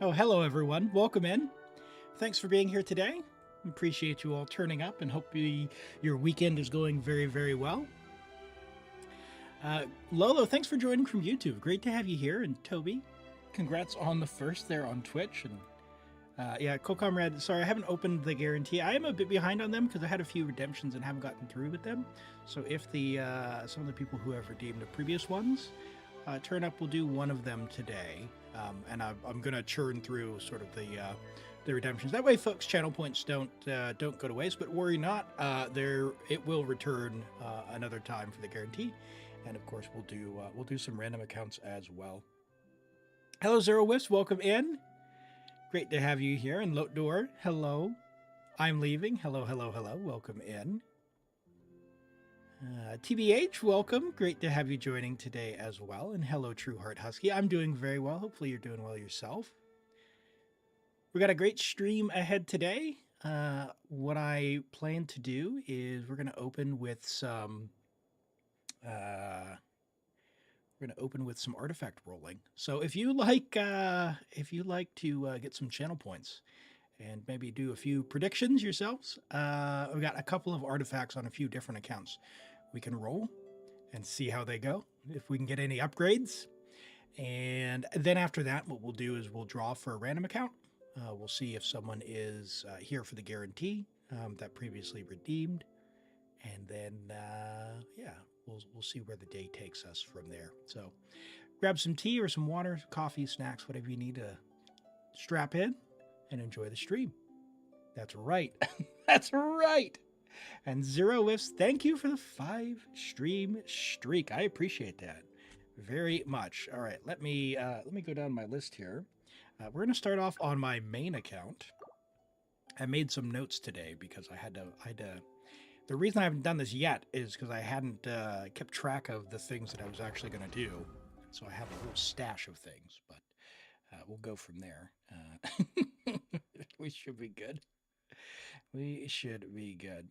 Oh, hello everyone. Welcome in. Thanks for being here today. Appreciate you all turning up and hope your weekend is going very, very well. Lolo, thanks for joining from YouTube. Great to have you here. And Toby, congrats on the first there on Twitch. And yeah, co-comrade, sorry, I haven't opened the guarantee. I am a bit behind on them because I had a few redemptions and haven't gotten through with them. So if the some of the people who have redeemed the previous ones turn up, we'll do one of them today. And I'm going to churn through sort of the redemptions. That way, folks, channel points don't go to waste. But worry not, it will return another time for the guarantee. And of course, we'll do some random accounts as well. Hello, Zero Wisps, welcome in. Great to have you here. And Lotdor, hello. I'm leaving. Hello, hello, hello. Welcome in. TBH, welcome. Great to have you joining today as well. And hello, True Heart Husky. I'm doing very well. Hopefully you're doing well yourself. We got a great stream ahead today. What I plan to do is we're going to open with some artifact rolling. So if you like to get some channel points and maybe do a few predictions yourselves, we've got a couple of artifacts on a few different accounts we can roll and see how they go, if we can get any upgrades. And then after that, what we'll do is we'll draw for a random account. We'll see if someone is here for the guarantee that previously redeemed. And then, yeah, we'll see where the day takes us from there. So grab some tea or some water, coffee, snacks, whatever you need to strap in and enjoy the stream. That's right. That's right. And Zero Whiffs, thank you for the 5-stream streak. I appreciate that very much. All right, let me go down my list here. We're going to start off on my main account. I made some notes today because I had to. The reason I haven't done this yet is because I hadn't kept track of the things that I was actually going to do. So I have a little stash of things, but we'll go from there. We should be good. We should be good.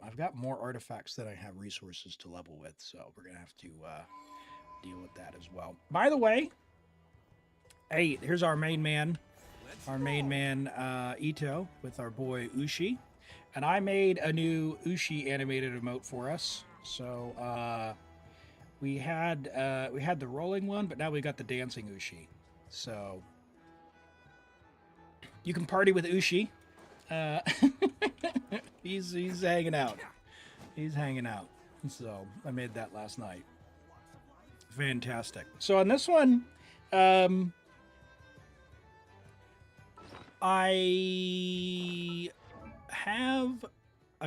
I've got more artifacts than I have resources to level with, so we're going to have to deal with that as well. By the way, hey, here's our main man. Our main man, Itto, with our boy Ushi. And I made a new Ushi animated emote for us. So we had the rolling one, but now we got the dancing Ushi. So you can party with Ushi. He's hanging out. He's hanging out. So I made that last night. Fantastic. So on this one, I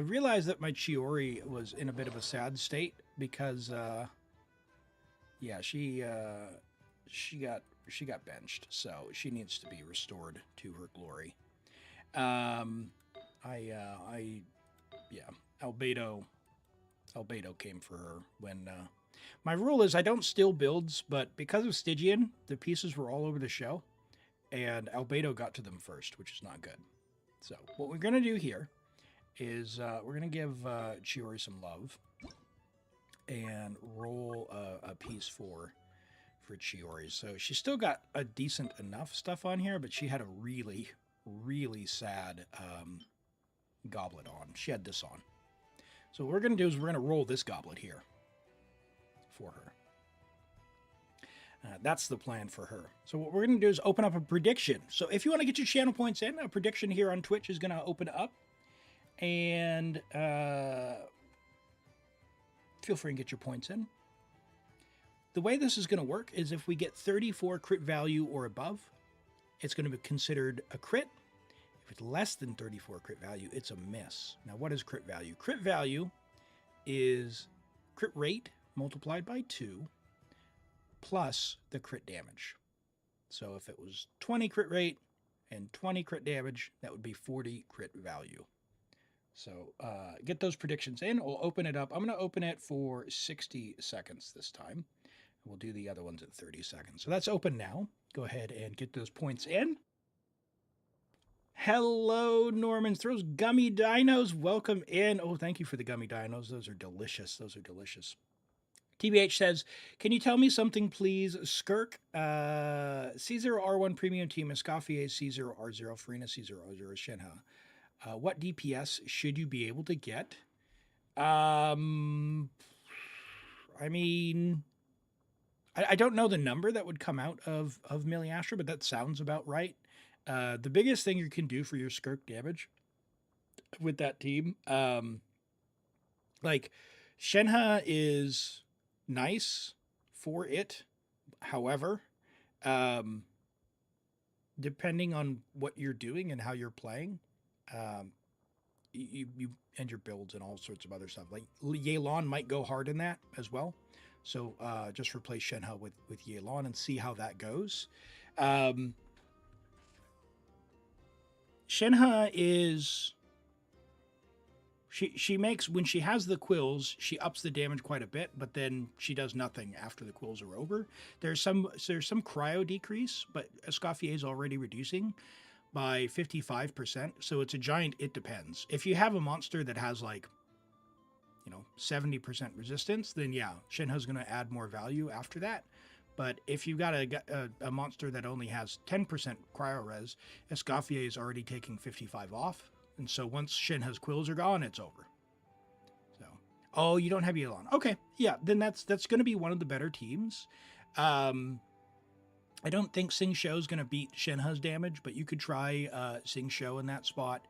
realized that my Chiori was in a bit of a sad state because, yeah, she got benched, so she needs to be restored to her glory. Yeah, Albedo came for her when. My rule is I don't steal builds, but because of Stygian, the pieces were all over the show, and Albedo got to them first, which is not good. So what we're going to do here is we're going to give Chiori some love and roll a piece for Chiori. So she's still got a decent enough stuff on here, but she had a really, really sad goblet on. She had this on. So what we're going to do is we're going to roll this goblet here for her. That's the plan for her. So what we're going to do is open up a prediction. So if you want to get your channel points in, a prediction here on Twitch is going to open up. And feel free and get your points in. The way this is going to work is if we get 34 crit value or above, it's going to be considered a crit. If it's less than 34 crit value, it's a miss. Now, what is crit value? Crit value is crit rate multiplied by 2 plus the crit damage. So if it was 20 crit rate and 20 crit damage, that would be 40 crit value. So get those predictions in. We'll open it up. I'm going to open it for 60 seconds this time. We'll do the other ones at 30 seconds. So that's open now. Go ahead and get those points in. Hello, Norman throws gummy dinos. Welcome in. Oh, thank you for the gummy dinos. Those are delicious. Those are delicious. TBH says, can you tell me something, please? Skirk, C0R1 premium team, Escoffier C0R0, Farina C0R0, Shenhe. What DPS should you be able to get? I mean, I don't know the number that would come out of Miliastra, but that sounds about right. The biggest thing you can do for your Skirk damage with that team, like Shenhe is nice for it. However, depending on what you're doing and how you're playing, you and your builds and all sorts of other stuff. Like Yelan might go hard in that as well. So just replace Shenhe with Yelan and see how that goes. Shenhe is... She makes, when she has the quills, she ups the damage quite a bit, but then she does nothing after the quills are over. There's some cryo decrease, but Escoffier is already reducing by 55%, so it's a giant it depends. If you have a monster that has like, 70% resistance, then yeah, Shenhe's going to add more value after that. But if you've got a monster that only has 10% cryo res, Escoffier is already taking 55 off. And so once Shenhe's quills are gone, it's over. So, oh, you don't have Yelan. Okay, yeah, then that's going to be one of the better teams. I don't think Sing Shou is going to beat Shenhe's damage, but you could try Sing Shou in that spot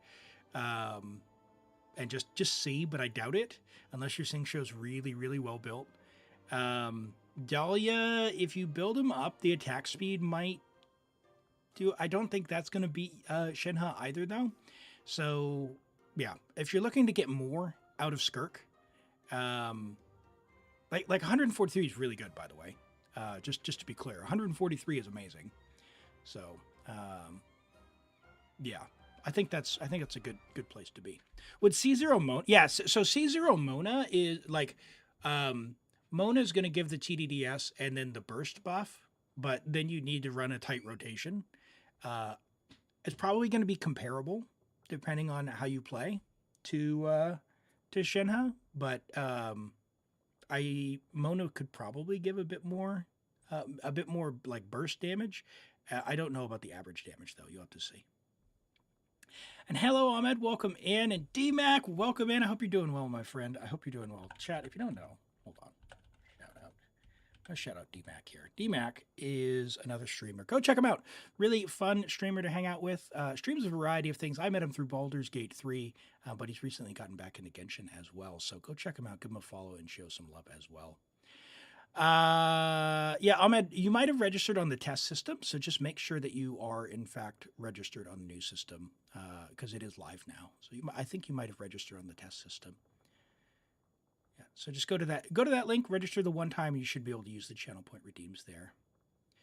and just see, but I doubt it, unless your Sing Shou's really, really well built. Dahlia, if you build him up, the attack speed might do... I don't think that's going to beat Shenhe either, though. So, yeah, if you're looking to get more out of Skirk, like 143 is really good, by the way. Just to be clear, 143 is amazing. So, yeah, I think that's a good place to be. With C0 Mona, yes. So C0 Mona is like, Mona is going to give the TDDS and then the burst buff, but then you need to run a tight rotation. It's probably going to be comparable, depending on how you play, to Shenhe, but Mona could probably give a bit more like burst damage. I don't know about the average damage though. You'll have to see. And hello, Ahmed, welcome in, and DMAC, welcome in. I hope you're doing well, my friend. I hope you're doing well. Chat, if you don't know, hold on. I'm going to shout out DMAC here. DMAC is another streamer. Go check him out. Really fun streamer to hang out with. Streams a variety of things. I met him through Baldur's Gate 3, but he's recently gotten back into Genshin as well. So go check him out. Give him a follow and show some love as well. Yeah, Ahmed, you might have registered on the test system. So just make sure that you are, in fact, registered on the new system because it is live now. So I think you might have registered on the test system. Yeah, so just go to that link, register the one time, and you should be able to use the channel point redeems there.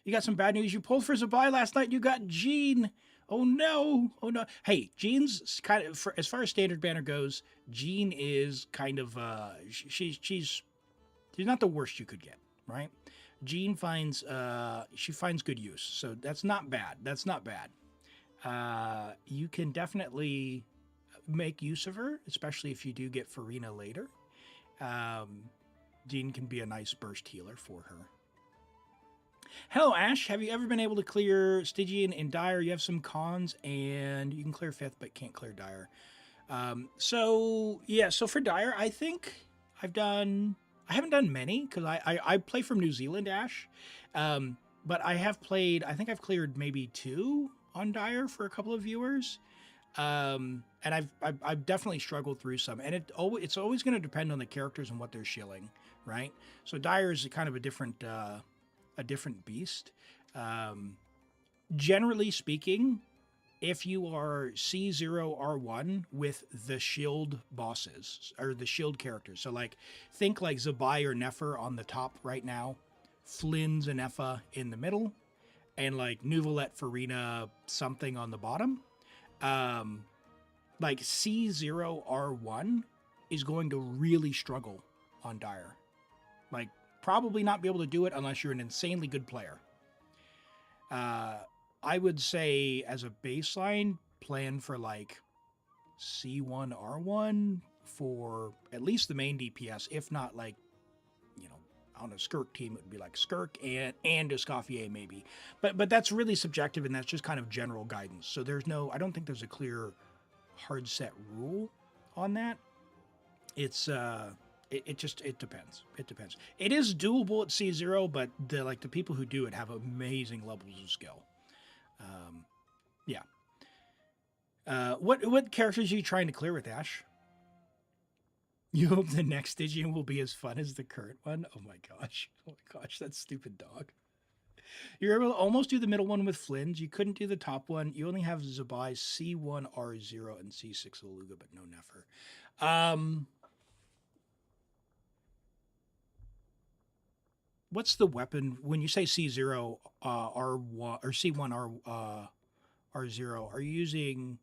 You got some bad news. You pulled for Zibai last night. You got Jean. Oh no. Oh no. Hey, Jean's kind of, as far as standard banner goes, Jean is kind of she's not the worst you could get, right? Jean finds good use. So that's not bad. That's not bad. You can definitely make use of her, especially if you do get Farina later. Jean can be a nice burst healer for her. Hello, Ash. Have you ever been able to clear Stygian in Dire? You have some cons, and you can clear 5th, but can't clear Dire. So for Dire, I think I haven't done many, because I play from New Zealand, Ash. But I think I've cleared maybe 2 on Dire for a couple of viewers. And I've definitely struggled through some, and it's always going to depend on the characters and what they're shilling, right? So Dire is kind of a different beast. Generally speaking, if you are C0R1 with the shield bosses or the shield characters, so like think like Zibai or Nefer on the top right now, Flynn's and Effa in the middle, and like Nuvalet, Farina, something on the bottom. Like C0R1 is going to really struggle on Dire. Like, probably not be able to do it unless you're an insanely good player. I would say, as a baseline, plan for like C1R1 for at least the main DPS, if not like, on a Skirk team, it would be like Skirk and Escoffier maybe. But that's really subjective, and that's just kind of general guidance. So there's no, I don't think there's a clear hard set rule on that. It's it depends. It depends. It is doable at C0, but the people who do it have amazing levels of skill. Yeah. What characters are you trying to clear with, Ash? You hope the next Stygian will be as fun as the current one? Oh my gosh. Oh my gosh, that stupid dog. You're able to almost do the middle one with Flynn's. You couldn't do the top one. You only have Zibai, C1, R0, and C6 Aluga, but no Nefer. What's the weapon when you say C0, R1 or C1, R0? Are you using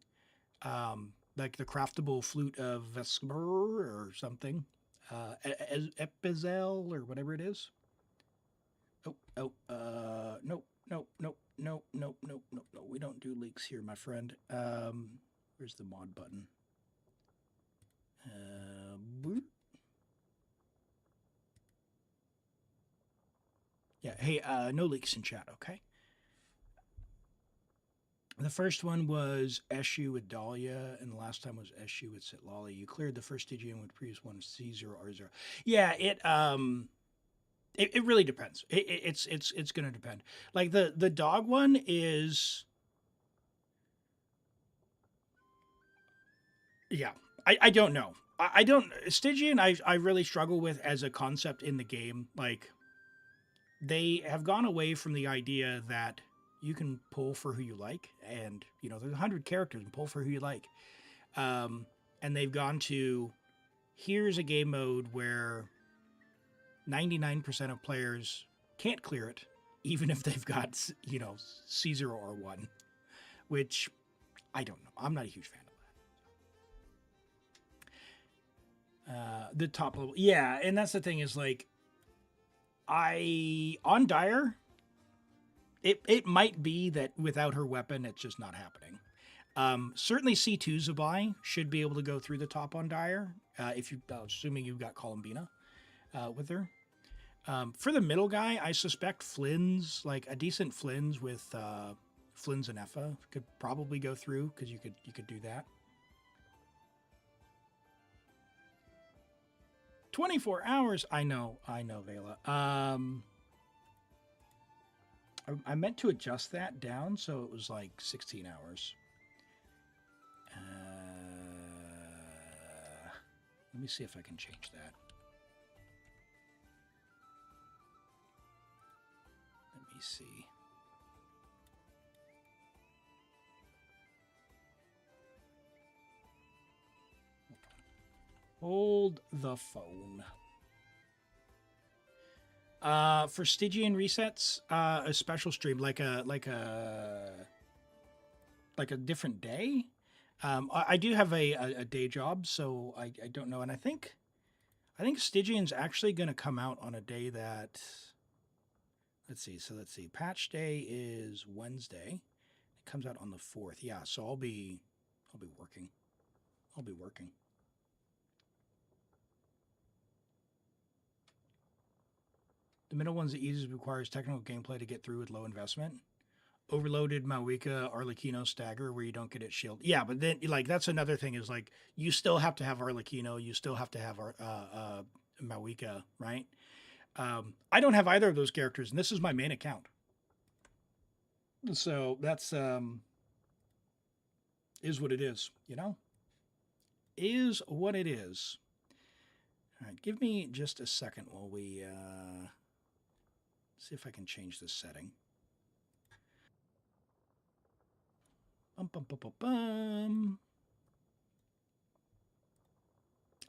like the craftable flute of Vesper or something? Epizel or whatever it is? Nope, nope. We don't do leaks here, my friend. Where's the mod button? Boop. Yeah, hey, no leaks in chat, okay? The first one was Eshu with Dahlia, and the last time was Eshu with Sitlali. You cleared the first Stygian with previous one, C0, R0. Yeah, it really depends. It's going to depend. Like the dog one is, yeah. I don't know. I don't Stygian. I really struggle with as a concept in the game. Like they have gone away from the idea that you can pull for who you like, and there's 100 characters and pull for who you like. And they've gone to, here's a game mode where 99% of players can't clear it, even if they've got C0 or 1, which I don't know. I'm not a huge fan of that. The top level, yeah, and that's the thing is like, on Dire, it might be that without her weapon, it's just not happening. Certainly C2 Zibai should be able to go through the top on Dire, if you, assuming you've got Columbina with her. For the middle guy, I suspect Flynn's, like a decent Flynn's with Flynn's and Effa could probably go through, because you could do that. 24 hours. I know, Vela. I meant to adjust that down so it was like 16 hours. Let me see if I can change that. Let me see. Hold the phone. For Stygian resets, a special stream, like a different day. I do have a day job, so I don't know, and I think Stygian's actually going to come out on a day that, let's see. Patch day is Wednesday. It comes out on the 4th. Yeah, so I'll be working. The middle one's the easiest, requires technical gameplay to get through with low investment. Overloaded Mawika Arlecchino stagger where you don't get it shield. Yeah, but then like that's another thing is like you still have to have Arlecchino, you still have to have Mawika, right? I don't have either of those characters, and this is my main account. So that's is what it is, Is what it is. All right, give me just a second while we see if I can change this setting. I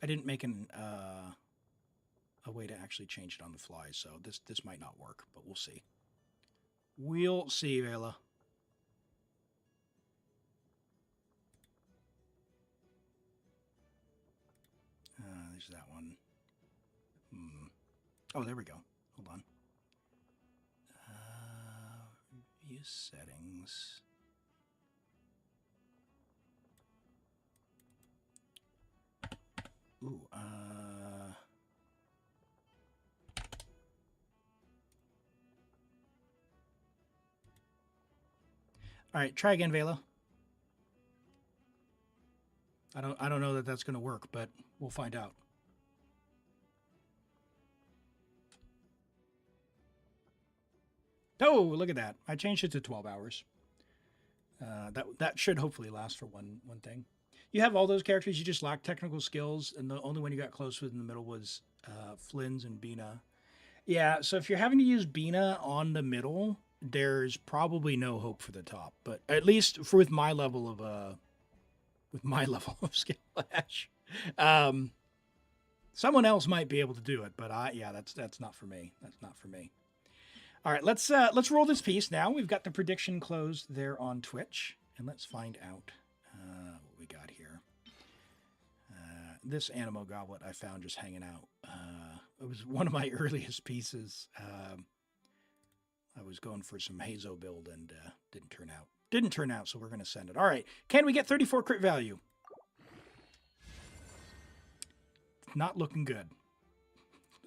didn't make a way to actually change it on the fly, so this might not work, but we'll see. We'll see, Vela. There's that one. Oh, there we go. Hold on. View settings. Ooh, All right, try again, Vela. I don't know that that's going to work, but we'll find out. Oh, look at that. I changed it to 12 hours. That should hopefully last for one thing. You have all those characters. You just lack technical skills, and the only one you got close with in the middle was Flynn's and Bina. Yeah, so if you're having to use Bina on the middle, there's probably no hope for the top. But at least with my level of skill hash, someone else might be able to do it. But that's not for me. That's not for me. All right, let's roll this piece now. We've got the prediction closed there on Twitch, and let's find out what we got here. This Animo Goblet I found just hanging out. It was one of my earliest pieces. I was going for some Hazo build and didn't turn out. Didn't turn out, so we're going to send it. All right, can we get 34 crit value? Not looking good.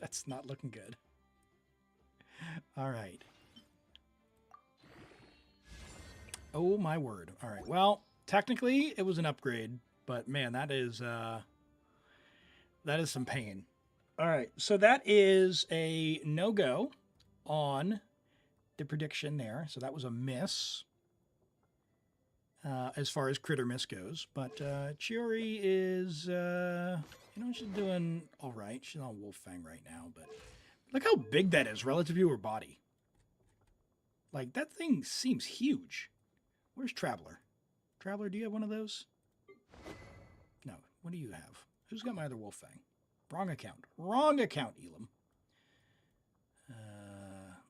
That's not looking good. All right. Oh my word. All right. Well, technically it was an upgrade, but man, that is some pain. All right. So that is a no-go on the prediction there. So that was a miss as far as crit or miss goes. But Chiori is, she's doing all right. She's on Wolf Fang right now, but look how big that is relative to her body. Like, that thing seems huge. Where's Traveler? Traveler, do you have one of those? No. What do you have? Who's got my other Wolf Fang? Wrong account. Wrong account, Elim.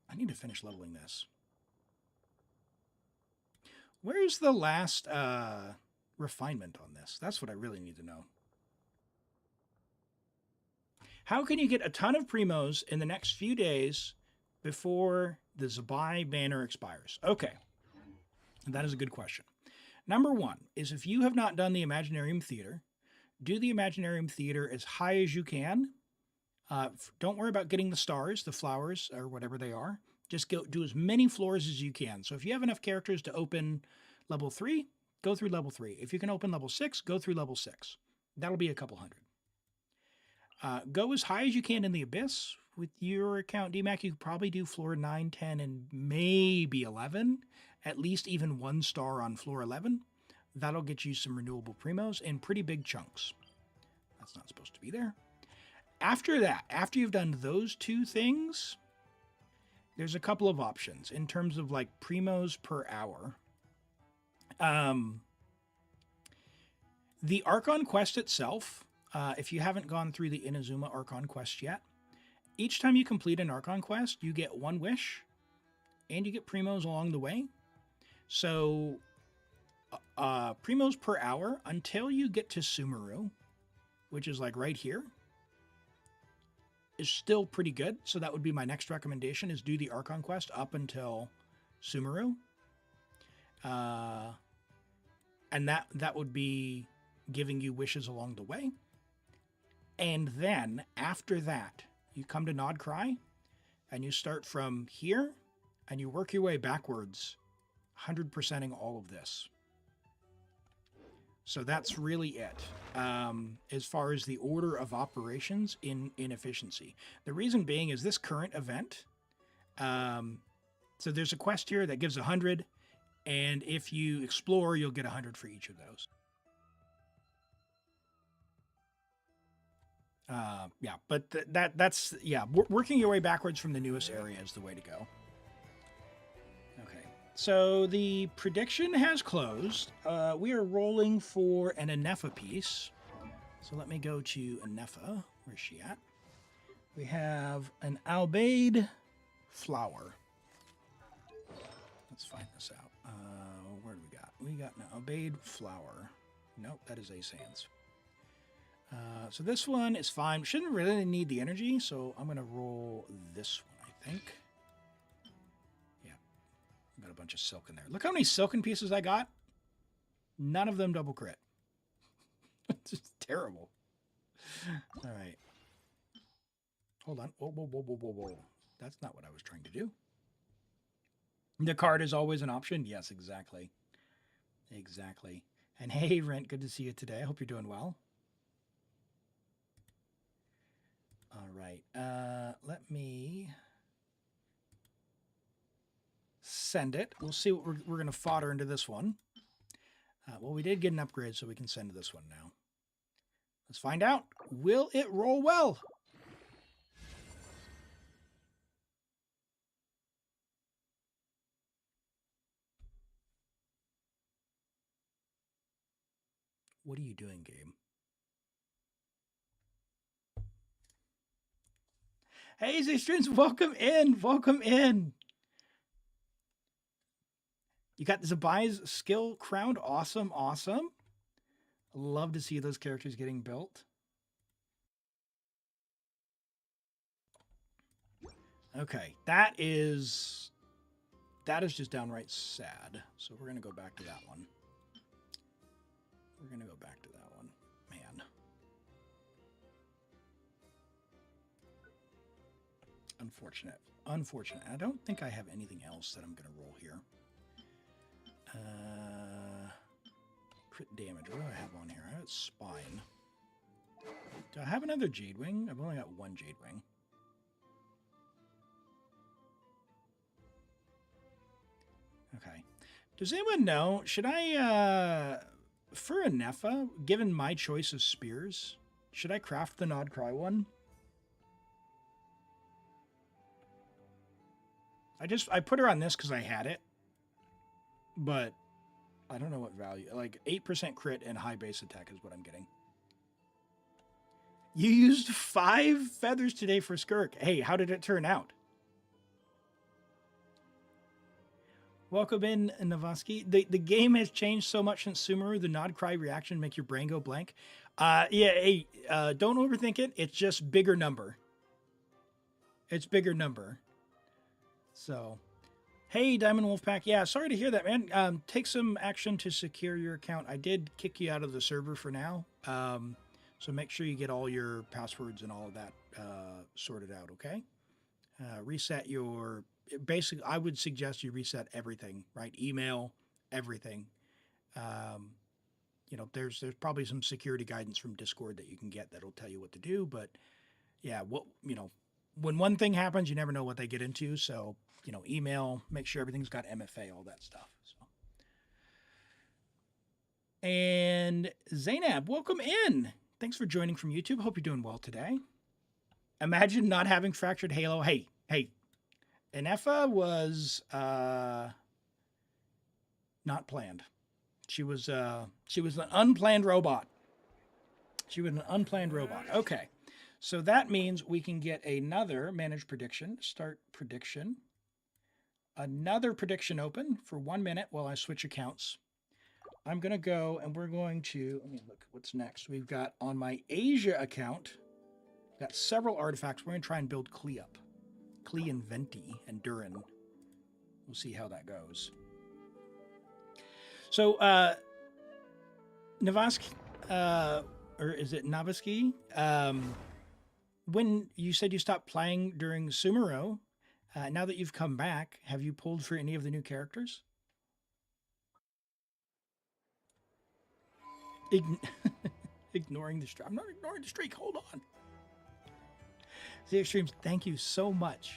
I need to finish leveling this. Where's the last refinement on this? That's what I really need to know. How can you get a ton of Primos in the next few days before the Zibai banner expires? Okay, that is a good question. Number one is if you have not done the Imaginarium Theater, do the Imaginarium Theater as high as you can. Don't worry about getting the stars, the flowers, or whatever they are. Just do as many floors as you can. So if you have enough characters to open level 3, go through level 3. If you can open level 6, go through level 6. That'll be a couple hundred. Go as high as you can in the Abyss. With your account, DMAC, you could probably do floor 9, 10, and maybe 11. At least even 1 star on floor 11. That'll get you some renewable Primos in pretty big chunks. That's not supposed to be there. After that, after you've done those 2 things, there's a couple of options in terms of like Primos per hour. The Archon quest itself, if you haven't gone through the Inazuma Archon quest yet, each time you complete an Archon quest, you get 1 wish, and you get Primos along the way. So, Primos per hour until you get to Sumeru, which is like right here, is still pretty good. So that would be my next recommendation, is do the Archon quest up until Sumeru. And that would be giving you wishes along the way. And then after that, you come to Nod Cry and you start from here and you work your way backwards, 100%ing all of this. So that's really it, as far as the order of operations in efficiency. The reason being is this current event. So there's a quest here that gives 100, and if you explore, you'll get 100 for each of those. Yeah, but that's working your way backwards from the newest area is the way to go. Okay, so the prediction has closed. We are rolling for an Anefa piece. So let me go to Anefa. Where's she at? We have an Albaid flower. Let's find this out. Where do we got? We got an Albaid flower. Nope, that is Ace Hands. So this one is fine. Shouldn't really need the energy, so I'm going to roll this one, I think. Yeah. Got a bunch of silk in there. Look how many silken pieces I got. None of them double crit. It's just terrible. All right. Hold on. Whoa, whoa, whoa, whoa, whoa, whoa. That's not what I was trying to do. The card is always an option. Yes, exactly. Exactly. And hey, Rent, good to see you today. I hope you're doing well. All right. Let me send it. We'll see what we're going to fodder into this one. Well, we did get an upgrade, so we can send to this one now. Let's find out. Will it roll well? What are you doing, game? Hey, Z-Streams, welcome in. Welcome in. You got Zibai's skill crowned. Awesome, awesome. Love to see those characters getting built. Okay, that is just downright sad. So we're going to go back to that one. We're going to go back to that one. Man. Unfortunate. Unfortunate. I don't think I have anything else that I'm going to roll here. Crit damage. What do I have on here? I have Spine. Do I have another Jade Wing? I've only got one Jade Wing. Okay. Does anyone know, should I, for a Nepha, given my choice of spears, should I craft the Nod Cry one? I put her on this because I had it, but I don't know what value. Like 8% crit and high base attack is what I'm getting. You used 5 feathers today for Skirk. Hey, how did it turn out? Welcome in, Navaski. The game has changed so much since Sumeru. The Nod Cry reaction make your brain go blank. Yeah, hey, don't overthink it. It's just bigger number. It's bigger number. So, hey, Diamond Wolfpack. Yeah, sorry to hear that, man. Take some action to secure your account. I did kick you out of the server for now. So make sure you get all your passwords and all of that sorted out, okay? Reset your... Basically, I would suggest you reset everything, right? Email, everything. You know, there's probably some security guidance from Discord that you can get that'll tell you what to do. But yeah, when one thing happens, you never know what they get into. So, you know, email, make sure everything's got MFA, all that stuff. So. And Zainab, welcome in. Thanks for joining from YouTube. Hope you're doing well today. Imagine not having Fractured Halo. Hey. Enefa was not planned. She was an unplanned robot. She was an unplanned robot. Okay. So that means we can get another managed prediction, start prediction, another prediction open for 1 minute while I switch accounts. I'm going to go and we're going to, let me look what's next. We've got on my Asia account, got several artifacts. We're going to try and build Klee up. Klee and Venti and Durin. We'll see how that goes. So, Navaski, or is it Navaski? When you said you stopped playing during Sumeru, now that you've come back, have you pulled for any of the new characters? Ignoring the streak. I'm not ignoring the streak. Hold on. ZX Streams, thank you so much.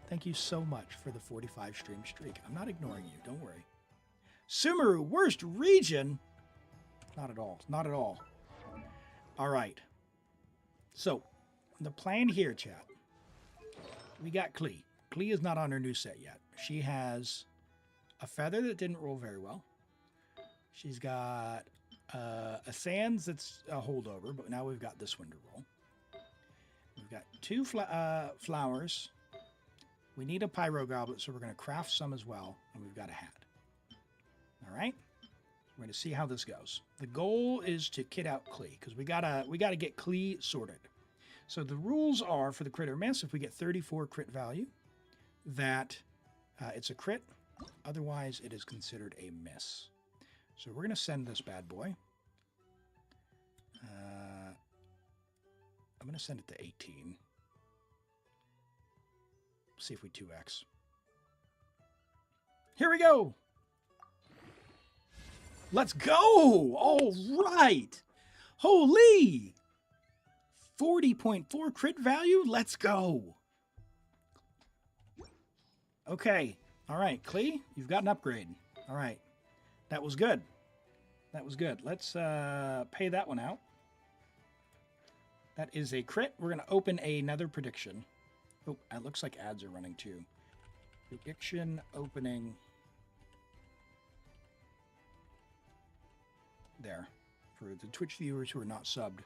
Thank you so much for the 45 stream streak. I'm not ignoring you. Don't worry. Sumeru, worst region? Not at all. Not at all. All right. So, the plan here, chat. We got Klee. Klee is not on her new set yet. She has a feather that didn't roll very well. She's got a sands that's a holdover, but now we've got this one to roll. We've got 2 flowers. We need a pyro goblet, so we're going to craft some as well. And we've got a hat. All right. We're going to see how this goes. The goal is to kit out Klee because we gotta get Klee sorted. So the rules are for the crit or miss. If we get 34 crit value, that it's a crit. Otherwise, it is considered a miss. So we're going to send this bad boy. I'm going to send it to 18. See if we 2x. Here we go. Let's go. All right. Holy. 40.4 crit value. Let's go. Okay. All right, Klee, you've got an upgrade. All right. That was good. That was good. Let's pay that one out. That is a crit. We're going to open another prediction. Oh, it looks like ads are running too. Prediction opening. There. For the Twitch viewers who are not subbed.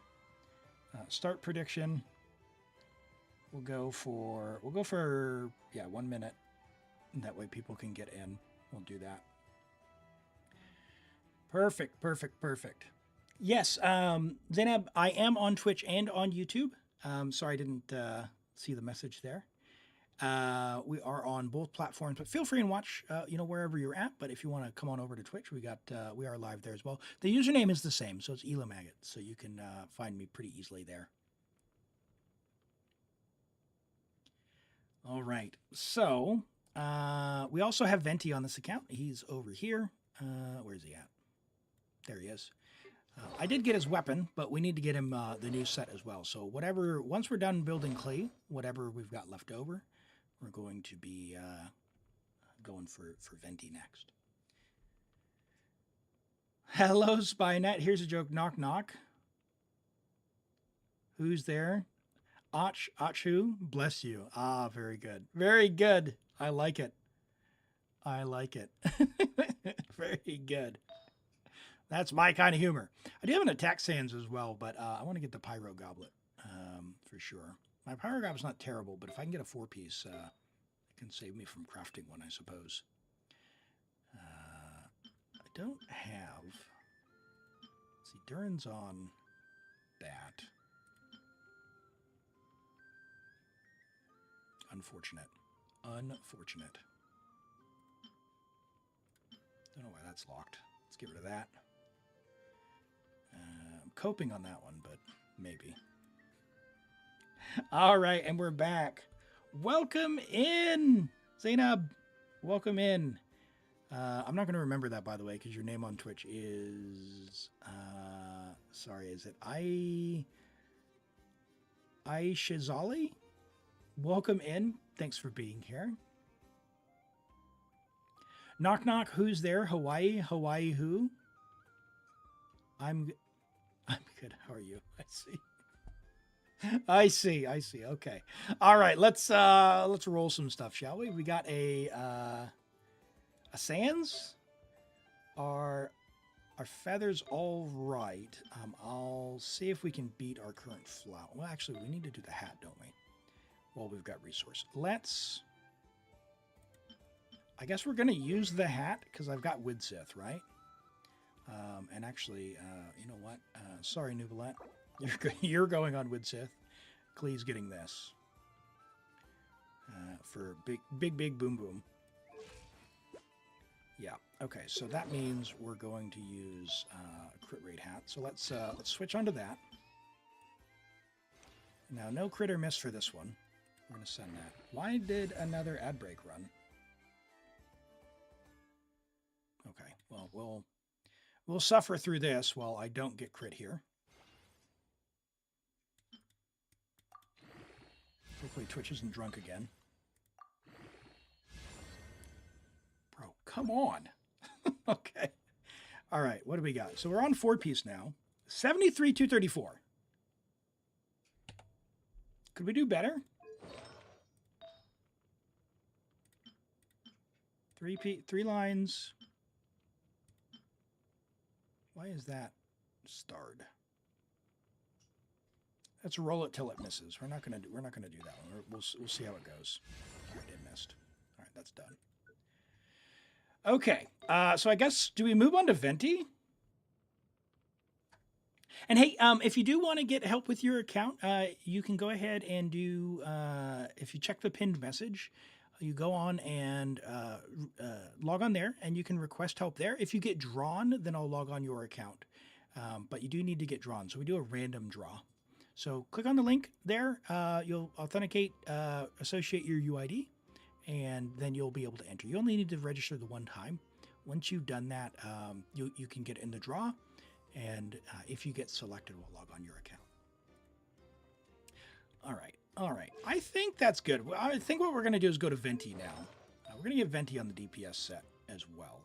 Start prediction. We'll go for 1 minute. That way people can get in. We'll do that. Perfect, perfect, perfect. Yes, Zainab, I am on Twitch and on YouTube. Sorry I didn't see the message there. We are on both platforms, but feel free and watch, wherever you're at. But if you want to come on over to Twitch, we are live there as well. The username is the same, so it's ElimAgate, so you can find me pretty easily there. All right, so we also have Venti on this account. He's over here. Where's he at? There he is. I did get his weapon, but we need to get him the new set as well. So once we're done building Klee, whatever we've got left over, we're going to be going for Venti next. Hello, Spynet. Here's a joke. Knock, knock. Who's there? Achu, bless you. Ah, very good. Very good. I like it. I like it. Very good. That's my kind of humor. I do have an attack sands as well, but I want to get the pyro goblet for sure. My pyro goblet's not terrible, but if I can get a 4-piece, it can save me from crafting one, I suppose. I don't have... Let's see, Durin's on that. Unfortunate. Unfortunate. Don't know why that's locked. Let's get rid of that. I'm coping on that one, but maybe. All right, and we're back. Welcome in, Zainab. Welcome in. I'm not going to remember that, by the way, because your name on Twitch is... sorry, is it Aishazali? Welcome in. Thanks for being here. Knock, knock. Who's there? Hawaii? Hawaii who? I'm good. How are you? I see. Okay. All right. Let's roll some stuff, shall we? We got a Sans. Our feathers all right. I'll see if we can beat our current flout. Well, actually, we need to do the hat, don't we? Well, we've got resource. I guess we're going to use the hat because I've got Widsith, right? And actually, you know what? Sorry, Nubilet. You're going on Widsith. Klee's getting this. For big boom boom. Yeah. Okay, so that means we're going to use crit rate hat. So let's switch onto that. Now, no crit or miss for this one. We're going to send that. Why did another ad break run? Okay, well, we'll suffer through this while I don't get crit here. Hopefully Twitch isn't drunk again. Bro, come on. Okay. All right, what do we got? So we're on 4-piece now. 73,234. Could we do better? 3 lines. Why is that starred? Let's roll it till it misses. We're not gonna do that one. We'll see how it goes. All right, it missed. All right, that's done. Okay, so I guess do we move on to Venti? And hey, if you do want to get help with your account, you can go ahead and do. If you check the pinned message, you go on and log on there, and you can request help there. If you get drawn, then I'll log on your account. But you do need to get drawn, so we do a random draw. So click on the link there. You'll authenticate, associate your UID, and then you'll be able to enter. You only need to register the one time. Once you've done that, you can get in the draw, and if you get selected, we'll log on your account. All right. I think that's good. I think what we're going to do is go to Venti now. We're going to get Venti on the DPS set as well.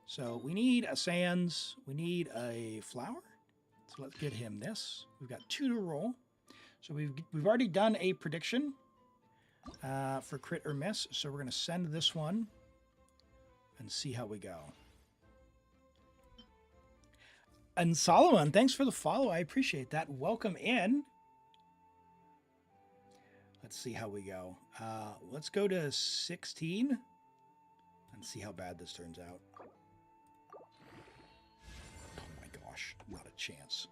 So we need a Sands. We need a Flower. So let's get him this. We've got 2 to roll. So we've already done a prediction for crit or miss. So we're going to send this one and see how we go. And Solomon, thanks for the follow. I appreciate that. Welcome in. Let's see how we go. Let's go to 16 and see how bad this turns out. Oh my gosh, not a chance.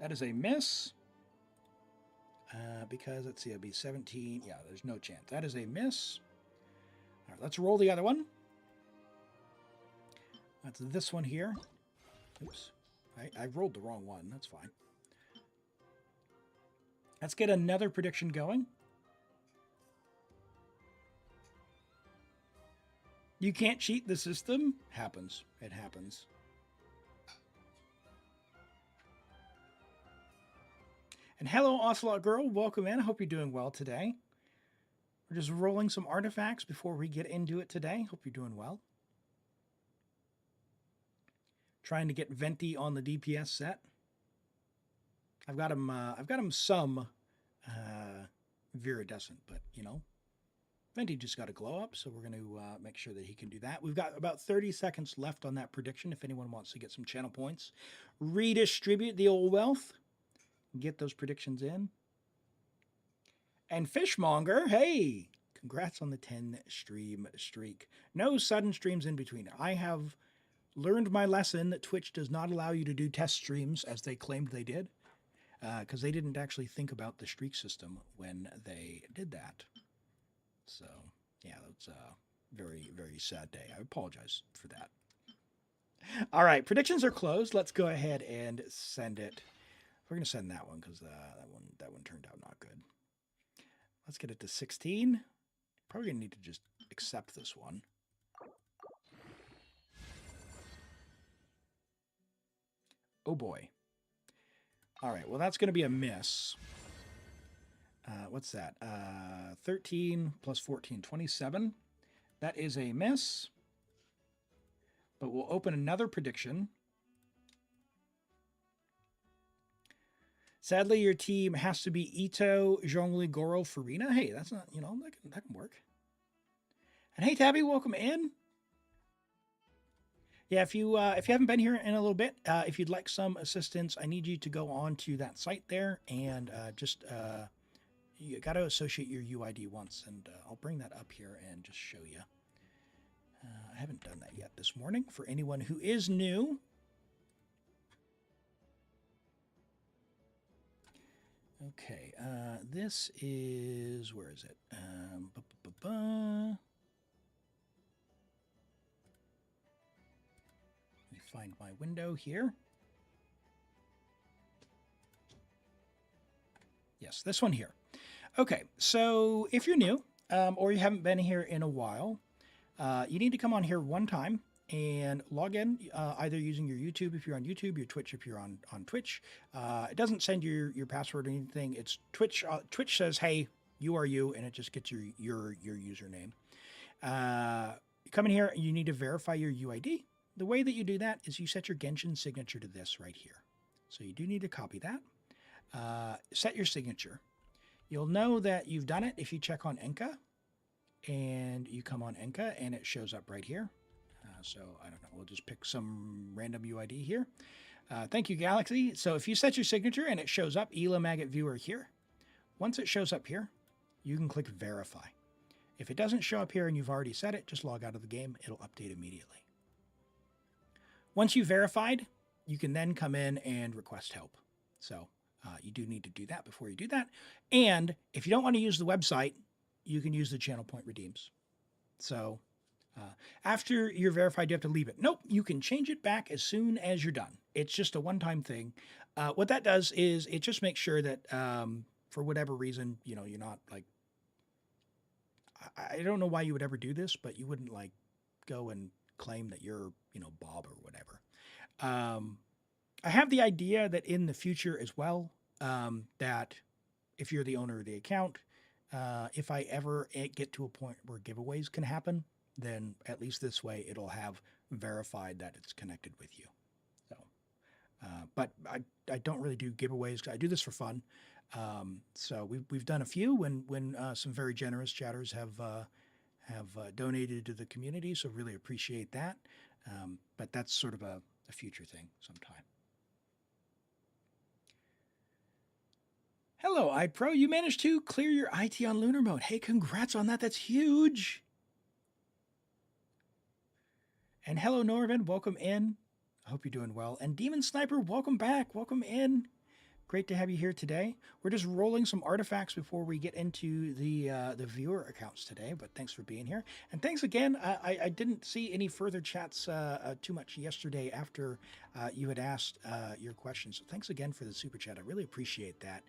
That is a miss. Because, let's see, it'll be 17. Yeah, there's no chance. That is a miss. All right, let's roll the other one. That's this one here. Oops. I rolled the wrong one. That's fine. Let's get another prediction going. You can't cheat the system? Happens. It happens. And hello, Onslaught Girl. Welcome in. I hope you're doing well today. We're just rolling some artifacts before we get into it today. Hope you're doing well. Trying to get Venti on the DPS set. I've got him some viridescent, but you know, Venti just got a glow up, so we're going to make sure that he can do that. We've got about 30 seconds left on that prediction. If anyone wants to get some channel points, redistribute the old wealth, get those predictions in. And Fishmonger, hey, congrats on the 10 stream streak. No sudden streams in between. I have learned my lesson that Twitch does not allow you to do test streams as they claimed they did, because they didn't actually think about the streak system when they did that. So, yeah, that's a very, very sad day. I apologize for that. All right, predictions are closed. Let's go ahead and send it. We're going to send that one because that one turned out not good. Let's get it to 16. Probably going to need to just accept this one. Oh boy. All right, well, that's going to be a miss. What's that? 13 plus 14, 27. That is a miss. But we'll open another prediction. Sadly, your team has to be Itto, Zhongli, Goro, Farina. Hey, that's not, you know, that can work. And hey, Tabby, welcome in. Yeah, if you haven't been here in a little bit, if you'd like some assistance, I need you to go on to that site there and you got to associate your UID once, and I'll bring that up here and just show you. I haven't done that yet this morning. For anyone who is new, okay, this is, where is it? Let me find my window here. Yes, this one here. Okay, so if you're new or you haven't been here in a while, you need to come on here one time and log in, either using your YouTube if you're on YouTube, your Twitch if you're on Twitch. It doesn't send you your password or anything. It's Twitch. Twitch says, "Hey, you are you," and it just gets your username. You come in here, and you need to verify your UID. The way that you do that is you set your Genshin signature to this right here. So you do need to copy that. Set your signature. You'll know that you've done it if you check on Enka, and you come on Enka, and it shows up right here. So I don't know, we'll just pick some random UID here. Thank you, Galaxy. So if you set your signature and it shows up, ElimAgate viewer here, once it shows up here, you can click verify. If it doesn't show up here and you've already set it, just log out of the game. It'll update immediately. Once you've verified, you can then come in and request help. So you do need to do that before you do that. And if you don't want to use the website, you can use the channel point redeems. So after you're verified, you have to leave it. Nope, you can change it back as soon as you're done. It's just a one-time thing. What that does is it just makes sure that for whatever reason, you know, you're not like, I don't know why you would ever do this, but you wouldn't like go and claim that you're, Bob or whatever. I have the idea that in the future as well, that if you're the owner of the account, if I ever get to a point where giveaways can happen, then at least this way it'll have verified that it's connected with you. So, but I don't really do giveaways. I do this for fun. So we've done a few when some very generous chatters have donated to the community. So really appreciate that. But that's sort of a future thing sometime. Hello, iPro. You managed to clear your IT on lunar mode. Hey, congrats on that. That's huge. And hello, Norvin. Welcome in. I hope you're doing well. And Demon Sniper, welcome back. Welcome in. Great to have you here today. We're just rolling some artifacts before we get into the viewer accounts today, but thanks for being here. And thanks again. I didn't see any further chats too much yesterday after you had asked your questions. So thanks again for the super chat. I really appreciate that.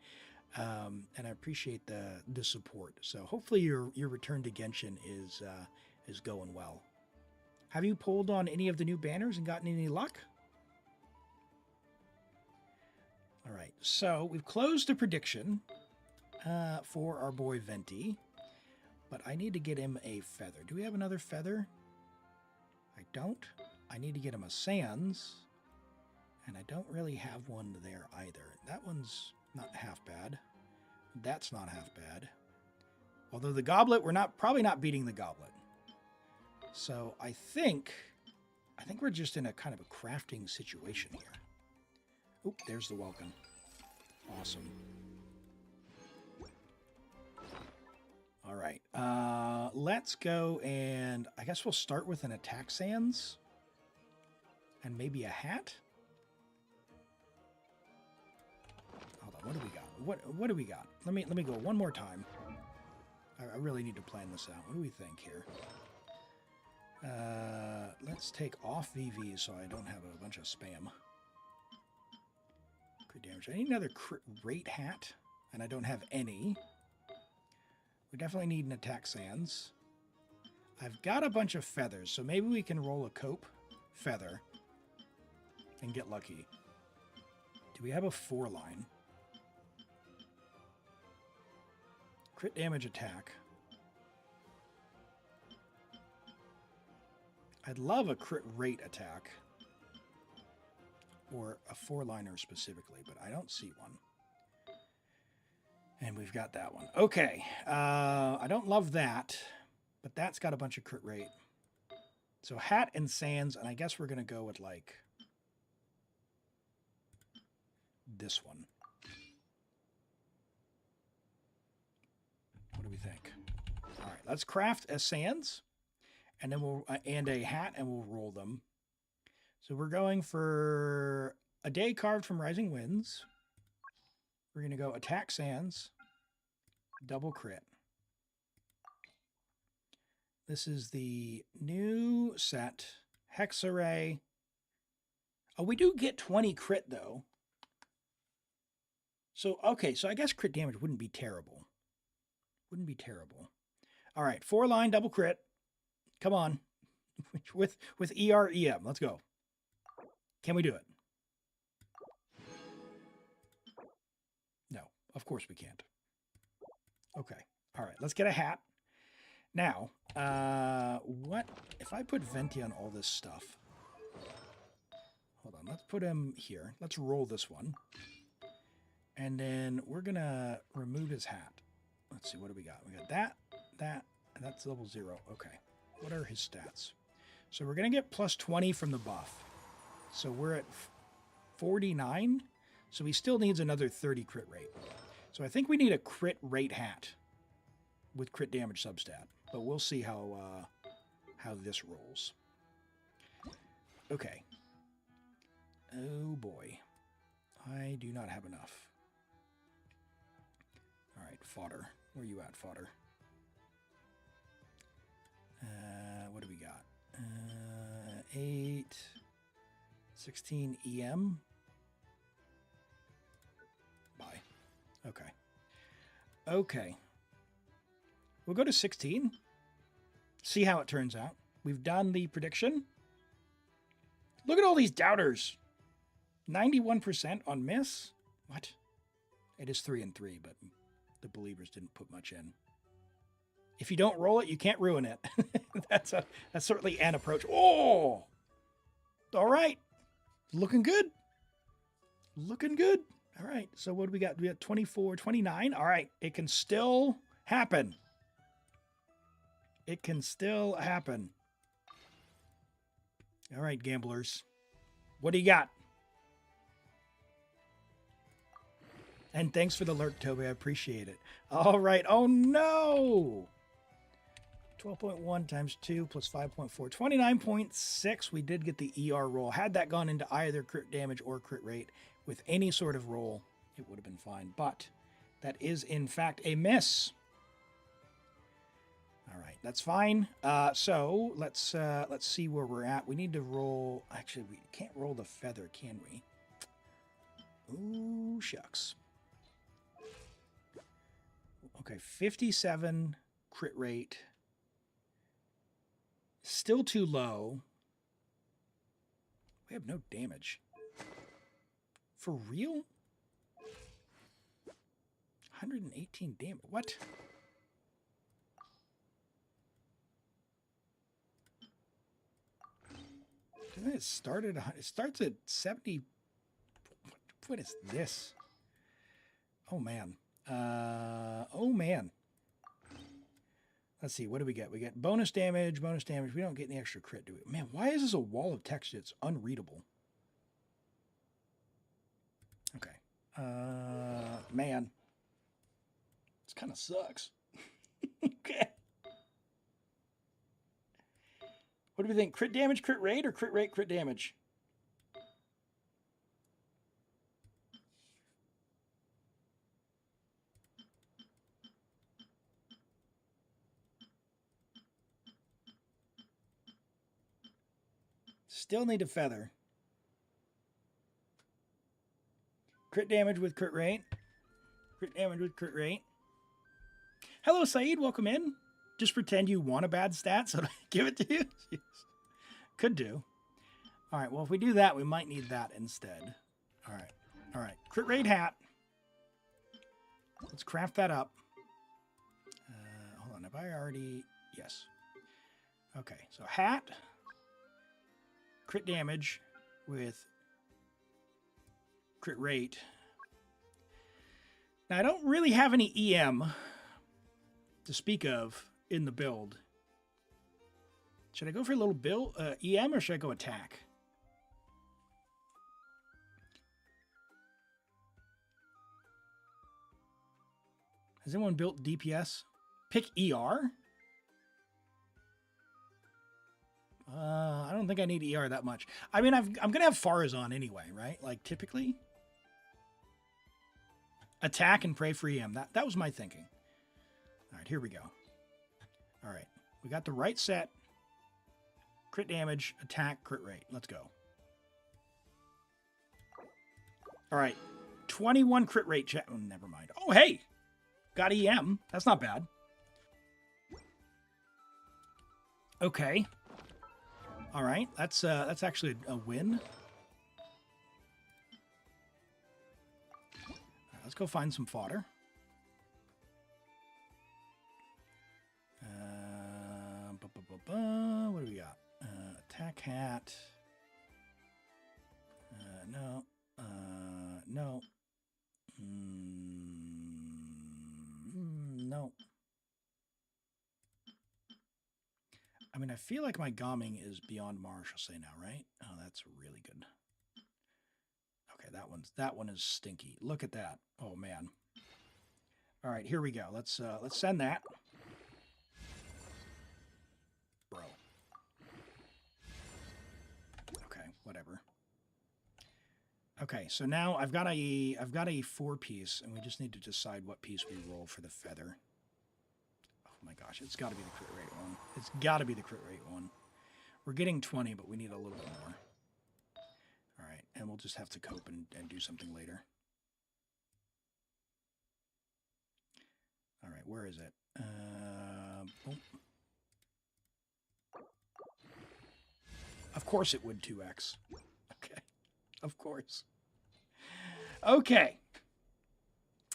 And I appreciate the support. So hopefully your return to Genshin is going well. Have you pulled on any of the new banners and gotten any luck? All right, so we've closed the prediction for our boy Venti, but I need to get him a feather. Do we have another feather? I don't. I need to get him a sands, and I don't really have one there either. That one's not half bad. That's not half bad. Although the goblet, we're probably not beating the goblet. So I think we're just in a kind of a crafting situation here. Oop, there's the welcome. Awesome. All right. Let's go, and I guess we'll start with an attack sands and maybe a hat. Hold on. What do we got? What do we got? Let me go one more time. I really need to plan this out. What do we think here? Let's take off VV so I don't have a bunch of spam. Crit damage. I need another crit rate hat, and I don't have any. We definitely need an attack sands. I've got a bunch of feathers, so maybe we can roll a cope feather and get lucky. Do we have a 4-line? Crit damage attack. I'd love a crit rate attack. Or a 4-liner specifically, but I don't see one. And we've got that one. Okay. I don't love that, but that's got a bunch of crit rate. So hat and sands, and I guess we're going to go with like this one. What do we think? All right, let's craft a sands, and then we'll and a hat, and we'll roll them. So we're going for a day carved from Rising Winds. We're going to go attack sands, double crit. This is the new set, Hex Array. Oh, we do get 20 crit though. So, okay, so I guess crit damage wouldn't be terrible. Wouldn't be terrible. All right, 4-line double crit. Come on. with ER-EM. Let's go. Can we do it? No, of course we can't. Okay. All right, let's get a hat. Now, what if I put Venti on all this stuff? Hold on, let's put him here. Let's roll this one. And then we're going to remove his hat. Let's see, what do we got? We got that, and that's level 0. Okay. What are his stats? So we're going to get plus 20 from the buff. So we're at 49. So he still needs another 30 crit rate. So I think we need a crit rate hat with crit damage substat. But we'll see how this rolls. Okay. Oh boy. I do not have enough. All right, fodder. Where are you at, fodder? What do we got? 8, 16 EM. Bye. Okay. Okay. We'll go to 16. See how it turns out. We've done the prediction. Look at all these doubters. 91% on miss? What? It is 3 and 3, but the believers didn't put much in. If you don't roll it, you can't ruin it. That's certainly an approach. Oh! All right. Looking good. Looking good. All right. So what do we got? We got 24, 29. All right. It can still happen. It can still happen. All right, gamblers. What do you got? And thanks for the alert, Toby. I appreciate it. All right. Oh, no. 12.1 times 2 plus 5.4. 29.6. We did get the ER roll. Had that gone into either crit damage or crit rate with any sort of roll, it would have been fine. But that is, in fact, a miss. All right. That's fine. So let's see where we're at. We need to roll. Actually, we can't roll the feather, can we? Ooh, shucks. Okay, 57 crit rate. Still too low. We have no damage. For real? 118 damage. What? Doesn't it start at... It starts at 70... What is this? Oh, man. Oh, man. Let's see. What do we get? We get bonus damage, bonus damage. We don't get any extra crit, do we? Man, why is this a wall of text? It's unreadable. Okay. Man. This kind of sucks. Okay. What do we think? Crit damage, crit rate, or crit rate, crit damage? Still need a feather. Crit damage with crit rate. Crit damage with crit rate. Hello, Saeed. Welcome in. Just pretend you want a bad stat, so I give it to you. Jeez. Could do. All right. Well, if we do that, we might need that instead. All right. All right. Crit rate hat. Let's craft that up. Hold on. Have I already... Yes. Okay. So hat. Crit damage with crit rate. Now, I don't really have any EM to speak of in the build. Should I go for a little build EM or should I go attack? Has anyone built DPS? Pick ER? I don't think I need ER that much. I mean, I'm going to have Faraz on anyway, right? Like, typically. Attack and pray for EM. That was my thinking. All right, here we go. All right. We got the right set. Crit damage, attack, crit rate. Let's go. All right. 21 crit rate check. Oh, never mind. Oh, hey. Got EM. That's not bad. Okay. All right, that's actually a win. Let's go find some fodder. What do we got? Attack hat. No. No. No. I mean, I feel like my Gomming is beyond Marsh, I'll say now, right? Oh, that's really good. Okay, that one is stinky. Look at that. Oh man. All right, here we go. Let's send that. Bro. Okay, whatever. Okay, so now I've got a 4-piece, and we just need to decide what piece we roll for the feather. Oh my gosh, it's got to be the crit rate one. It's got to be the crit rate one. We're getting 20, but we need a little bit more. All right, and we'll just have to cope and do something later. All right, where is it? Boom. Of course it would 2x. Okay. Of course. Okay.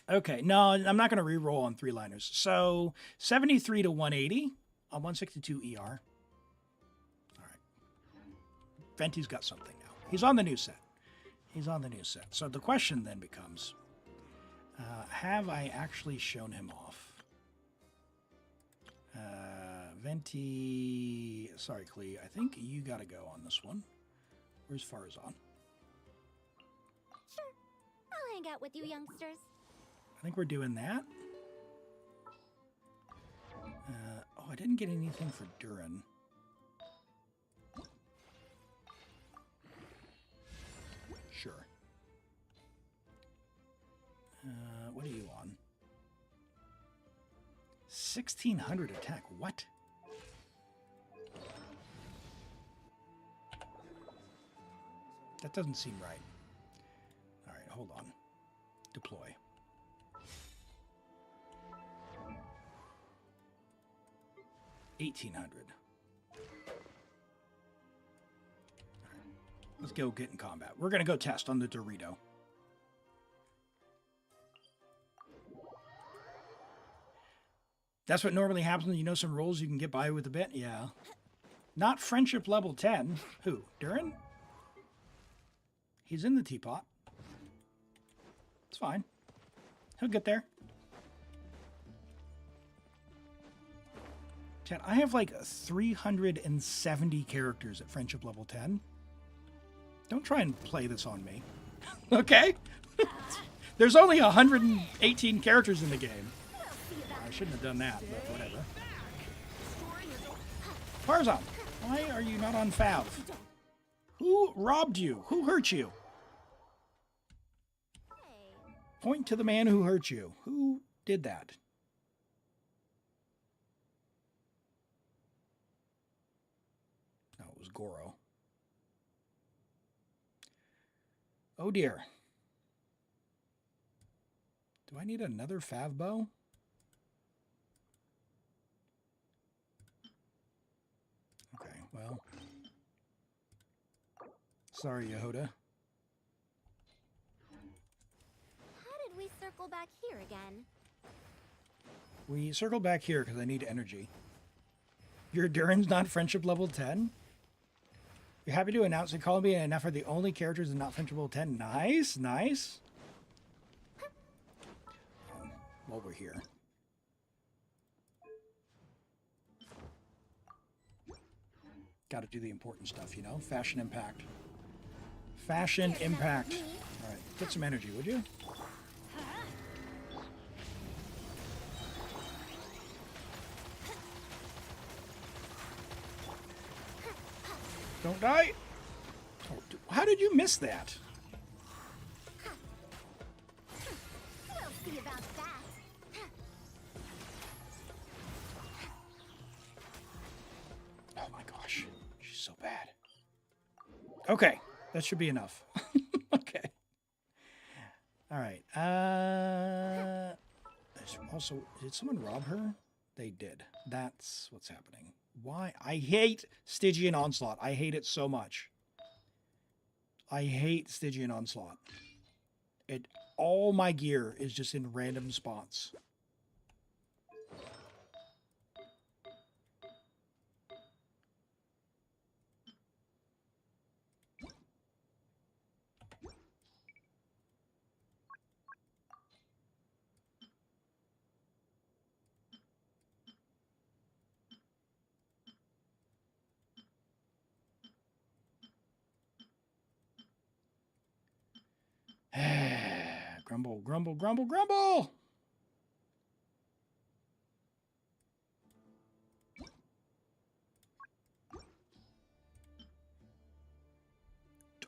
Okay. No, I'm not going to re-roll on 3-liners. So 73 to 180 on 162 ER. All right. Venti's got something now. He's on the new set. He's on the new set. So the question then becomes, have I actually shown him off? Venti, sorry, Klee, I think you got to go on this one. Where's Farazan? Sure, I'll hang out with you youngsters. I think we're doing that. Oh, I didn't get anything for Durin. Sure. What are you on? 1600 attack. What? That doesn't seem right. All right, hold on. Deploy. $1,800. All right. Let's go get in combat. We're going to go test on the Dorito. That's what normally happens. You know some rolls you can get by with a bit? Yeah. Not friendship level 10. Who? Durin? He's in the teapot. It's fine. He'll get there. Chat, I have like 370 characters at friendship level 10. Don't try and play this on me. Okay? There's only 118 characters in the game. I shouldn't have done that, but whatever. Farazan, why are you not on Fav? Who robbed you? Who hurt you? Point to the man who hurt you. Who did that? No, it was Goro. Oh dear. Do I need another Fav bow? Okay, well. Sorry, Yehoda. How did we circle back here again? We circle back here because I need energy. Your Durin's not friendship level 10? You're happy to announce that Colby and Neff are the only characters in not friendship level 10? Nice, nice. While we're here. Got to do the important stuff, you know? Fashion impact. Fashion impact. All right, get some energy, would you? Don't die. Oh, how did you miss that? We'll see about that. Oh my gosh, she's so bad. Okay, that should be enough. Okay. All right. Also, did someone rob her? They did. That's what's happening. Why? I hate Stygian Onslaught. I hate it so much. I hate Stygian Onslaught. All my gear is just in random spots. Grumble, grumble, grumble, grumble!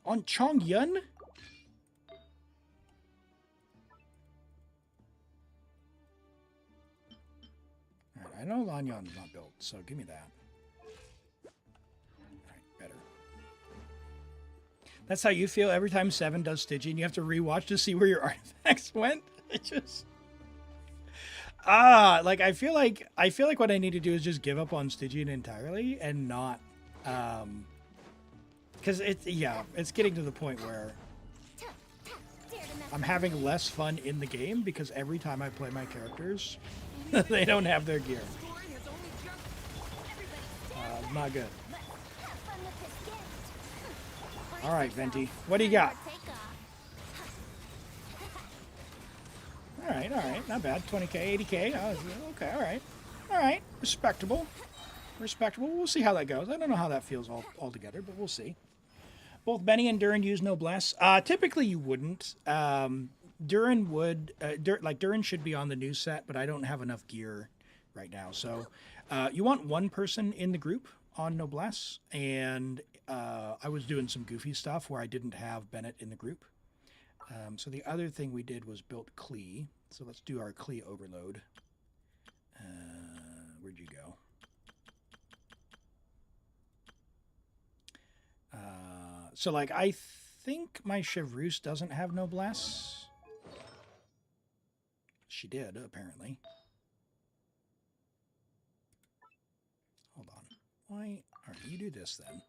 On Chongyun? Alright, I know Lanyon's not built, so give me that. Alright, better. That's how you feel every time 7 does Stygian. You have to rewatch to see where your artifacts went. It just like I feel like what I need to do is just give up on Stygian entirely and not Because it's getting to the point where I'm having less fun in the game because every time I play my characters, they don't have their gear. Not good. All right, Venti, what do you got? All right, not bad. 20k, 80k. Okay, all right, respectable. We'll see how that goes. I don't know how that feels altogether, but we'll see. Both Benny and Durin use noblesse. Typically, you wouldn't. Durin would. Durin should be on the new set, but I don't have enough gear right now. So, you want one person in the group on noblesse, and I was doing some goofy stuff where I didn't have Bennett in the group. So the other thing we did was built Klee. So let's do our Klee overload. Where'd you go? So like I think my Chevreuse doesn't have noblesse. She did, apparently. Hold on. Why? All right, you do this then.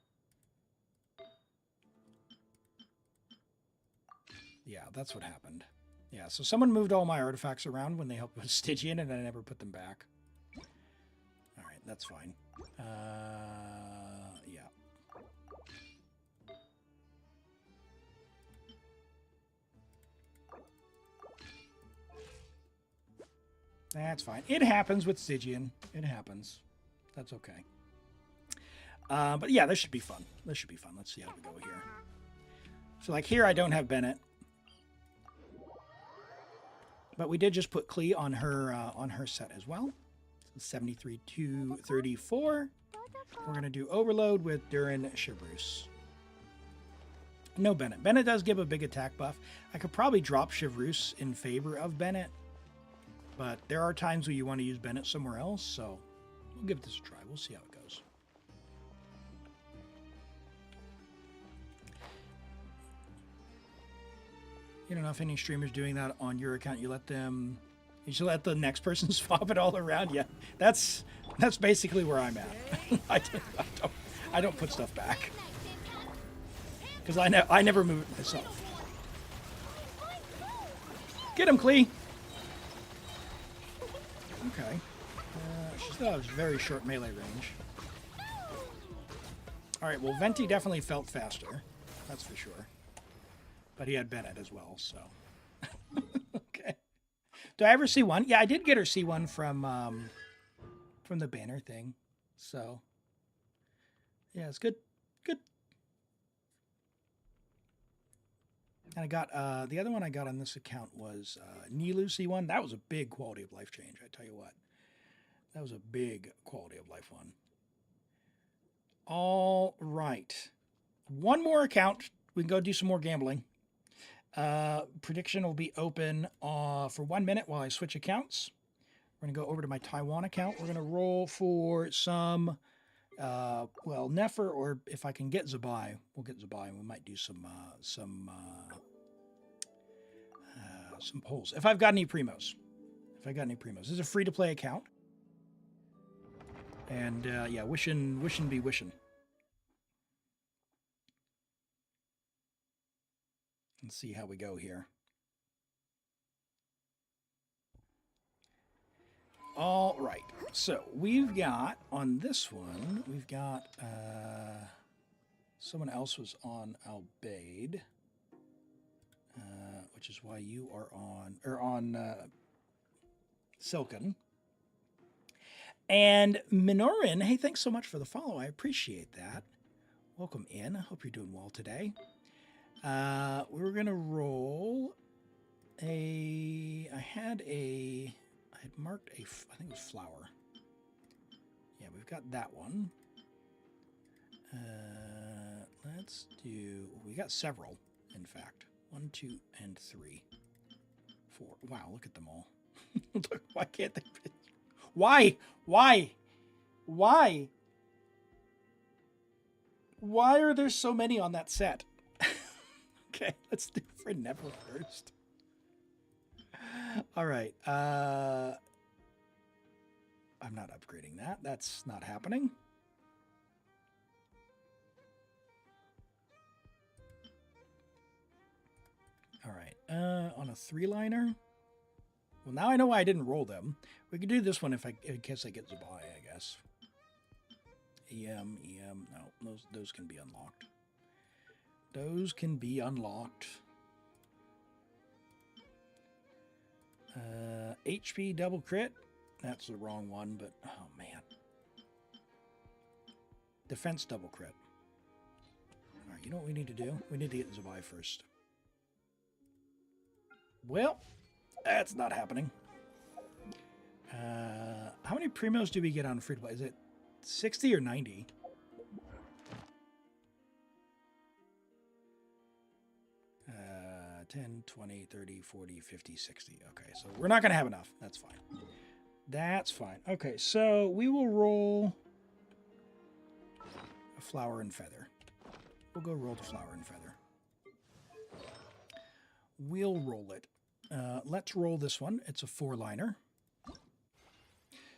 Yeah, that's what happened. Yeah, so someone moved all my artifacts around when they helped with Stygian, and I never put them back. All right, that's fine. Yeah. That's fine. It happens with Stygian. It happens. That's okay. But yeah, this should be fun. Let's see how we go here. So like here, I don't have Bennett. But we did just put Klee on her set as well. So 73 to 34. We're going to do Overload with Durin Chevreuse. No Bennett. Bennett does give a big attack buff. I could probably drop Chevreuse in favor of Bennett. But there are times where you want to use Bennett somewhere else. So we'll give this a try. We'll see how it goes. You don't know if any streamers doing that on your account. You should let the next person swap it all around. Yeah, that's basically where I'm at. I don't put stuff back because I never move it myself. Get him, Klee. Okay, she still has very short melee range. All right, well, Venti definitely felt faster. That's for sure. But he had Bennett as well, so. Okay. Do I ever see one? Yeah, I did get her C1 from the banner thing. So. Yeah, it's good. Good. And I got, the other one I got on this account was Nilu C1. That was a big quality of life change, I tell you what. That was a big quality of life one. All right. One more account. We can go do some more gambling. Prediction will be open for 1 minute while I switch accounts. We're going to go over to my Taiwan account. We're going to roll for some, well, Nefer, or if I can get Zibai, we'll get Zibai, and we might do some polls. If I've got any Primos. This is a free-to-play account. And, yeah, wishin' be wishin'. Let's see how we go here. All right. So we've got on this one, we've got someone else was on Albaid, which is why you are on Silken. And Minorin, hey, thanks so much for the follow. I appreciate that. Welcome in. I hope you're doing well today. We're going to roll I had marked I think it was flower. Yeah, we've got that one. Let's do, we got several, in fact. 1, 2, and 3, 4. Wow, look at them all. Look, why can't they? Why? Why are there so many on that set? Okay, let's do for Never first. All right. I'm not upgrading that. That's not happening. On a 3-liner. Well, now I know why I didn't roll them. We could do this one in case I get Zibai, I guess. EM. No, those can be unlocked. Those can be unlocked. HP double crit. That's the wrong one, but oh man. Defense double crit. All right, you know what we need to do? We need to get Zibai first. Well, that's not happening. How many Primos do we get on free to play? Is it 60 or 90? Uh, 10, 20, 30, 40, 50, 60. Okay, so we're not going to have enough. That's fine. That's fine. Okay, so we will roll a flower and feather. We'll go roll the flower and feather. We'll roll it. Let's roll this one. It's a 4-liner.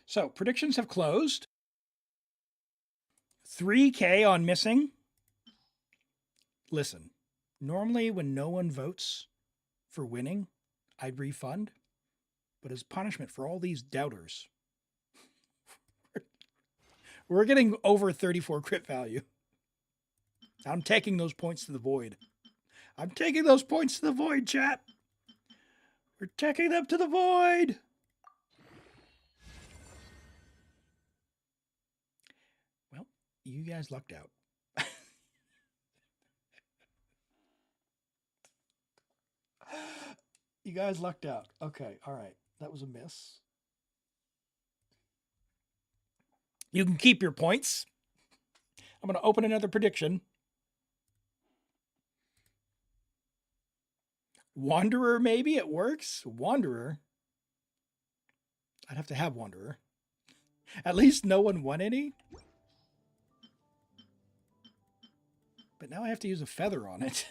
So, predictions have closed. 3K on missing. Listen, normally when no one votes for winning, I'd refund. But as punishment for all these doubters, we're getting over 34 crit value. I'm taking those points to the void. I'm taking those points to the void, chat. We're taking them to the void. Well, you guys lucked out. You guys lucked out. Okay, all right. That was a miss. You can keep your points. I'm going to open another prediction. Wanderer, maybe it works. Wanderer. I'd have to have Wanderer. At least no one won any. But now I have to use a feather on it.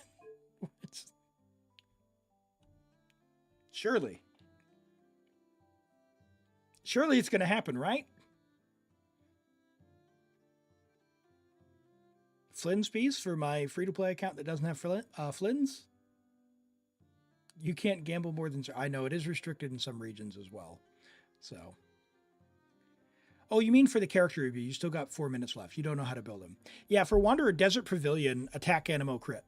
Surely. Surely it's going to happen, right? Flynn's piece for my free-to-play account that doesn't have Flynn's. You can't gamble more than... I know, it is restricted in some regions as well. So... Oh, you mean for the character review? You still got 4 minutes left. You don't know how to build them. Yeah, for Wanderer, Desert Pavilion, attack Animo crit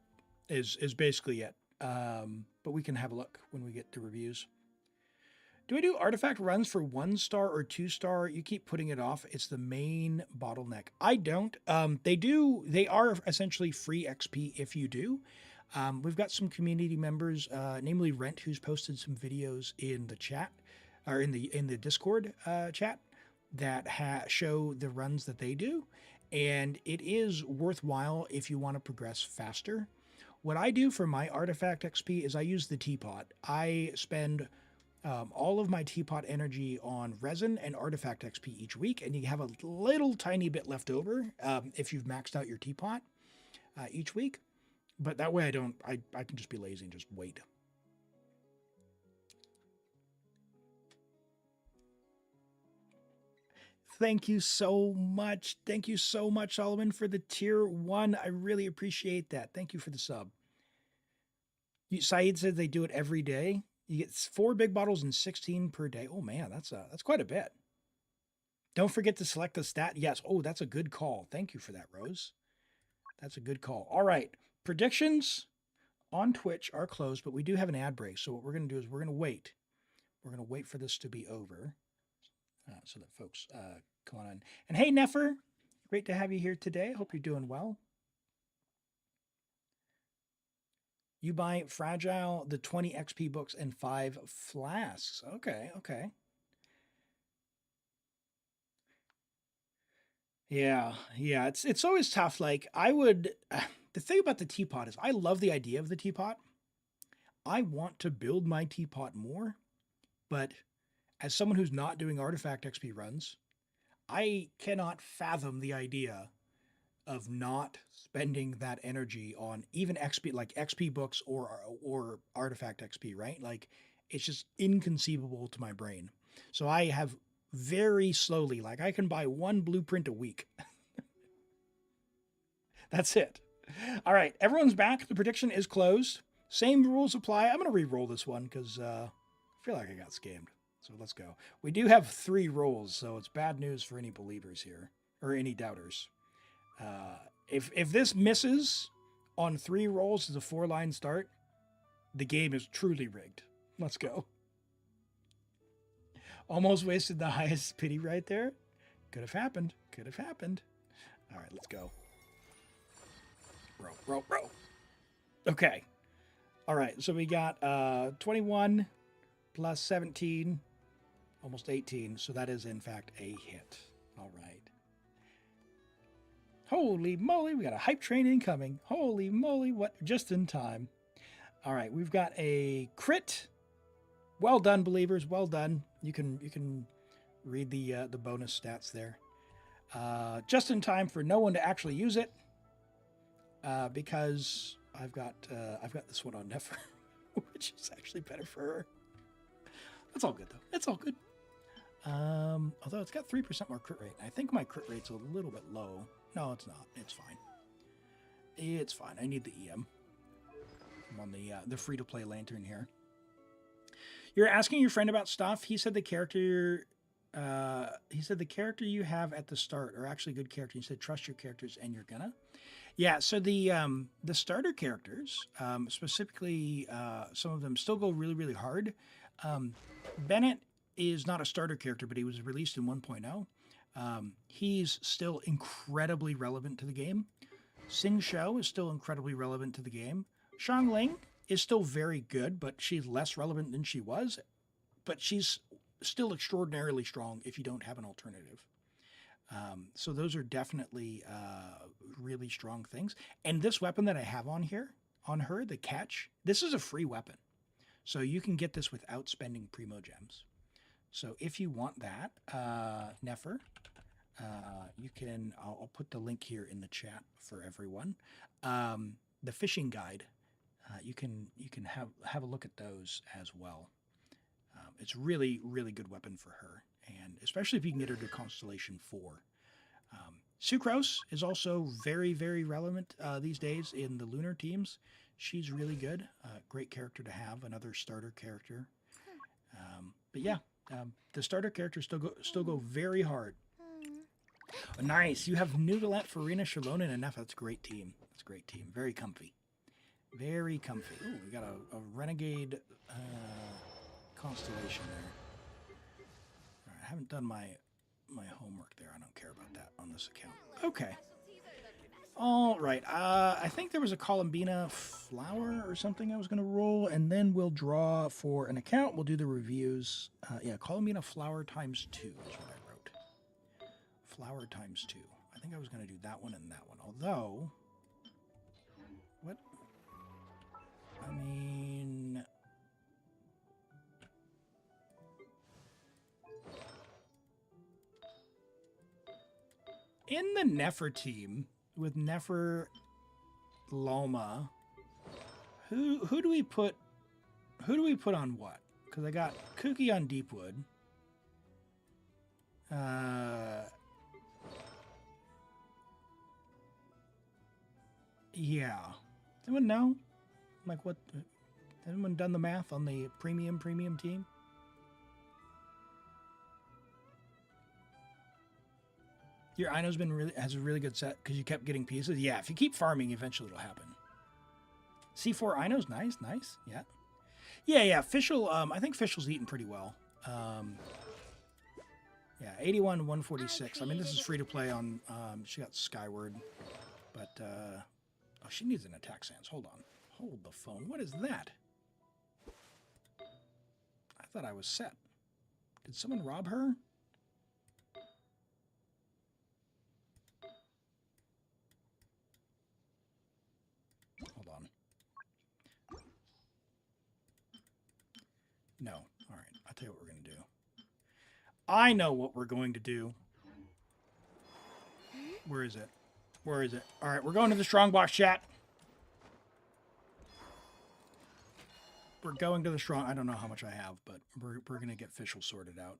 is basically it. But we can have a look when we get to reviews. Do I do artifact runs for 1-star or 2-star? You keep putting it off. It's the main bottleneck. I don't. They are essentially free XP if you do. We've got some community members, namely Rent, who's posted some videos in the chat, or in the Discord chat, that show the runs that they do. And it is worthwhile if you want to progress faster. What I do for my artifact XP is I use the teapot. I spend all of my teapot energy on resin and artifact XP each week, and you have a little tiny bit left over if you've maxed out your teapot each week. But that way I can just be lazy and just wait. Thank you so much. Thank you so much, Solomon, for the tier 1. I really appreciate that. Thank you for the sub. Saeed said they do it every day. You get 4 big bottles and 16 per day. Oh man, that's quite a bit. Don't forget to select the stat. Yes. Oh, that's a good call. Thank you for that, Rose. That's a good call. All right. Predictions on Twitch are closed, but we do have an ad break. So what we're going to do is we're going to wait. We're going to wait for this to be over so that folks come on. And hey, Nefer, great to have you here today. Hope you're doing well. You buy Fragile, the 20 XP books, and 5 flasks. Okay, okay. Yeah, it's always tough. Like, the thing about the teapot is I love the idea of the teapot. I want to build my teapot more, but as someone who's not doing artifact XP runs, I cannot fathom the idea of not spending that energy on even XP, like XP books or artifact XP, right? Like, it's just inconceivable to my brain. So I have very slowly, like I can buy 1 blueprint a week. That's it. All right, everyone's back. The prediction is closed. Same rules apply. I'm going to re-roll this one because I feel like I got scammed. So let's go. We do have 3 rolls, so it's bad news for any believers here, or any doubters. If this misses on 3 rolls as a 4-line start, the game is truly rigged. Let's go. Almost wasted the highest pity right there. Could have happened. Could have happened. All right, let's go. Row. Okay. All right, so we got 21 plus 17, almost 18. So that is, in fact, a hit. All right. Holy moly, we got a hype train incoming. Holy moly, what? Just in time. All right, we've got a crit. Well done, believers. Well done. You can read the bonus stats there. Just in time for no one to actually use it, because I've got this one on Nefer, which is actually better for her. That's all good though. It's all good. Although it's got 3% more crit rate. I think my crit rate's a little bit low. No, it's not. It's fine. It's fine. I need the EM. I'm on the free-to-play lantern here. You're asking your friend about stuff. He said the character you have at the start are actually good characters. He said trust your characters and you're gonna. Yeah, so the starter characters, specifically some of them still go really, really hard. Bennett is not a starter character, but he was released in 1.0. He's still incredibly relevant to the game. Xing Shou is still incredibly relevant to the game. Shang Ling is still very good, but she's less relevant than she was. But she's still extraordinarily strong if you don't have an alternative. So those are definitely really strong things. And this weapon that I have on her, the catch, this is a free weapon. So you can get this without spending Primo Gems. So if you want that, Nefer, you can, I'll put the link here in the chat for everyone. The fishing guide, you can have a look at those as well. It's really, really good weapon for her, and especially if you can get her to Constellation 4. Sucrose is also very, very relevant these days in the lunar teams. She's really good. Great character to have, another starter character. But yeah, the starter characters still go very hard. Oh, nice. You have Noodlet, Farina, Shalona, and Enough. That's a great team. That's a great team. Very comfy. Very comfy. Ooh, we got a Renegade Constellation there. All right, I haven't done my homework there. I don't care about that on this account. Okay. All right. I think there was a Columbina flower or something I was going to roll, and then we'll draw for an account. We'll do the reviews. Yeah, Columbina flower times 2 is what I wrote. Flower times 2. I think I was going to do that one and that one. Although, what? I mean, in the Nefer team with Nefer, Loma, who do we put on what? Because I got Kooky on Deepwood. Yeah. Does anyone know? Like what? Has anyone done the math on the premium team? Your Ino's has a really good set because you kept getting pieces. Yeah, if you keep farming, eventually it'll happen. C4 Ino's nice. Yeah. Yeah. Fischl, I think Fischl's eating pretty well. Yeah, 81, 146. I mean, this is free to play on. She got Skyward, but oh, she needs an attack stance. Hold on. Hold the phone. What is that? I thought I was set. Did someone rob her? Hold on. No. All right. I'll tell you what we're going to do. I know what we're going to do. Where is it? Where is it? All right. We're going to the strongbox chat. We're going to the strong. I don't know how much I have, but we're going to get Fischl sorted out.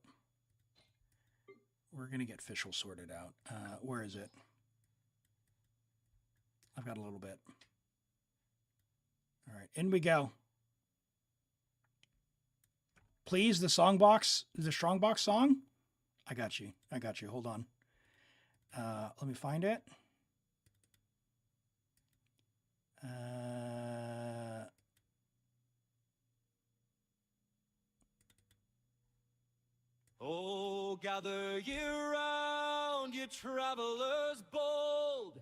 We're going to get Fischl sorted out. Where is it? I've got a little bit. All right, in we go. Please, the strongbox song. I got you. Hold on. Let me find it. Oh, gather ye round, ye travelers bold,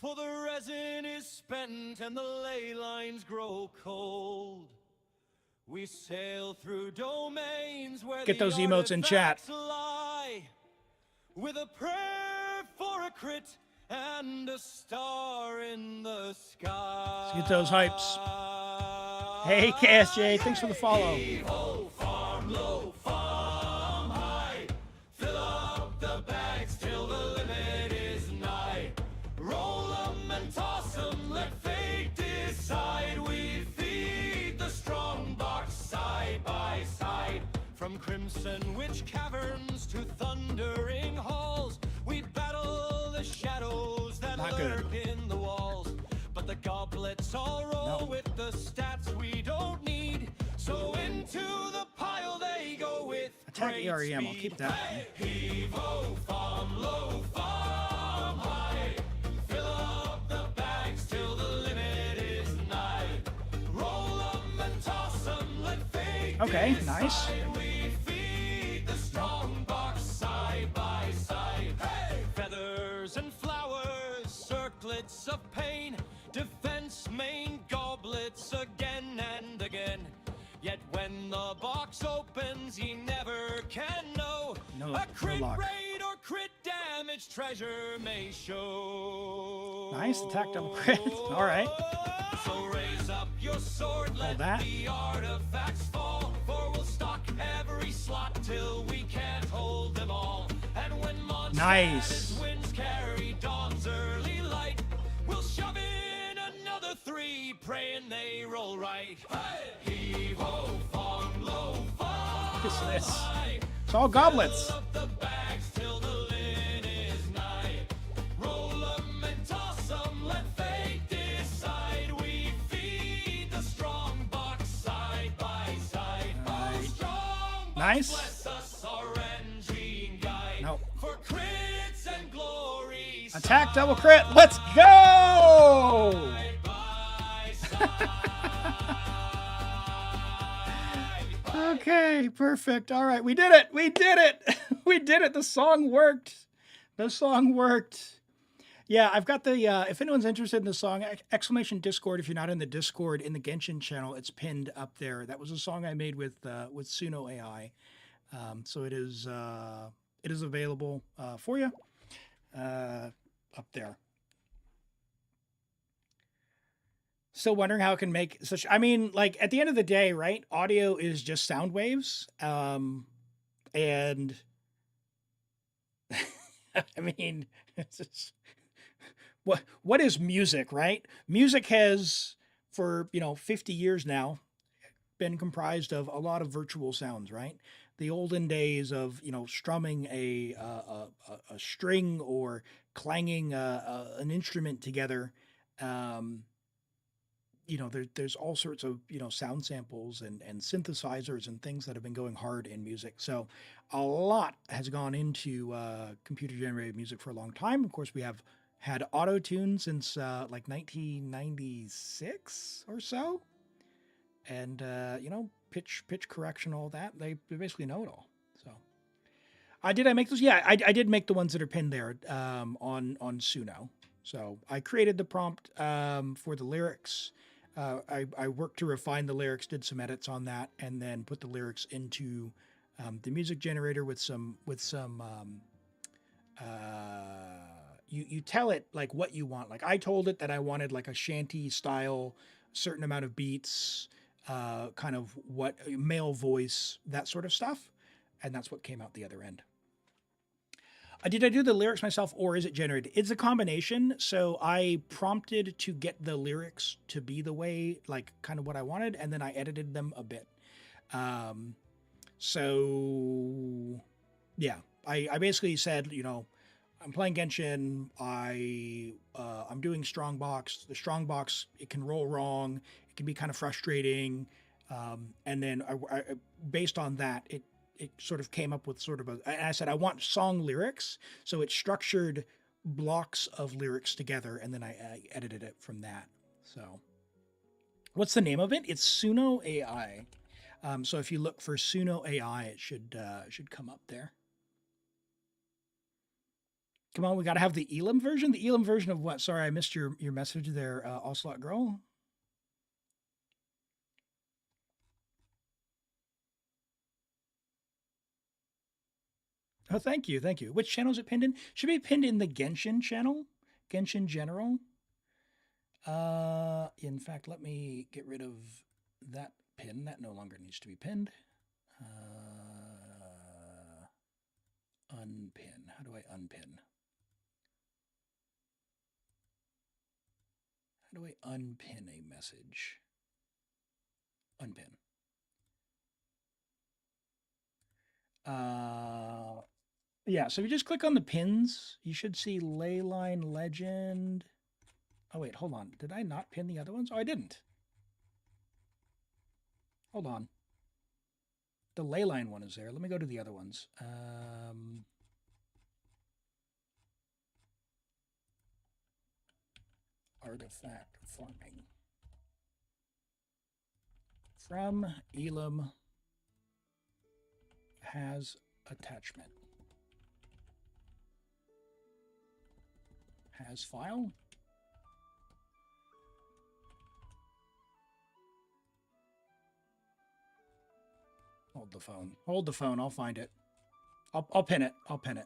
for the resin is spent and the ley lines grow cold. We sail through domains where get those emotes in chat. Lie, with a prayer for a crit and a star in the sky. Let's get those hypes. Hey, KSJ, thanks for the follow. Ho, farm low, farm high. Fill up the bags till the limit is nigh. Roll 'em and toss 'em, let fate decide. We feed the strong box side by side. From crimson witch caverns to thundering halls, we battle the shadows that lurk in the walls. But the goblets all roll with the stats we don't need. So into the pile they go with attack EREM. I'll keep that. Heave-ho, farm low, farm high. Fill up the bags till the limit is nigh. Roll 'em and toss 'em, let fate okay, nice. We feed the strong box side by side. Hey! Feathers and flowers, circlets of pain. Defense main goblets again and again. Yet when the box opens, he never can know. A crit rate or crit damage treasure may show. Nice, attack double crit. All right. So raise up your sword, let the artifacts fall. For we'll stock every slot till we can't hold them all. And when monsters winds carry dawn's early light, we'll shove in another 3, praying they roll right. Heave-ho, farm low, farm high. It's all goblets. Fill up the bags till the lid is nigh. Roll 'em and toss 'em, let fate decide. We feed the strong box side by side. Oh, strong box, bless us, our engine guide. Nope. For crits and glory. Attack double crit. Let's go! Okay, perfect. All right, we did it. We did it. We did it. The song worked. The song worked. Yeah, I've got the, if anyone's interested in the song, exclamation Discord. If you're not in the Discord, in the Genshin channel, it's pinned up there. That was a song I made with Suno AI. So it is available for you up there. Still wondering how it can make such, I mean, like at the end of the day, right? Audio is just sound waves. And I mean, it's just, what is music, right? Music has, for, 50 years now, been comprised of a lot of virtual sounds, right? The olden days of, strumming a string or clanging an instrument together. There's all sorts of, sound samples and synthesizers and things that have been going hard in music. So a lot has gone into computer generated music for a long time. Of course, we have had auto-tune since like 1996 or so. And, pitch correction, all that. They basically know it all. So did I make those? Yeah, I did make the ones that are pinned there on Suno. So I created the prompt for the lyrics. I worked to refine the lyrics, did some edits on that, and then put the lyrics into the music generator with some you tell it like what you want. Like I told it that I wanted like a shanty style, certain amount of beats, kind of what male voice, that sort of stuff. And that's what came out the other end. Did I do the lyrics myself or is it generated? It's a combination. So I prompted to get the lyrics to be the way, like kind of what I wanted. And then I edited them a bit. So yeah, I basically said, I'm playing Genshin. I'm doing strongbox. The strongbox, it can roll wrong. It can be kind of frustrating. And then based on that, it sort of came up with sort of I said, I want song lyrics. So it structured blocks of lyrics together, and then I edited it from that. So what's the name of it? It's Suno AI. So if you look for Suno AI, it should come up there. Come on, we got to have the Elim version. The Elim version of what? Sorry, I missed your message there, Onslaught Girl. Oh, thank you, thank you. Which channel is it pinned in? Should be pinned in the Genshin channel, Genshin General. In fact, let me get rid of that pin. That no longer needs to be pinned. Unpin. How do I unpin? How do I unpin a message? Unpin. Yeah, so if you just click on the pins, you should see Leyline Legend. Oh, wait, hold on. Did I not pin the other ones? Oh, I didn't. Hold on. The Leyline one is there. Let me go to the other ones. Artifact farming. From Elim has attachment. Has file. Hold the phone. Hold the phone. I'll find it. I'll pin it. I'll pin it.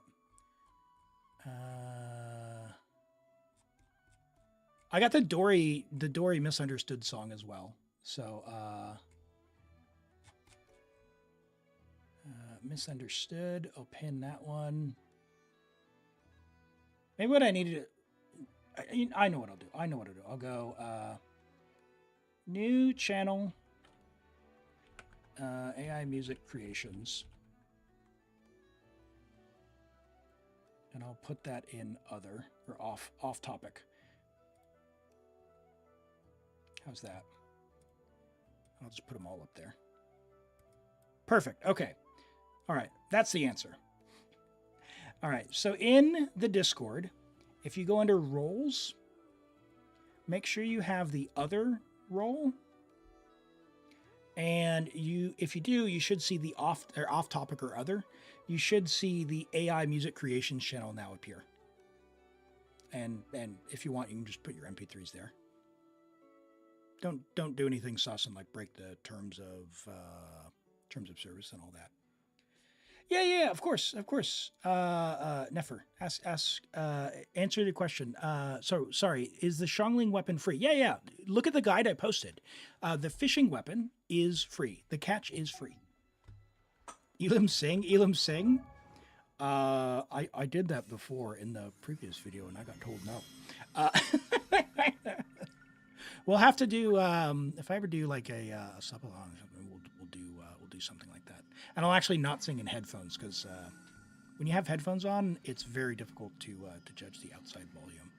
I got the Dory Misunderstood song as well. So Misunderstood. I'll pin that one. Maybe what I needed to, I know what I'll do. I know what I'll do. I'll go new channel, AI music creations. And I'll put that in other or off topic. How's that? I'll just put them all up there. Perfect. Okay. All right. That's the answer. All right. So in the Discord, if you go under roles, make sure you have the other role. And if you do, you should see the off topic or other. You should see the AI music creations channel now appear. And if you want, you can just put your MP3s there. Don't do anything sus and like break the terms of service and all that. Yeah, of course. Nefer, answer the question. Sorry, is the Shongling weapon free? Yeah. Look at the guide I posted. The fishing weapon is free. The catch is free. Elim Sing. I did that before in the previous video and I got told no. We'll have to do if I ever do like a subalong or something, we'll do something like that. And I'll actually not sing in headphones because when you have headphones on, it's very difficult to judge the outside volume.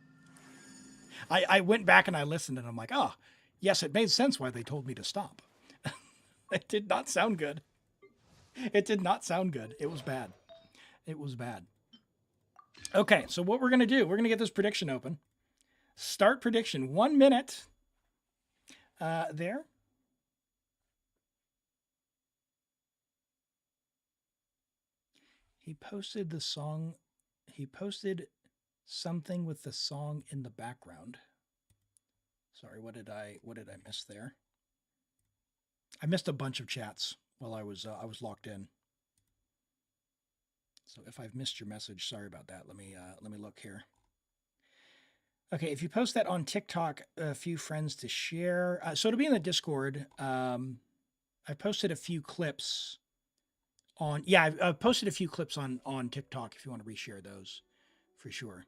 I went back and I listened and I'm like, oh, yes, it made sense why they told me to stop. It did not sound good. It did not sound good. It was bad. It was bad. Okay, so what we're going to do, we're going to get this prediction open. Start prediction. 1 minute. There. He posted the song. He posted something with the song in the background. Sorry, what did I miss there? I missed a bunch of chats while I was locked in. So if I've missed your message, sorry about that. Let me look here. Okay, if you post that on TikTok, a few friends to share. So it'll be in the Discord. I posted a few clips on. Yeah, I've posted a few clips on TikTok. If you want to reshare those, for sure.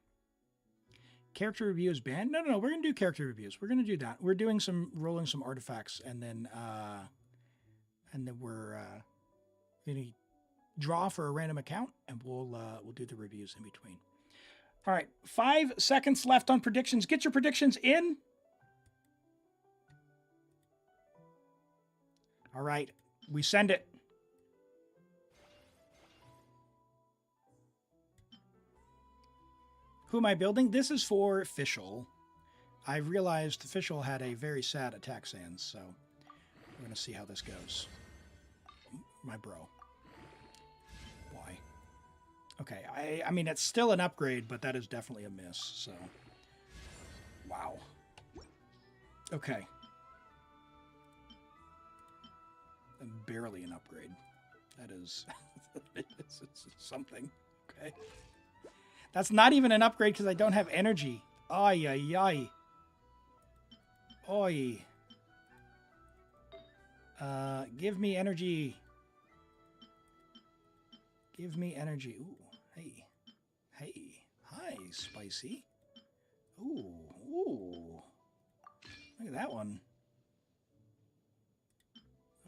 Character review is banned. No. We're gonna do character reviews. We're gonna do that. We're doing rolling some artifacts, and then we're gonna draw for a random account, and we'll do the reviews in between. All right, 5 seconds left on predictions. Get your predictions in. All right, we send it. Who am I building? This is for Fischl. I realized Fischl had a very sad attack sans, so we're going to see how this goes. My bro. Why? Okay, I mean, it's still an upgrade, but that is definitely a miss, so. Wow. Okay. Barely an upgrade. That is it's something. Okay. That's not even an upgrade because I don't have energy. Ay, ay, ay. Oi. Give me energy. Give me energy. Ooh, hey. Hey. Hi, spicy. Ooh, ooh. Look at that one.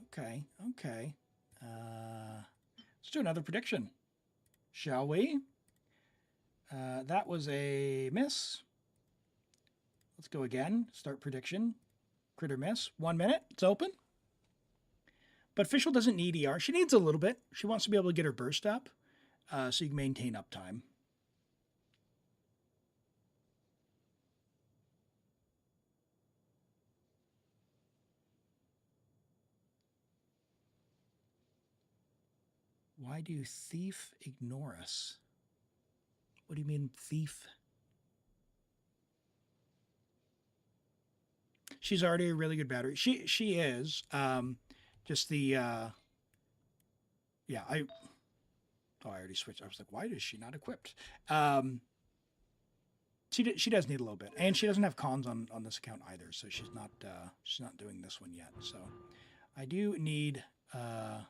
Okay, okay. Let's do another prediction. Shall we? That was a miss. Let's go again. Start prediction. Critter miss. 1 minute. It's open. But Fischl doesn't need ER. She needs a little bit. She wants to be able to get her burst up so you can maintain uptime. Why do thief ignore us? What do you mean, thief? She's already a really good battery. She is. Just the yeah, I already switched. I was like, why is she not equipped? She does need a little bit, and she doesn't have cons on this account either, so she's not doing this one yet. So I do need a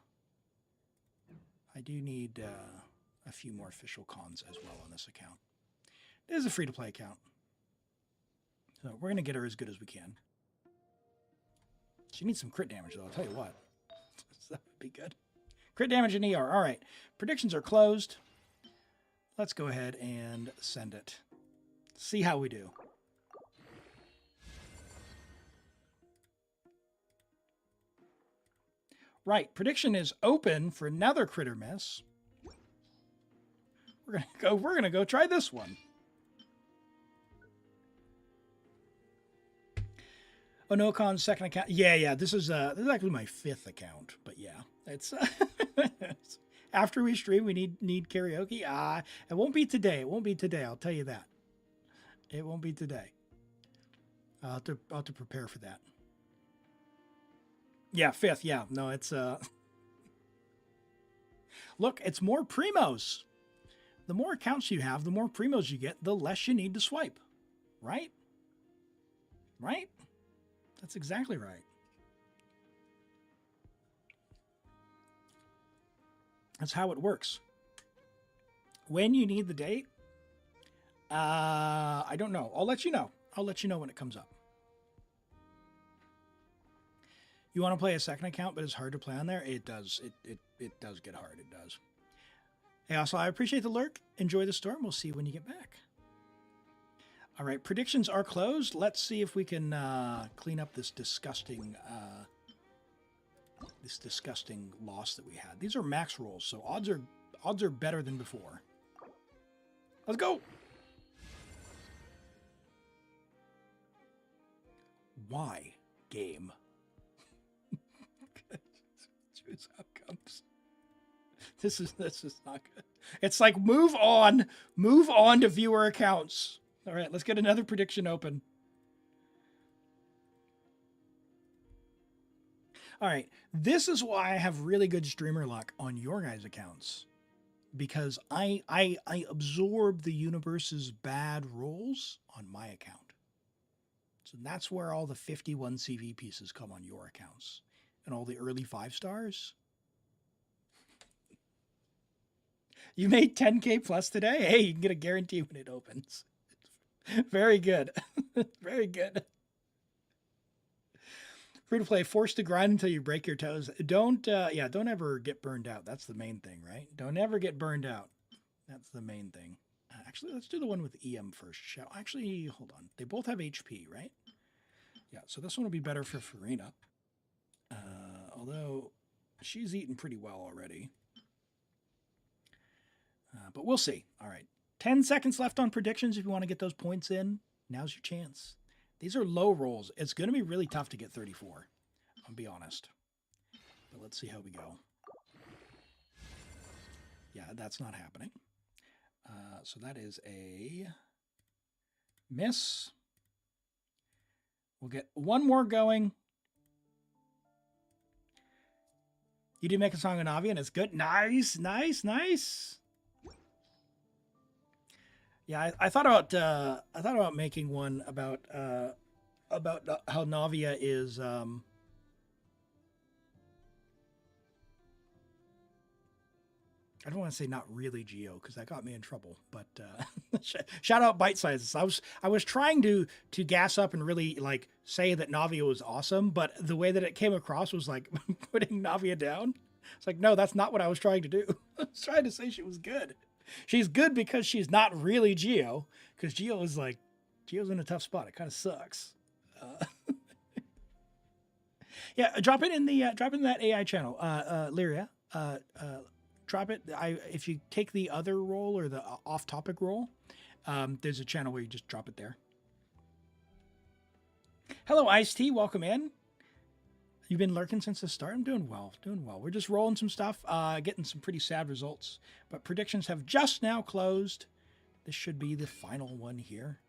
few more official cons as well on this account. It is a free-to-play account, so we're gonna get her as good as we can. She needs some crit damage, though. I'll tell you what. That would be good. Crit damage and ER. All right. Predictions are closed. Let's go ahead and send it. See how we do. Right. Prediction is open for another critter miss. We're gonna go try this one. Onocon's second account. Yeah. This is actually my 5th account, but yeah, it's after we stream, we need karaoke. It won't be today. It won't be today. I'll tell you that. It won't be today. I'll have to prepare for that. Yeah, 5th. Yeah, no, it's look, it's more Primos. The more accounts you have, the more Primos you get, the less you need to swipe. Right? Right? That's exactly right. That's how it works. When you need the date, I don't know. I'll let you know. I'll let you know when it comes up. You want to play a second account, but it's hard to play on there? It does. It does get hard. It does. Hey, also, I appreciate the lurk. Enjoy the storm. We'll see you when you get back. All right, predictions are closed. Let's see if we can clean up this disgusting loss that we had. These are max rolls, so odds are better than before. Let's go. Why game? Choose outcomes. This is not good. It's like move on to viewer accounts. All right, let's get another prediction open. All right, this is why I have really good streamer luck on your guys' accounts, because I absorb the universe's bad rolls on my account. So that's where all the 51 CV pieces come on your accounts, and all the early 5 stars. You made 10K plus today? Hey, you can get a guarantee when it opens. Very good. Very good. Free to play, forced to grind until you break your toes. Don't ever get burned out. That's the main thing, right? Don't ever get burned out. That's the main thing. Actually, let's do the one with EM first. Actually, hold on. They both have HP, right? Yeah, so this one will be better for Farina. Although she's eaten pretty well already. But we'll see. All right. 10 seconds left on predictions if you want to get those points in. Now's your chance. These are low rolls. It's going to be really tough to get 34. I'll be honest. But let's see how we go. Yeah, that's not happening. So that is a miss. We'll get one more going. You do make a song on Navi and it's good. Nice, nice, nice. Yeah, I thought about making one about how Navia is I don't want to say not really Geo because that got me in trouble, but shout out Bite Sizes. I was trying to gas up and really like say that Navia was awesome, but the way that it came across was like putting Navia down. It's like, no, that's not what I was trying to do. I was trying to say she was good. She's good because she's not really Geo, because Geo's in a tough spot. It kind of sucks. Yeah, drop it in that AI channel, Lyria. Drop it. If you take the other role or the off-topic role, there's a channel where you just drop it there. Hello, Ice-T. Welcome in. You've been lurking since the start? I'm doing well. We're just rolling some stuff, getting some pretty sad results. But predictions have just now closed. This should be the final one here.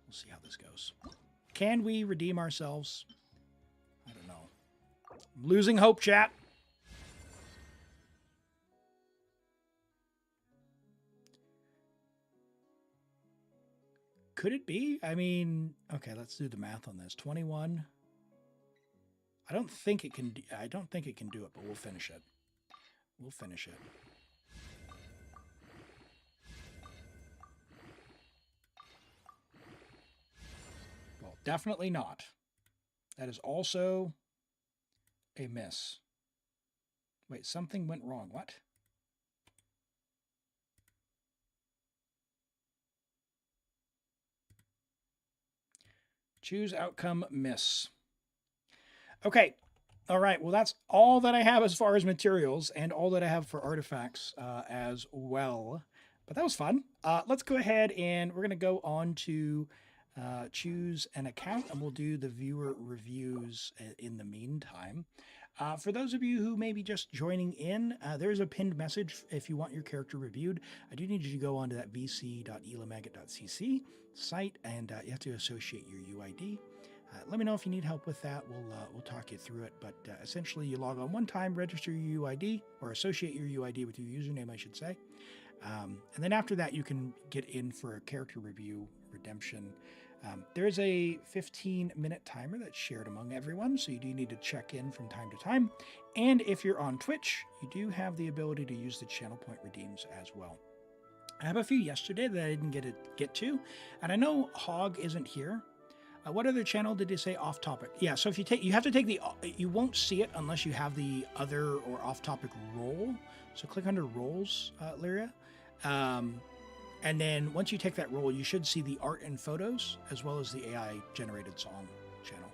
We'll see how this goes. Can we redeem ourselves? I don't know. I'm losing hope, chat. Could it be? I mean, okay, let's do the math on this. 21. I don't think it can do it, but we'll finish it. We'll finish it. Well, definitely not. That is also a miss. Wait, something went wrong. What? Choose outcome, miss. Okay. All right. Well, that's all that I have as far as materials and all that I have for artifacts as well. But that was fun. Let's go ahead and we're going to go on to choose an account and we'll do the viewer reviews in the meantime. For those of you who may be just joining in, there's a pinned message if you want your character reviewed. I do need you to go onto that vc.elimagate.cc site and you have to associate your UID. Let me know if you need help with that. We'll talk you through it. But essentially, you log on one time, register your UID, or associate your UID with your username, I should say. And then after that, you can get in for a character review redemption. There's a 15-minute timer that's shared among everyone, so you do need to check in from time to time. And if you're on Twitch, you do have the ability to use the channel point redeems as well. I have a few yesterday that I didn't get to, and I know Hog isn't here. What other channel did you say off topic? Yeah, so if you have to take you won't see it unless you have the other or off topic role. So click under roles, Lyria. And then once you take that role, you should see the art and photos as well as the AI generated song channel.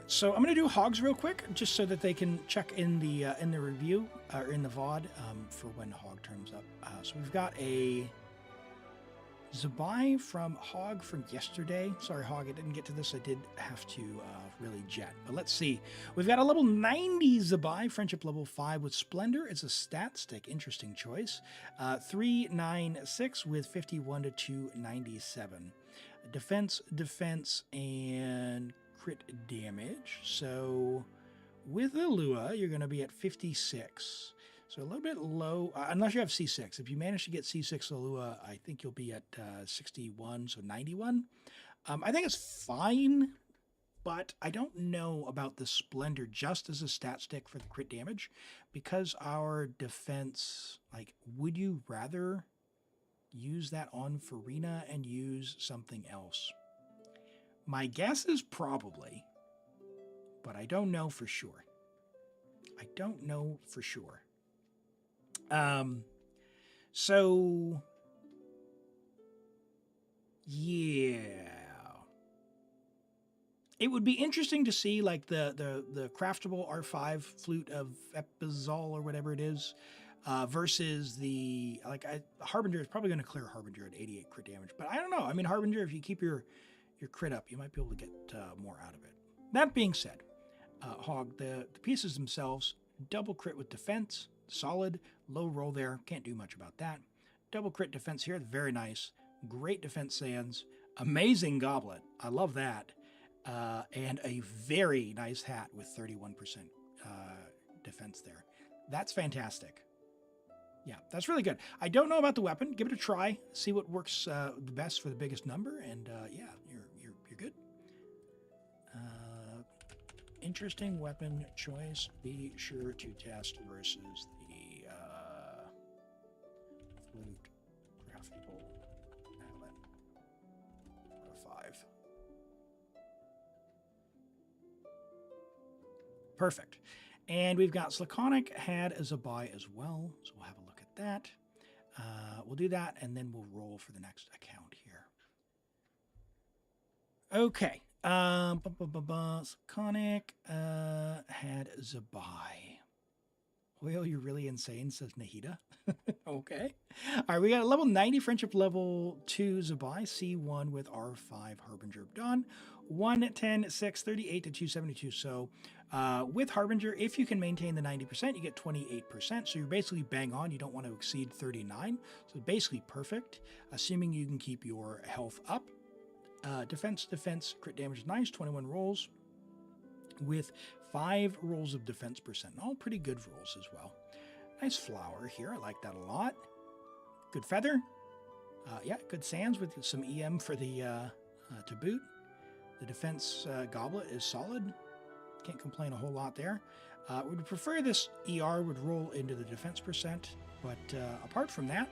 So I'm going to do Hogs real quick, just so that they can check in the review or in the VOD for when Hog turns up. So we've got a Zibai from Hog from yesterday. Sorry, Hog, I didn't get to this. I did have to really jet. But let's see. We've got a level 90 Zibai, Friendship level 5 with Splendor. It's a stat stick. Interesting choice. 396 with 51 to 297. Defense, and crit damage. So with Alua, you're going to be at 56. So a little bit low, unless you have C6. If you manage to get C6 Alua, I think you'll be at 61, so 91. I think it's fine, but I don't know about the Splendor just as a stat stick for the crit damage, because our defense, like, would you rather use that on Farina and use something else? My guess is probably, but I don't know for sure. So yeah, it would be interesting to see like the craftable R5 flute of Epizol or whatever it is, versus the Harbinger is probably going to clear Harbinger at 88 crit damage, but I don't know. I mean, Harbinger, if you keep your crit up, you might be able to get more out of it. That being said, Hog, the pieces themselves, double crit with defense, solid, low roll there, can't do much about that. Double crit defense here, very nice. Great defense sands, amazing goblet, I love that. And a very nice hat with 31% defense there. That's fantastic. Yeah, that's really good. I don't know about the weapon. Give it a try. See what works the best for the biggest number, and yeah, you're good. Interesting weapon choice. Be sure to test versus the flute craftable mallet or 5. Perfect. And we've got Slaconic had a Zibai as well, so we'll have a look at that. We'll do that, and then we'll roll for the next account here. Okay. Slaconic had Zibai. Well, you're really insane, says Nahida. Okay. All right, we got a level 90 friendship level 2 Zibai, C1 with R5 Harbinger of Dawn, 110, 6, 38 to 272. So with Harbinger, if you can maintain the 90%, you get 28%. So you're basically bang on. You don't want to exceed 39. So basically perfect, assuming you can keep your health up. Defense, crit damage is nice, 21 rolls with 5 rolls of defense percent. All pretty good rolls as well. Nice flower here. I like that a lot. Good feather. Yeah, good sands with some EM for the to boot. The defense goblet is solid. Can't complain a whole lot there. Would prefer this ER would roll into the defense percent, but apart from that,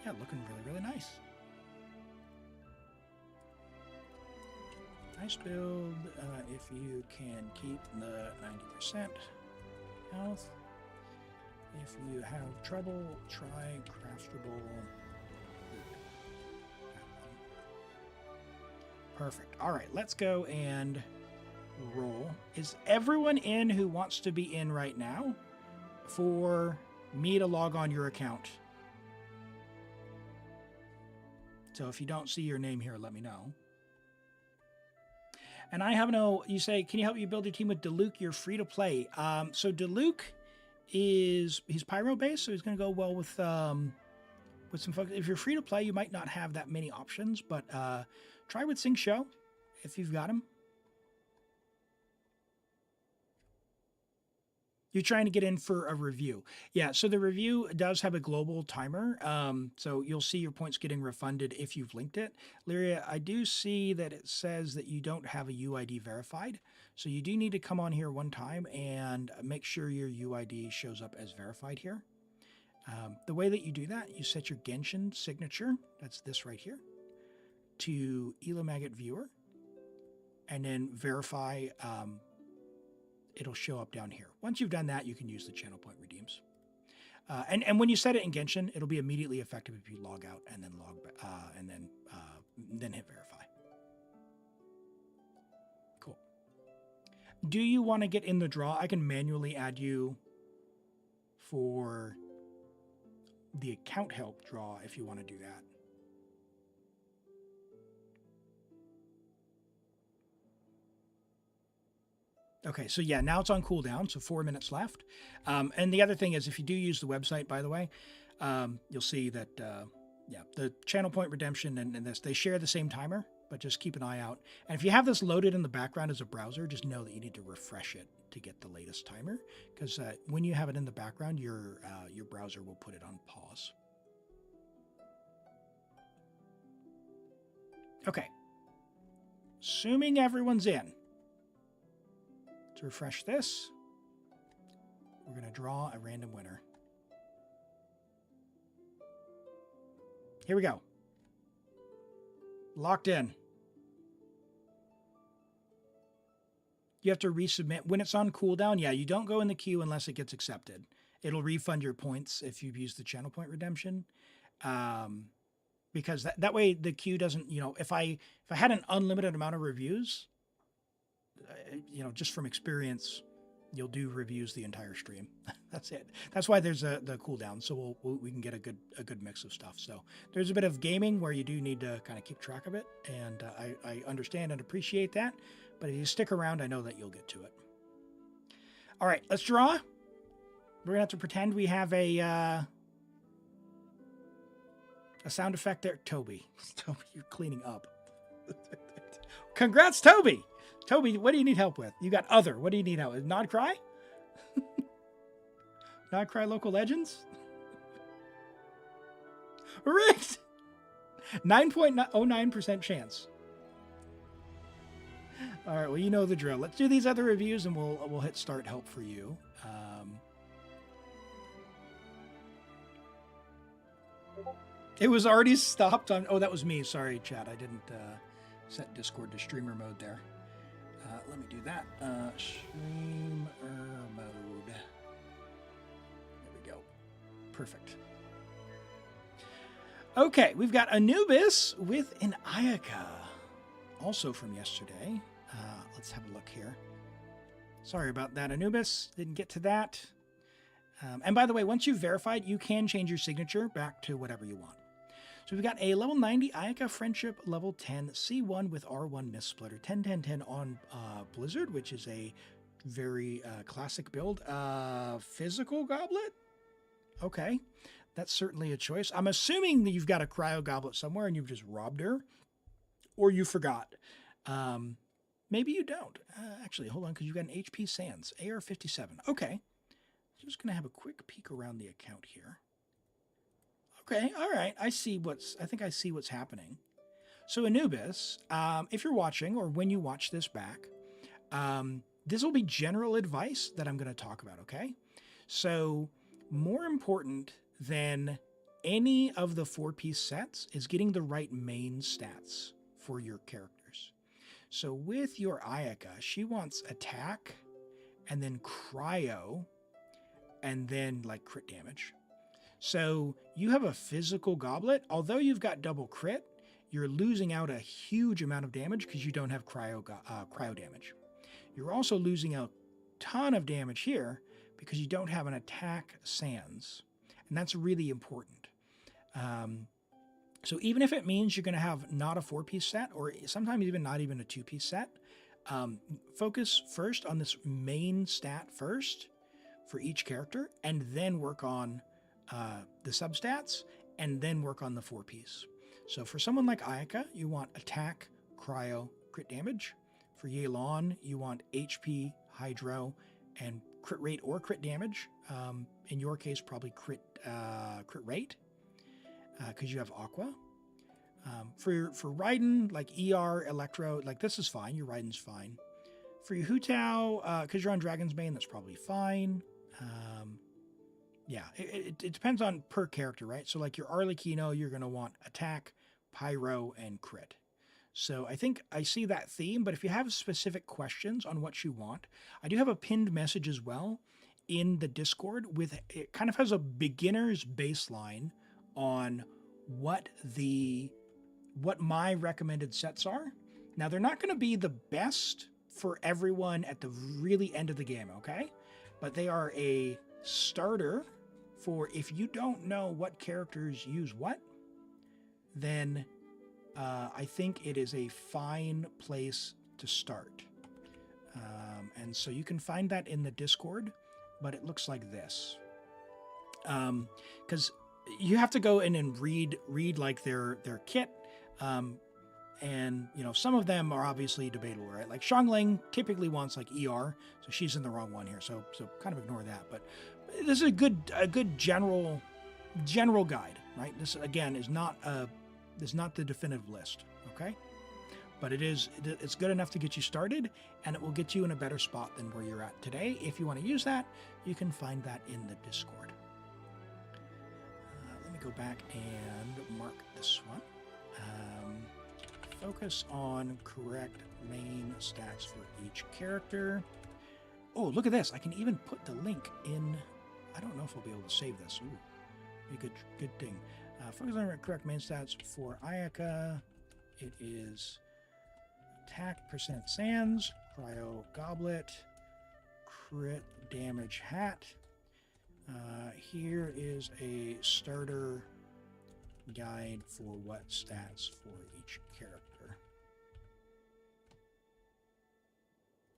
yeah, looking really, really nice. Nice build. If you can keep the 90% health. If you have trouble, try craftable. Perfect. All right, let's go and roll. Is everyone in who wants to be in right now for me to log on your account? So if you don't see your name here, let me know. And I have no, you say, can you help you build your team with Diluc? You're free to play. So Diluc he's pyro based, so he's going to go well with some folks. If you're free to play, you might not have that many options, but try with Sing Show if you've got him. You're trying to get in for a review. Yeah, so the review does have a global timer. So you'll see your points getting refunded if you've linked it. Lyria, I do see that it says that you don't have a UID verified. So you do need to come on here one time and make sure your UID shows up as verified here. The way that you do that, you set your Genshin signature, that's this right here, to ElimAgate viewer, and then verify. It'll show up down here. Once you've done that, you can use the channel point redeems. And when you set it in Genshin, it'll be immediately effective if you log out and then log back, and then hit verify. Cool. Do you want to get in the draw? I can manually add you for the account help draw if you want to do that. Okay, so yeah, now it's on cooldown, so 4 minutes left. And the other thing is, if you do use the website, by the way, you'll see that, yeah, the channel point redemption and this, they share the same timer, but just keep an eye out. And if you have this loaded in the background as a browser, just know that you need to refresh it to get the latest timer, because when you have it in the background, your browser will put it on pause. Okay, assuming everyone's in. To refresh this, we're going to draw a random winner. Here we go. Locked in. You have to resubmit. When it's on cooldown, yeah, you don't go in the queue unless it gets accepted. It'll refund your points if you've used the channel point redemption. Because that way the queue doesn't, if I had an unlimited amount of reviews, just from experience, you'll do reviews the entire stream. That's it. That's why there's the cooldown, so we can get a good mix of stuff. So there's a bit of gaming where you do need to kind of keep track of it, and I understand and appreciate that. But if you stick around, I know that you'll get to it. All right, let's draw. We're gonna have to pretend we have a sound effect there. Toby, you're cleaning up. Congrats, Toby. Toby, what do you need help with? You got other. What do you need help with? Nod Cry? Nod Cry Local Legends? Rigged! 9.09% chance. All right, well, you know the drill. Let's do these other reviews, and we'll hit start help for you. It was already stopped on... Oh, that was me. Sorry, chat. I didn't set Discord to streamer mode there. Let me do that. Streamer mode. There we go. Perfect. Okay, we've got Anubis with an Ayaka. Also from yesterday. Let's have a look here. Sorry about that, Anubis. Didn't get to that. And by the way, once you've verified, you can change your signature back to whatever you want. So we've got a level 90 Ayaka Friendship, level 10 C1 with R1 Mist Splitter, 10-10-10 on Blizzard, which is a very classic build. Physical Goblet? Okay, that's certainly a choice. I'm assuming that you've got a Cryo Goblet somewhere and you've just robbed her, or you forgot. Maybe you don't. Actually, hold on, because you've got an HP Sands, AR-57. Okay, just going to have a quick peek around the account here. Okay, all right. I think I see what's happening. So Anubis, if you're watching or when you watch this back, this will be general advice that I'm going to talk about, okay? So more important than any of the 4-piece sets is getting the right main stats for your characters. So with your Ayaka, she wants attack and then cryo and then like crit damage. So you have a physical goblet. Although you've got double crit, you're losing out a huge amount of damage because you don't have cryo damage. You're also losing a ton of damage here because you don't have an attack Sands. And that's really important. So even if it means you're going to have not a 4-piece set, or sometimes even not even a 2-piece set, focus first on this main stat first for each character, and then work on the substats, and then work on the 4-piece. So for someone like Ayaka, you want attack, cryo, crit damage. For Yelan, you want HP, hydro, and crit rate or crit damage. In your case, probably crit rate, because you have Aqua. For Raiden, like ER, Electro, like this is fine. Your Raiden's fine. For your Hu Tao, because you're on Dragon's Bane, that's probably fine. Yeah, it depends on per character, right? So like your Arlecchino, you're going to want attack, pyro, and crit. So I think I see that theme, but if you have specific questions on what you want, I do have a pinned message as well in the Discord with, it kind of has a beginner's baseline on what my recommended sets are. Now, they're not going to be the best for everyone at the really end of the game, okay? But they are a starter for if you don't know what characters use what, then I think it is a fine place to start. And so you can find that in the Discord, but it looks like this. Because you have to go in and read like their kit. And, you know, some of them are obviously debatable, right? Like Xiangling typically wants like ER, so she's in the wrong one here. So kind of ignore that. But this is a good general guide, right? This again is not the definitive list, okay? But it's good enough to get you started, and it will get you in a better spot than where you're at today. If you want to use that, you can find that in the Discord. Let me go back and mark this one. Focus on correct main stats for each character. Oh, look at this. I can even put the link in I don't know if I'll be able to save this. Ooh, be a good thing. Focus on the correct main stats for Ayaka. It is attack percent sands, cryo goblet, crit damage hat. Here is a starter guide for what stats for each character.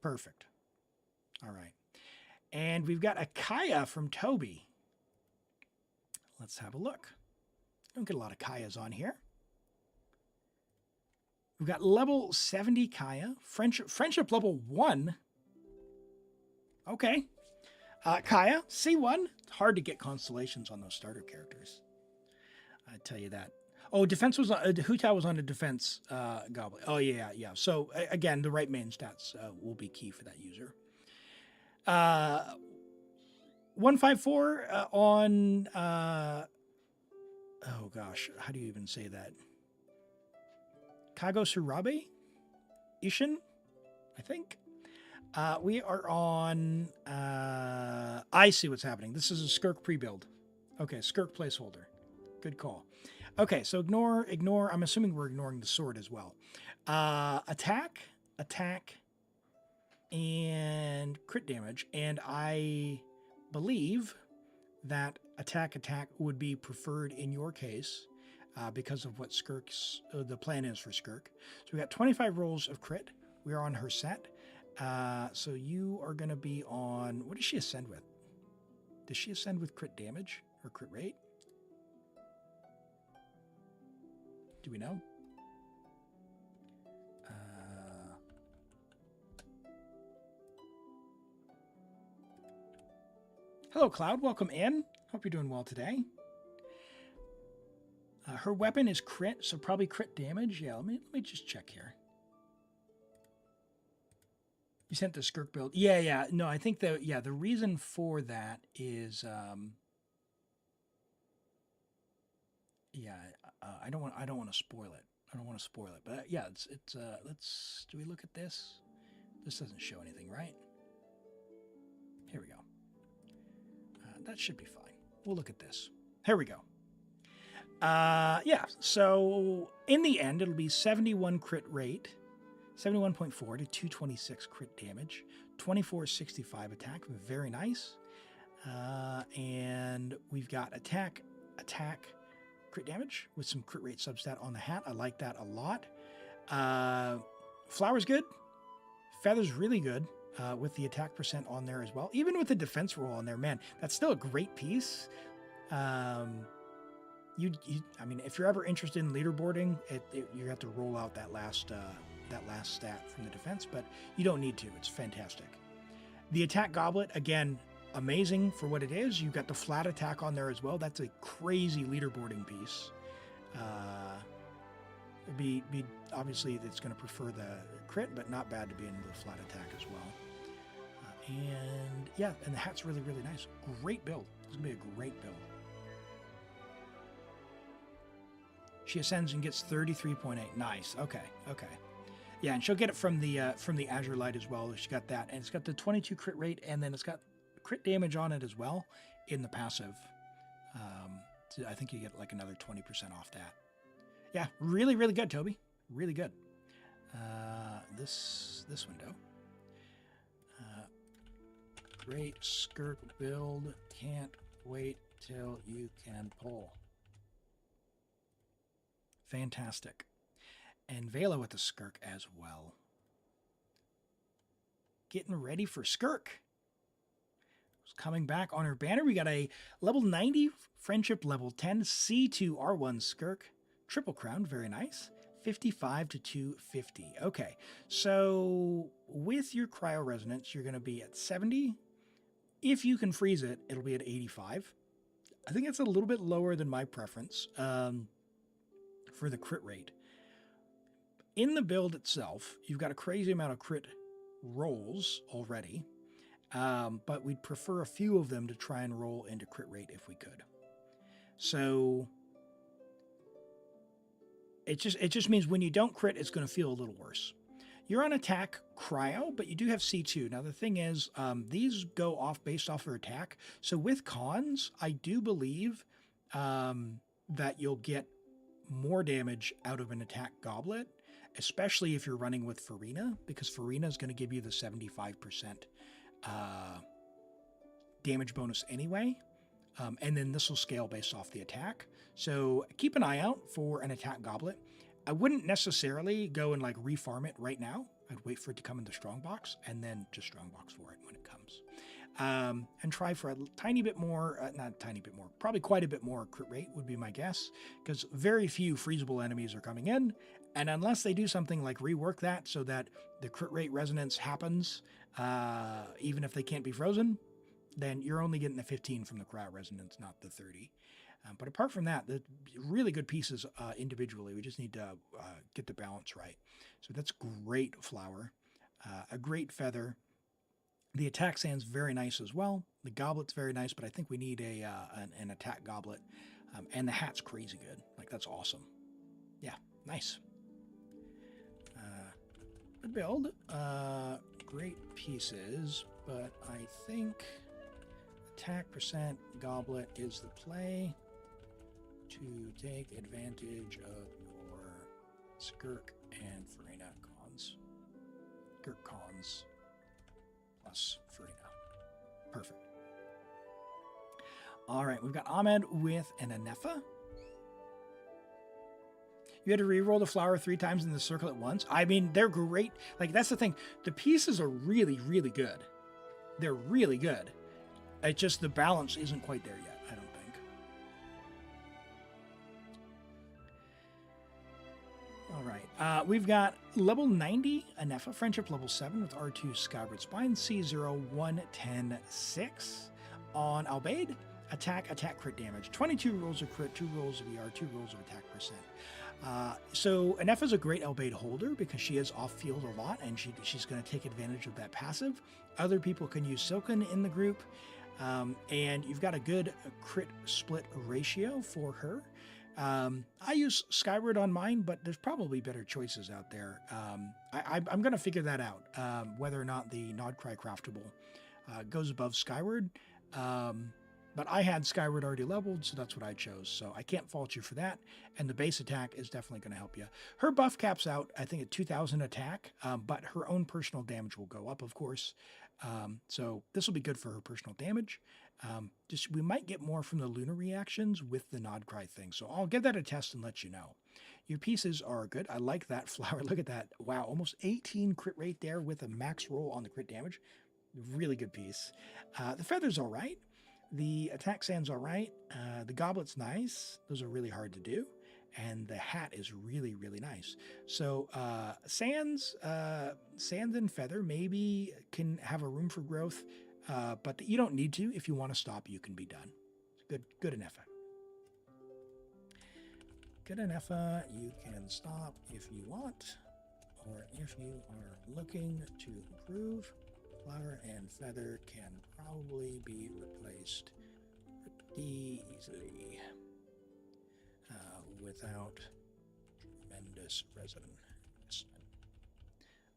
Perfect. All right. And we've got a Kaya from Toby. Let's have a look. Don't get a lot of Kayas on here. We've got level 70 Kaya. Friendship level 1. Okay. Kaya, C1. Hard to get constellations on those starter characters. I tell you that. Oh, defense was Huta was on a defense goblet. Oh yeah. So again, the right main stats will be key for that user. 154 on. Oh gosh, how do you even say that? Kago Surabe, Ishin, I think. We are on. I see what's happening. This is a Skirk pre-build. Okay, Skirk placeholder. Good call. Okay, so ignore. I'm assuming we're ignoring the sword as well. Attack, and crit damage. And I believe that attack would be preferred in your case because of what Skirk's the plan is for Skirk. So we got 25 rolls of crit. We are on her set. So you are going to be on. What does she ascend with? Does she ascend with crit damage or crit rate? Do we know? Hello, Cloud. Welcome in. Hope you're doing well today. Her weapon is crit, so probably crit damage. Yeah, let me just check here. You sent the Skirk build. Yeah. No, I think the reason for that is I don't want to spoil it. But yeah, it's let's do we look at this? This doesn't show anything, right? Here we go. That should be fine. We'll look at this. Here we go. Yeah, so in the end, it'll be 71 crit rate, 71.4 to 226 crit damage, 2465 attack. Very nice. And we've got attack, crit damage with some crit rate substat on the hat. I like that a lot. Flower's good. Feather's really good. With the attack percent on there as well. Even with the defense roll on there, man, that's still a great piece. I mean, if you're ever interested in leaderboarding, you have to roll out that last stat from the defense, but you don't need to. It's fantastic. The attack goblet, again, amazing for what it is. You've got the flat attack on there as well. That's a crazy leaderboarding piece. Obviously it's going to prefer the crit, but not bad to be in the flat attack as well. And yeah, and the hat's really, really nice. Great build. It's going to be a great build. She ascends and gets 33.8. Nice. Okay. Yeah, and she'll get it from the Azure Light as well. She got that, and it's got the 22 crit rate, and then it's got crit damage on it as well in the passive. So I think you get like another 20% off that. Yeah, really, really good, Toby. Really good. This window. Great Skirk build. Can't wait till you can pull. Fantastic. And Vela with the Skirk as well. Getting ready for Skirk. Coming back on her banner, we got a level 90 friendship, level 10 C2 R1 Skirk. Triple crown, very nice. 55 to 250. Okay, so with your cryo resonance, you're going to be at 70. If you can freeze it, it'll be at 85. I think it's a little bit lower than my preference for the crit rate. In the build itself, you've got a crazy amount of crit rolls already, but we'd prefer a few of them to try and roll into crit rate if we could. So it just means when you don't crit, it's going to feel a little worse. You're on attack cryo, but you do have C2. Now, the thing is, these go off based off your attack. So with cons, I do believe that you'll get more damage out of an attack goblet, especially if you're running with Farina, because Farina is going to give you the 75% damage bonus anyway. And then this will scale based off the attack. So keep an eye out for an attack goblet. I wouldn't necessarily go and like refarm it right now. I'd wait for it to come in the strongbox and then just strongbox for it when it comes. And try for a tiny bit more, not a tiny bit more, probably quite a bit more crit rate would be my guess, because very few freezable enemies are coming in. And unless they do something like rework that so that the crit rate resonance happens, even if they can't be frozen, then you're only getting the 15 from the cryo resonance, not the 30. But apart from that, the really good pieces individually. We just need to get the balance right. So that's great flower, a great feather. The attack sand's very nice as well. The goblet's very nice, but I think we need an attack goblet. And the hat's crazy good. Like, that's awesome. Yeah, nice. Good build. Great pieces, but I think attack percent goblet is the play to take advantage of your Skirk and Farina cons. Skirk cons plus Farina. Perfect. All right, we've got Ahmed with an Anefa. You had to re-roll the flower 3 times in the circle at once. I mean, they're great. Like, that's the thing. The pieces are really, really good. They're really good. It's just the balance isn't quite there yet, I don't think. All right. We've got level 90, Anefa, Friendship level 7 with R2 Skyward Spine, C0, 1, 10, 6. On Albaid, attack crit damage. 22 rolls of crit, 2 rolls of ER, 2 rolls of attack percent. So Anefa's a great Albaid holder because she is off-field a lot, and she's going to take advantage of that passive. Other people can use Silken in the group. And you've got a good crit split ratio for her. I use Skyward on mine, but there's probably better choices out there. I'm going to figure that out, whether or not the Nodcry craftable goes above Skyward. But I had Skyward already leveled, so that's what I chose. So I can't fault you for that. And the base attack is definitely going to help you. Her buff caps out, I think, at 2,000 attack, but her own personal damage will go up, of course. So this will be good for her personal damage. We might get more from the lunar reactions with the Nodcry thing. So I'll give that a test and let you know. Your pieces are good. I like that flower. Look at that. Wow, almost 18 crit rate there with a max roll on the crit damage. Really good piece. The feather's all right. The attack sand's all right. The goblet's nice. Those are really hard to do. And the hat is really, really nice. So sands and feather maybe can have a room for growth, but you don't need to. If you want to stop, you can be done. Good enough. Good enough. You can stop if you want, or if you are looking to improve. Flower and feather can probably be replaced pretty easily. Without tremendous resonance.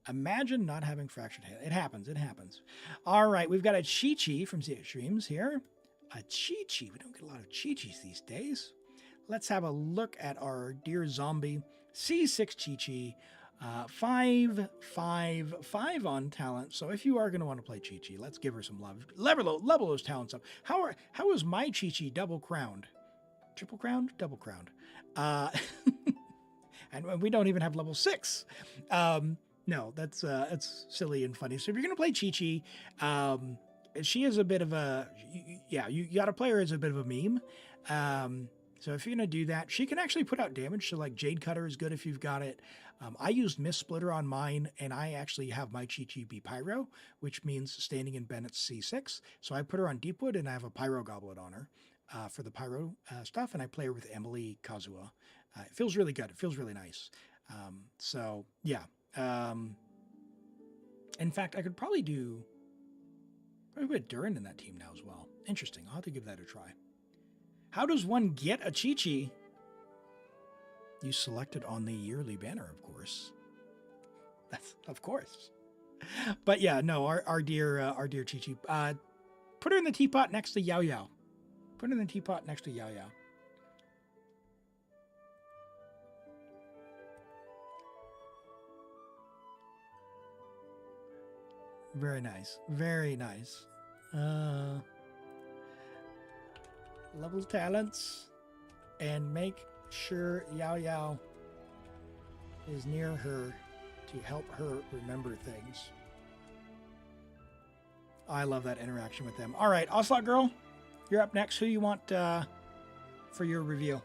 Imagine not having fractured head. It happens. It happens. All right, we've got a Chi-Chi from ZX Streams here. A Chi-Chi. We don't get a lot of Chi-Chis these days. Let's have a look at our dear zombie. C6 Chi-Chi. 5 on talent. So if you are going to want to play Chi-Chi, let's give her some love. Level those talents up. How is my Chi-Chi double crowned? Triple crowned? Double crowned. And we don't even have level 6. No, that's silly and funny. So if you're going to play Chi-Chi, she is a bit of a, you got to play her as a bit of a meme. So if you're going to do that, she can actually put out damage. So like Jade Cutter is good if you've got it. I used Mist Splitter on mine, and I actually have my Chi-Chi be Pyro, which means standing in Bennett's C6. So I put her on Deepwood, and I have a Pyro Goblet on her for the Pyro stuff, and I play her with Emily Kazuha. It feels really good. It feels really nice. So, yeah. In fact, I could probably put Durin in that team now as well. Interesting. I'll have to give that a try. How does one get a Chi-Chi? You select it on the yearly banner, of course. Of course. But yeah, no, our dear Chi-Chi. Put her in the teapot next to Yao Yao. Put her in the teapot next to Yao Yao. Very nice. Very nice. Level talents and make sure Yao Yao is near her to help her remember things. I love that interaction with them. All right, Onslaught Girl, you're up next. Who you want for your review?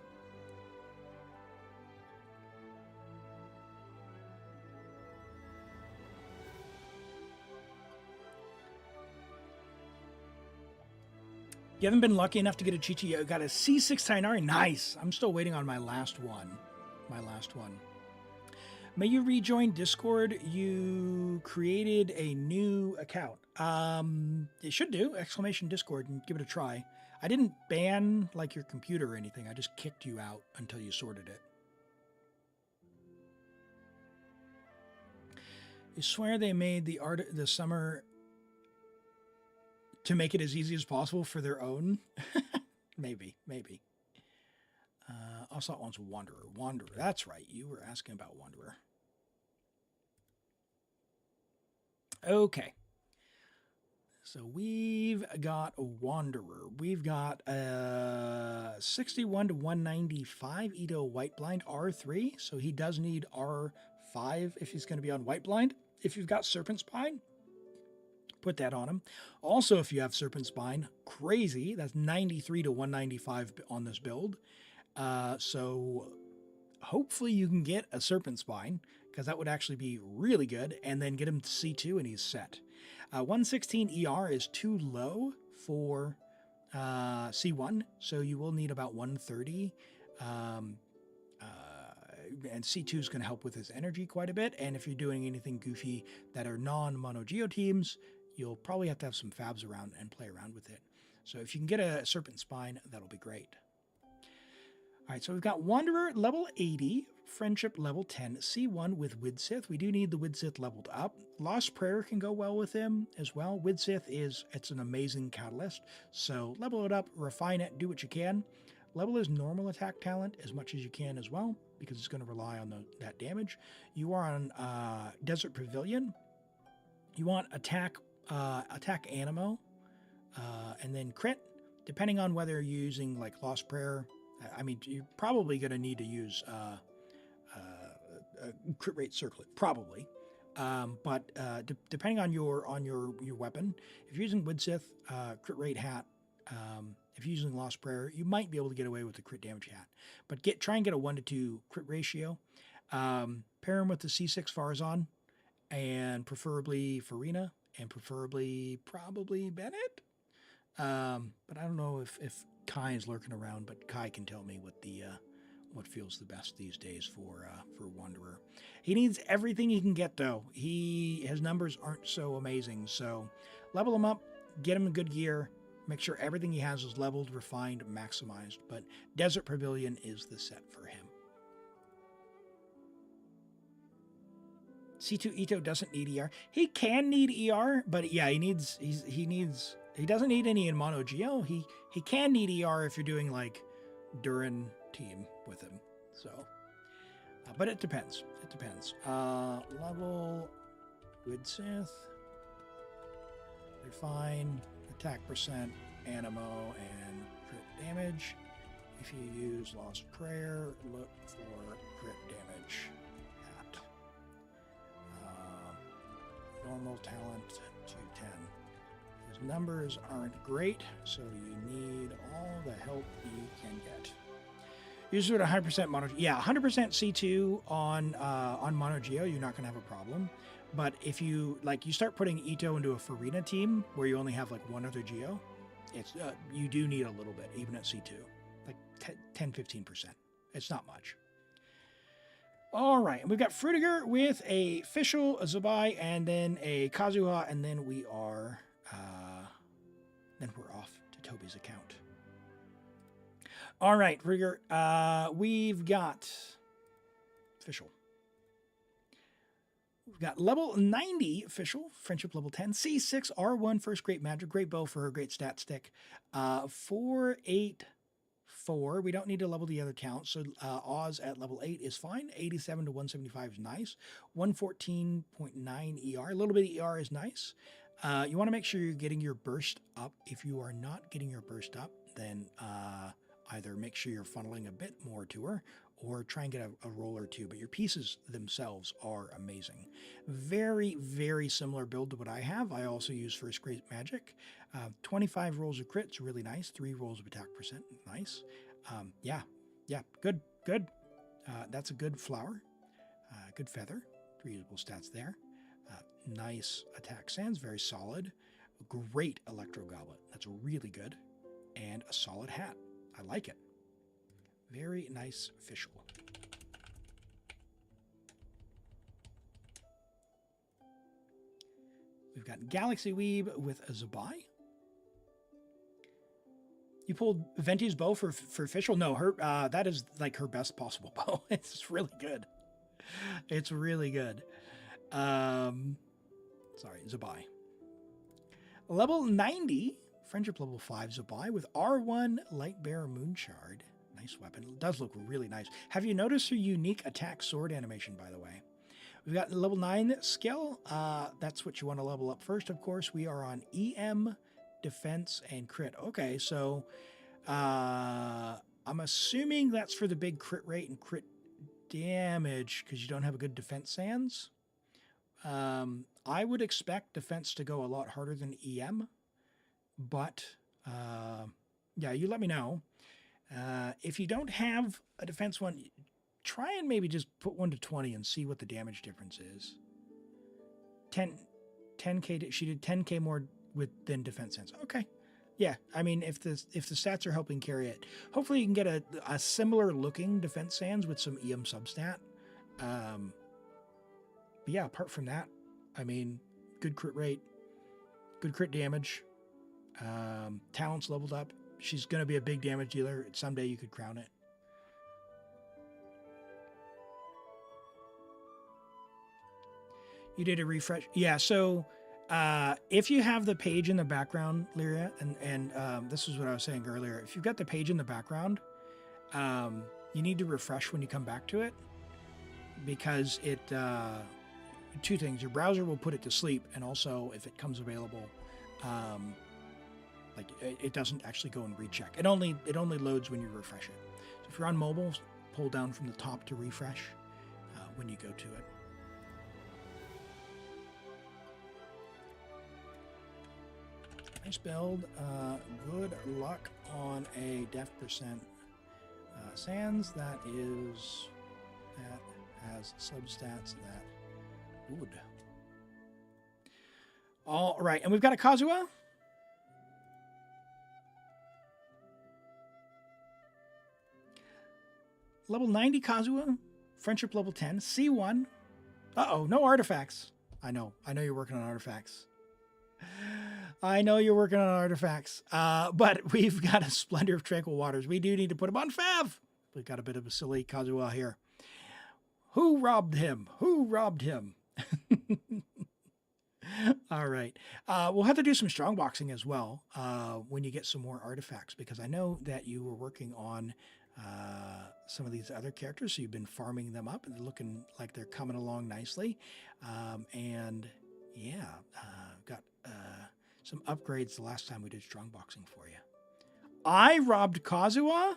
You haven't been lucky enough to get a Chi-Chi yet. You got a C6 Tainari. Nice. I'm still waiting on my last one. May you rejoin Discord. You created a new account. It should do. ! Discord and give it a try. I didn't ban like your computer or anything. I just kicked you out until you sorted it. You swear they made the summer to make it as easy as possible for their own? Maybe. Onslaught wants Wanderer. That's right. You were asking about Wanderer. Okay. So we've got a Wanderer. We've got 61 to 195 Itto White Blind R3. So he does need R5 if he's going to be on White Blind. If you've got Serpent Spine, put that on him. Also, if you have Serpent Spine, crazy. That's 93 to 195 on this build. So hopefully you can get a Serpent Spine, because that would actually be really good, and then get him to C2 and he's set. 116 ER is too low for C1, so you will need about 130. And C2 is going to help with his energy quite a bit, and if you're doing anything goofy that are non-mono geo teams, you'll probably have to have some fabs around and play around with it. So if you can get a Serpent Spine, that'll be great. All right, so we've got Wanderer level 80, Friendship level 10, C1 with Widsith. We do need the Widsith leveled up. Lost Prayer can go well with him as well. Widsith it's an amazing catalyst, so level it up, refine it, do what you can. Level his normal attack talent as much as you can as well, because it's going to rely on that damage. You are on Desert Pavilion. You want attack Animo, and then crit, depending on whether you're using like Lost Prayer. I mean, you're probably going to need to use crit rate circlet, probably. But depending on your weapon, if you're using Widsith, crit rate hat. If you're using Lost Prayer, you might be able to get away with the crit damage hat. But try and get a 1-to-2 crit ratio. Pair him with the C6 Farazan, and preferably Farina, and preferably probably Bennett. But I don't know if Kai is lurking around, but Kai can tell me what feels the best these days for Wanderer. He needs everything he can get, though. His numbers aren't so amazing, so level him up, get him good gear, make sure everything he has is leveled, refined, maximized. But Desert Pavilion is the set for him. C2 Itto doesn't need ER. He can need ER, but yeah, he doesn't need any in Mono Geo. He can need ER if you're doing like Durin team with him. So, but it depends. Level Widsith, refine, attack percent, animo, and crit damage. If you use Lost Prayer, look for crit damage at normal talent 210. His numbers aren't great, so you need all the help you can get. Usually at 100% mono, yeah, 100% C2 on Mono Geo, you're not going to have a problem. But if you start putting Itto into a Farina team where you only have like one other Geo, you do need a little bit, even at C2, like 10-15%. It's not much. All right, and we've got Fruitiger with a Fischl, a Zibai, and then a Kazuha, and then we're off to Toby's account. All right, Fruitiger, we've got Fischl. We've got level 90 Fischl, friendship level 10, C6, R1, first great magic, great bow for her, great stat stick. 484. We don't need to level the other count, so Oz at level 8 is fine. 87 to 175 is nice. 114.9 ER, a little bit of ER is nice. You want to make sure you're getting your burst up. If you are not getting your burst up, then either make sure you're funneling a bit more to her, or try and get a roll or two, but your pieces themselves are amazing. Very, very similar build to what I have. I also use first great magic. 25 rolls of crits, really nice. 3 rolls of attack percent, nice. Yeah, good. That's a good flower, good feather. 3 usable stats there. Nice attack sands, very solid. Great electro goblet, that's really good. And a solid hat, I like it. Very nice Fischl. We've got Galaxy Weeb with a Zibai. You pulled Venti's bow for Fischl? No, her that is like her best possible bow. It's really good. It's really good. Sorry, Zibai. Level 90, friendship level 5 Zibai with R1 Lightbearer Moonshard. Nice weapon. It does look really nice. Have you noticed her unique attack sword animation, by the way? We've got level 9 skill. That's what you want to level up first, of course. We are on EM, defense, and crit. Okay, so I'm assuming that's for the big crit rate and crit damage because you don't have a good defense sans. I would expect defense to go a lot harder than EM, but yeah, you let me know. If you don't have a defense one, try and maybe just put 1 to 20 and see what the damage difference is. 10k, she did 10k more than defense sense. Okay. Yeah, I mean, if the stats are helping carry it, hopefully you can get a similar looking defense sans with some EM substat. But yeah, apart from that, I mean, good crit rate, good crit damage, talents leveled up. She's going to be a big damage dealer. Someday you could crown it. You did a refresh. Yeah, so if you have the page in the background, Lyria, and this is what I was saying earlier. If you've got the page in the background, you need to refresh when you come back to it because it, 2 things. Your browser will put it to sleep, and also if it comes available, like it doesn't actually go and recheck. It only loads when you refresh it. So if you're on mobile, pull down from the top to refresh when you go to it. Nice build. Good luck on a def percent sans. That has substats that would. All right, and we've got a Kazuha. Level 90 Kazuha, friendship level 10, C1. Uh-oh, no artifacts. I know you're working on artifacts. I know you're working on artifacts. But we've got a Splendor of Tranquil Waters. We do need to put him on Fav. We've got a bit of a silly Kazuha here. Who robbed him? Who robbed him? All right. We'll have to do some strongboxing as well when you get some more artifacts, because I know that you were working on some of these other characters, so you've been farming them up and they're looking like they're coming along nicely. And yeah, got some upgrades the last time we did strongboxing for you. I robbed Kazuha?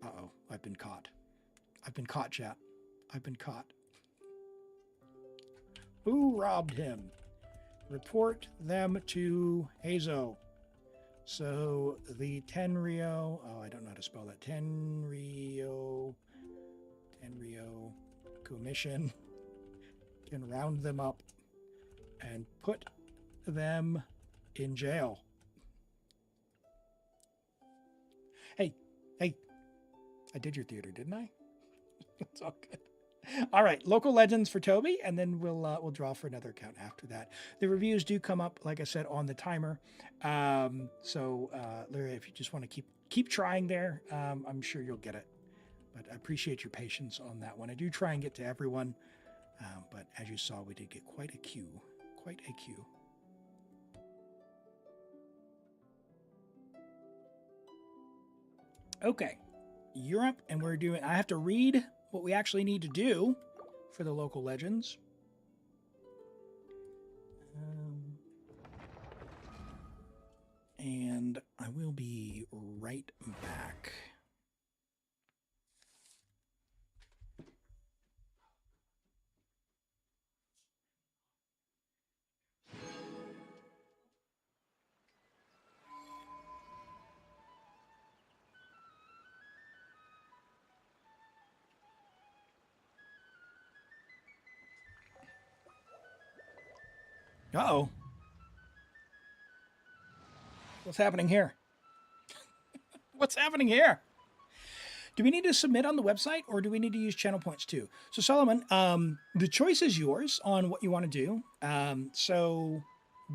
Uh-oh, I've been caught. I've been caught, chat. I've been caught. Who robbed him? Report them to Hazo. So the Tenryo, I don't know how to spell that. Tenryo Commission can round them up and put them in jail. Hey, I did your theater, didn't I? It's all good. All right, local legends for Toby, and then we'll draw for another account after that. The reviews do come up, like I said, on the timer. So, Larry, if you just want to keep trying there, I'm sure you'll get it. But I appreciate your patience on that one. I do try and get to everyone. But as you saw, we did get quite a queue. Quite a queue. Okay. Europe, and we're doing... I have to read what we actually need to do for the local legends. And I will be right back. Uh-oh. What's happening here? What's happening here? Do we need to submit on the website or do we need to use channel points too? So Solomon, the choice is yours on what you want to do. So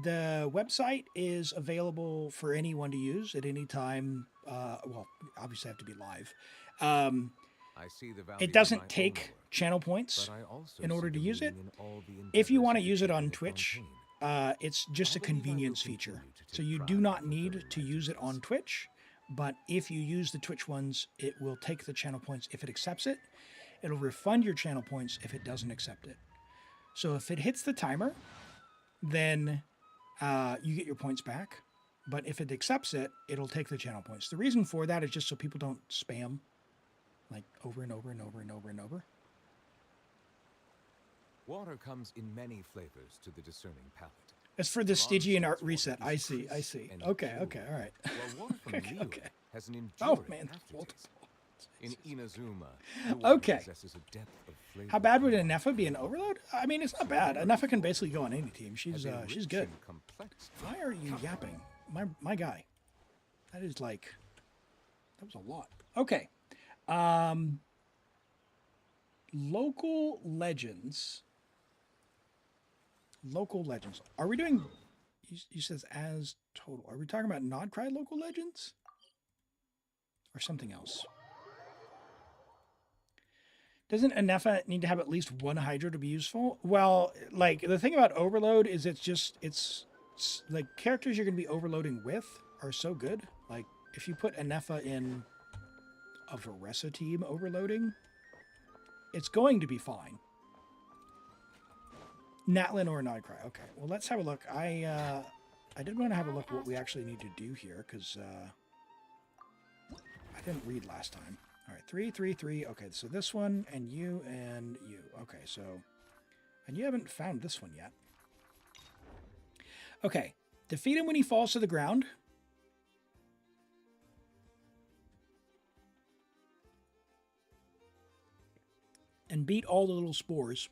the website is available for anyone to use at any time. Well, obviously have to be live. I see the value It in doesn't my own take work, channel points but I also in order see to the use it. meaning in all the If you endeavors want to of use it on Itto Twitch, Fontaine. it's just a I believe I will convenience continue feature. to So take you pride do in not fulfilling need to my use it on duties. Twitch, but if you use the Twitch ones, it will take the channel points if it accepts it. It'll refund your channel points if it doesn't accept it. So if it hits the timer, then you get your points back. But if it accepts it, it'll take the channel points. The reason for that is just so people don't spam like over and over and over and over and over. Water comes in many flavors to the discerning palate. It's for the Stygian art Monstrous reset. water I is see. I crisp see. and Okay. pure, Okay. All right. while water from Okay, Leo okay. has an Oh enduring man. aftertaste. In Inazuma, the water Okay. possesses a depth of flavor How bad would and Anefa be an overload? I mean, it's not bad. Anefa can basically go on any team. She's has a she's rich good. and complex Why are you yapping? My guy. That is like, that was a lot. Okay. Local legends. Local legends. Are we doing, you says as total. Are we talking about Nodcry local legends? Or something else? Doesn't Anefa need to have at least one Hydro to be useful? Well, like, the thing about Overload is it's like, characters you're going to be overloading with are so good. Like, if you put Anefa in a Varesa team overloading, it's going to be fine. Natlin or Nodcry. Okay, well, let's have a look. I did want to have a look what we actually need to do here, because I didn't read last time. All right, 3, 3, 3. Okay, so this one, and you, and you. Okay, so, and you haven't found this one yet. Okay, defeat him when he falls to the ground. And beat all the little spores.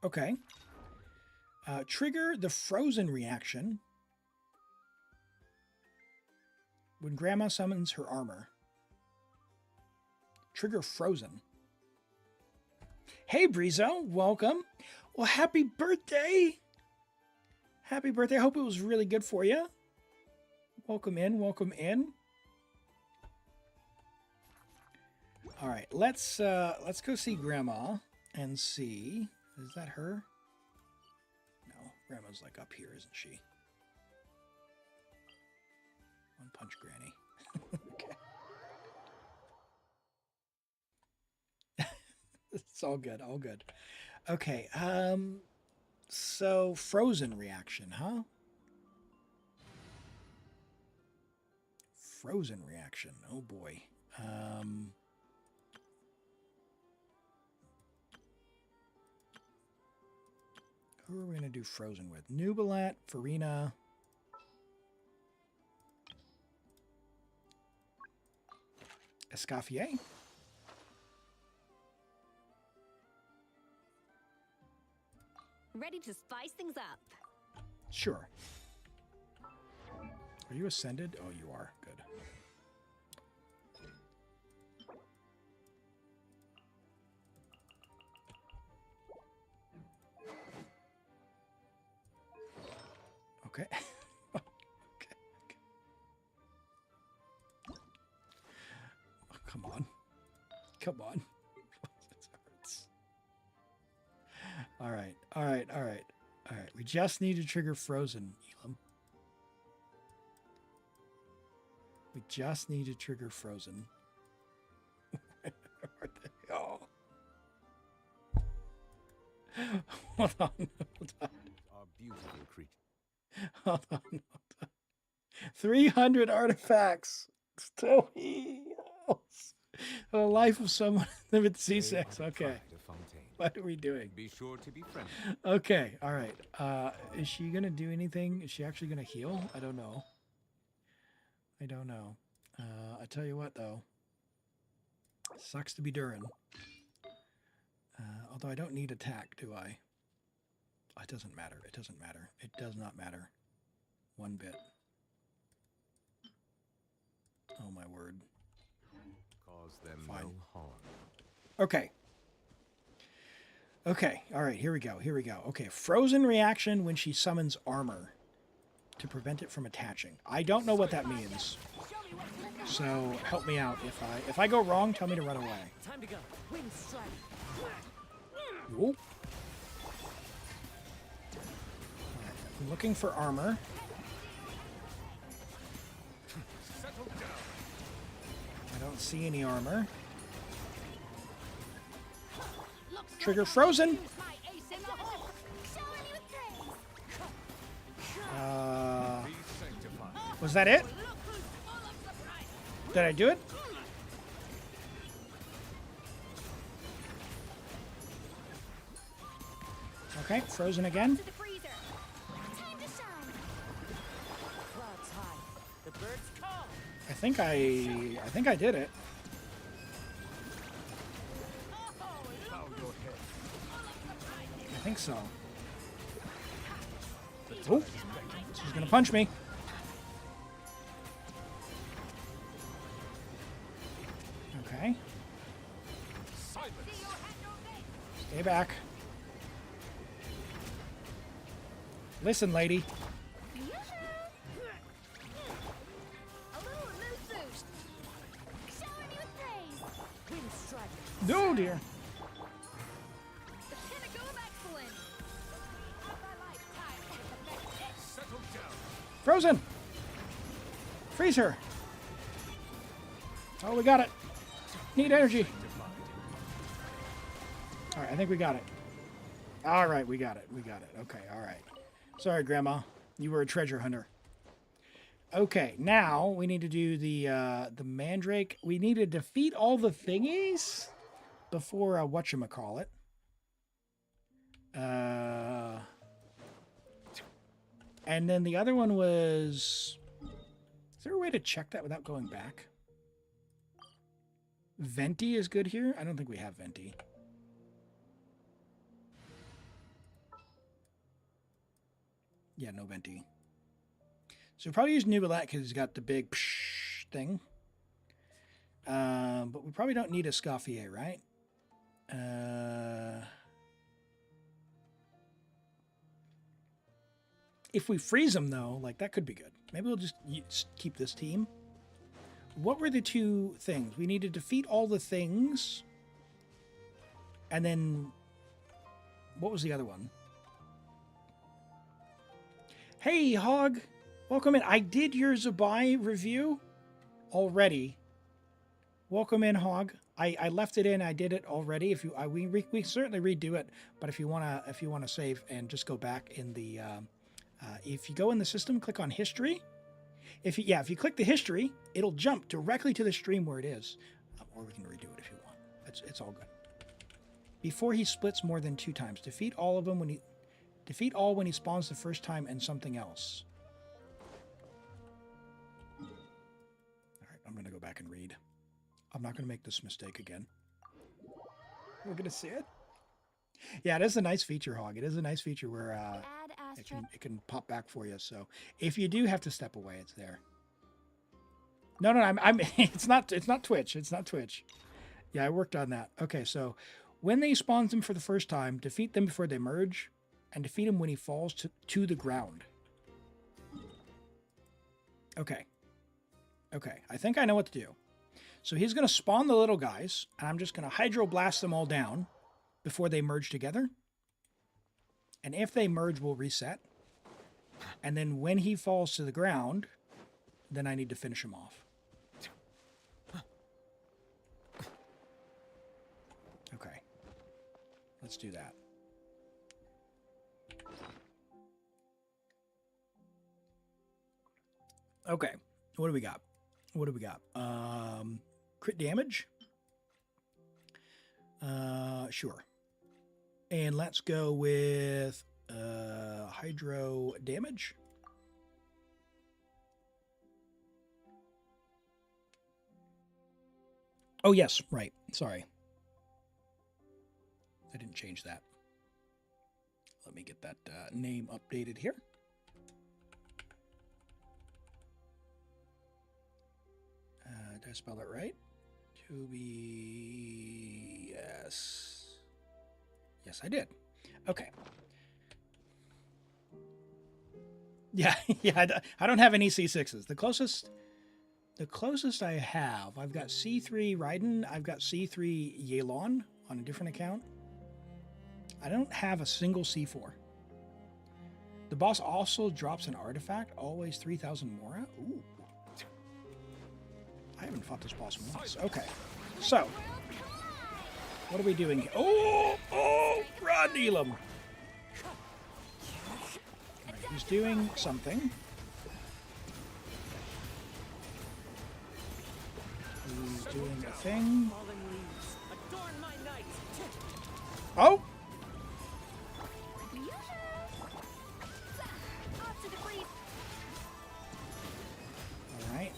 Okay. Trigger the frozen reaction when Grandma summons her armor. Trigger frozen. Hey, Brizo, welcome. Well, happy birthday. Happy birthday. I hope it was really good for you. Welcome in, welcome in. All right, let's go see Grandma and see. Is that her? No, Grandma's like up here, isn't she? One punch Granny. Okay. It's all good, all good. Okay, so frozen reaction, huh? Frozen reaction. Oh boy. Who are we going to do frozen with? Nubilat, Farina. Escoffier. Ready to spice things up. Sure. Are you ascended? Oh, you are. Good. Okay. Okay. Oh, come on. Come on. All right. All right. All right. All right. We just need to trigger Frozen, Elim. We just need to trigger Frozen. Where the hell? Hold on. Hold on. Are beautiful creatures. Hold on. Hold on. 300 artifacts. Still heals. The life of someone with C6. Okay. What are we doing? Be sure to be friendly. Okay. All right. Is she going to do anything? Is she actually going to heal? I don't know. I don't know. I tell you what, though. Sucks to be Durin. Although I don't need attack, do I? It doesn't matter. It doesn't matter. It does not matter. One bit. Oh, my word. Cause them Fine. no harm. Okay. Okay. All right. Here we go. Here we go. Okay. Frozen reaction when she summons armor to prevent it from attaching. I don't know what that means. So help me out. If I go wrong, tell me to run away. Time to go. Wind strike. Ooh. I'm looking for armor. I don't see any armor. Trigger Frozen. Was that it? Did I do it? Okay, Frozen again. I think I did it. I think so. Oh, she's gonna punch me. Okay. Stay back. Listen, lady. No, dear. Frozen. Freeze her. Oh, we got it. Need energy. All right, I think we got it. All right, we got it. We got it. Okay, all right. Sorry, Grandma. You were a treasure hunter. Okay, now we need to do the Mandrake. We need to defeat all the thingies before whatchamacallit. And then the other one was... Is there a way to check that without going back? Venti is good here? I don't think we have Venti. Yeah, no Venti. So we'll probably use Nubilat because he's got the big psh thing. But we probably don't need a Scoffier, right? If we freeze him, though, like, that could be good. Maybe we'll just keep this team. What were the two things? We need to defeat all the things. And then... What was the other one? Hey, Hog! Welcome in. I did your Zibai review already. Welcome in, Hog. I left it in. I did it already. If you, we certainly redo it. But if you wanna save and just go back in the, if you go in the system, click on history. If you click the history, it'll jump directly to the stream where it is, or we can redo it if you want. It's all good. Before he splits more than 2 times, defeat all of them when he spawns the first time and something else. All right, I'm gonna go back and read. I'm not gonna make this mistake again. We're gonna see it. Yeah, it is a nice feature, Hog. It is a nice feature where it can pop back for you. So if you do have to step away, it's there. No, I'm it's not Twitch. It's not Twitch. Yeah, I worked on that. Okay, so when they spawn them for the first time, defeat them before they merge, and defeat him when he falls to the ground. Okay. Okay, I think I know what to do. So he's going to spawn the little guys, and I'm just going to hydroblast them all down before they merge together. And if they merge, we'll reset. And then when he falls to the ground, then I need to finish him off. Okay. Let's do that. Okay. What do we got? What do we got? Crit damage? Sure. And let's go with hydro damage. Oh, yes, right. Sorry. I didn't change that. Let me get that name updated here. Did I spell it right? To be... Yes. Yes, I did. Okay. Yeah, yeah. I don't have any C6s. The closest I have, I've got C3 Raiden. I've got C3 Yelan on a different account. I don't have a single C4. The boss also drops an artifact. Always 3,000 Mora. Ooh. I haven't fought this boss once. Okay. So, what are we doing here? Oh, run, Elim. Right, he's doing something. He's doing a thing. Oh! Alright,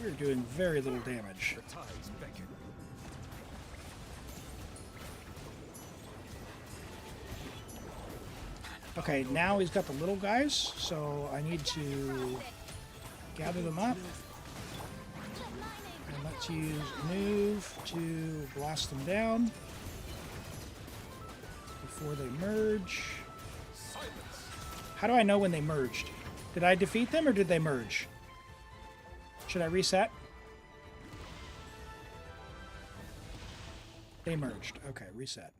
you're doing very little damage. Okay, now he's got the little guys, so I need to gather them up. And let's use move to blast them down before they merge. How do I know when they merged? Did I defeat them or did they merge? Should I reset? They merged. Okay, reset.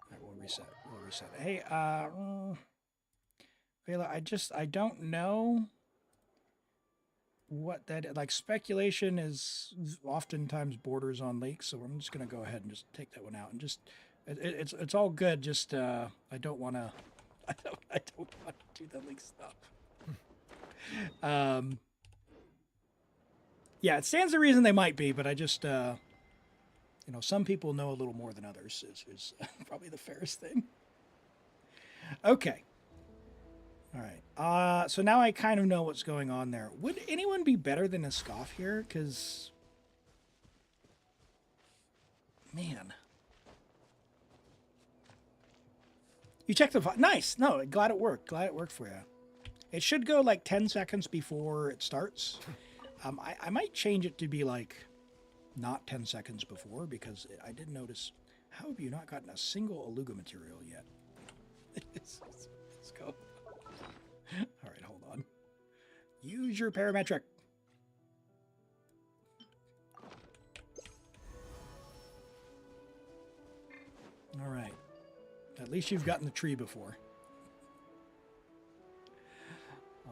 All right, we'll reset. We'll reset. Hey, Vela, I don't know what that, like, speculation is oftentimes borders on leaks, so I'm just going to go ahead and just take that one out and just, it's all good, just, I don't want to, I don't want to do the leak stuff. Yeah, it stands to reason they might be, but I just, you know, some people know a little more than others is probably the fairest thing. Okay. All right. So now I kind of know what's going on there. Would anyone be better than a scoff here? Because, man. You checked the... Nice. No, glad it worked. Glad it worked for you. It should go like 10 seconds before it starts. I might change it to be like not 10 seconds before, because I did notice, how have you not gotten a single Aluga material yet? Let's go. All right, hold on. Use your parametric. All right. At least you've gotten the tree before.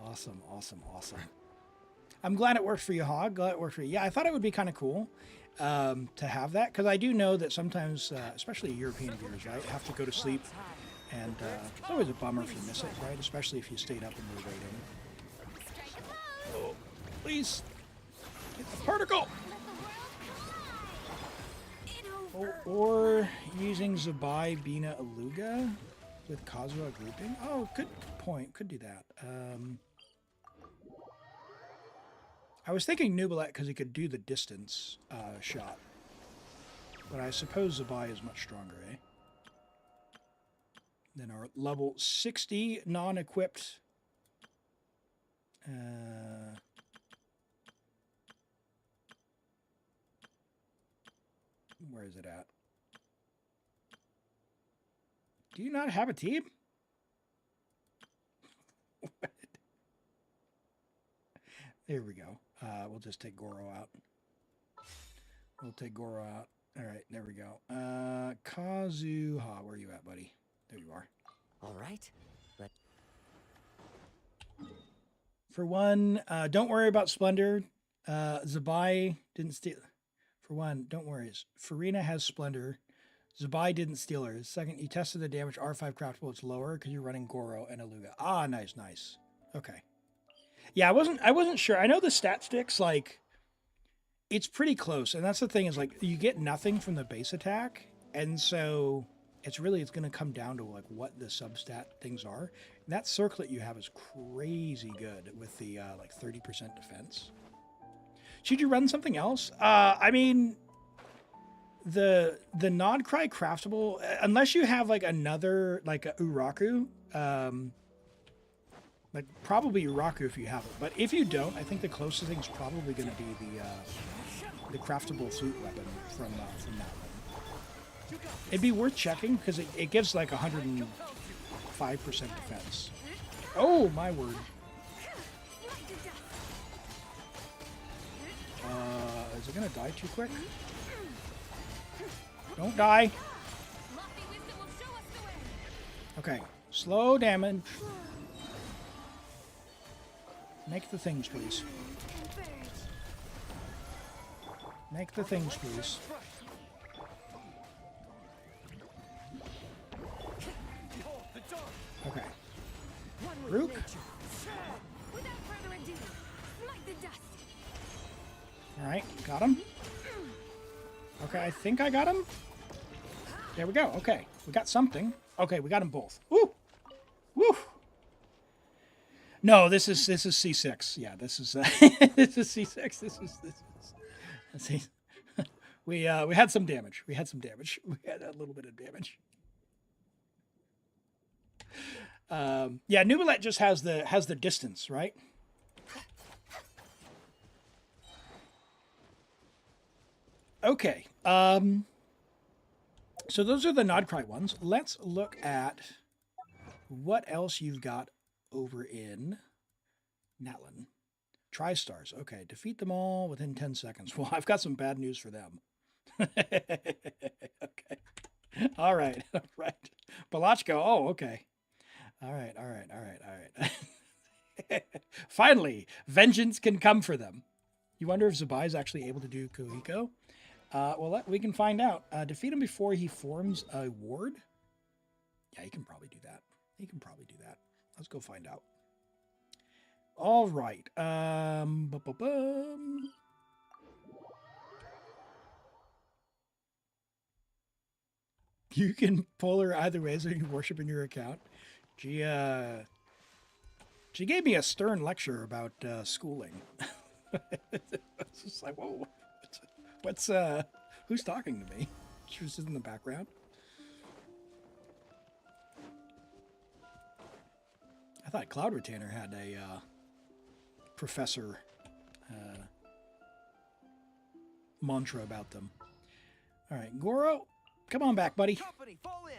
Awesome, awesome, awesome. I'm glad it worked for you, Hog. Glad it worked for you. Yeah, I thought it would be kind of cool to have that, because I do know that sometimes, especially European viewers, right, have to go to sleep, and it's always a bummer if you miss it, right? Especially if you stayed up and were waiting. So, oh, please, get the particle. Or using Zibai, Bina, Aluga with Kazuha grouping. Oh, good point. Could do that. I was thinking Nubilet because he could do the distance shot. But I suppose Zibai is much stronger, eh? Then our level 60 non-equipped... where is it at? Do you not have a team? Here we go. We'll just take Goro out. We'll take Goro out. All right, there we go. Kazuha, where are you at, buddy? There you are. All right. But For one, don't worry about Splendor. Zibai didn't steal. For one, don't worry. Farina has Splendor. Zibai didn't steal her. Second, you tested the damage R5 craftable. It's lower because you're running Goro and Aluga. Ah, nice, nice. Okay. Yeah, I wasn't sure. I know the stat sticks, like, it's pretty close. And that's the thing is, like, you get nothing from the base attack. And so it's going to come down to, like, what the substat things are. And that circlet you have is crazy good with the, like, 30% defense. Should you run something else? I mean, the Nod Cry craftable, unless you have, like, another, like, a Uraku, like, probably Uraku if you have it. But if you don't, I think the closest thing is probably going to be the craftable flute weapon from that one. It'd be worth checking because it gives like 105% defense. Oh, my word. Is it going to die too quick? Don't die. Okay, slow damage. Make the things, please. Make the things, please. Okay. Rook. Alright, got him. Okay, I think I got him. There we go. Okay, we got something. Okay, we got them both. Woo! Woo! No, this is C6. Yeah, this is this is C6. This is see. We had some damage. We had some damage. We had a little bit of damage. Yeah, Nubilet just has the distance, right? Okay. So those are the Nodcry ones. Let's look at what else you've got over in Natlan. Tristars. Okay, defeat them all within 10 seconds. Well, I've got some bad news for them. Okay. All right. All right. Balachko. Oh, okay. All right. All right. All right. All right. Finally, vengeance can come for them. You wonder if Zibai is actually able to do Kuhiko? Well, we can find out. Defeat him before he forms a ward? Yeah, he can probably do that. He can probably do that. Let's go find out. All right. You can pull her either way so you can worship in your account. She gave me a stern lecture about schooling. It's just like, whoa, what's who's talking to me? She was just in the background. I thought Cloud Retainer had a professor mantra about them. All right, Goro, come on back, buddy. company, fall in.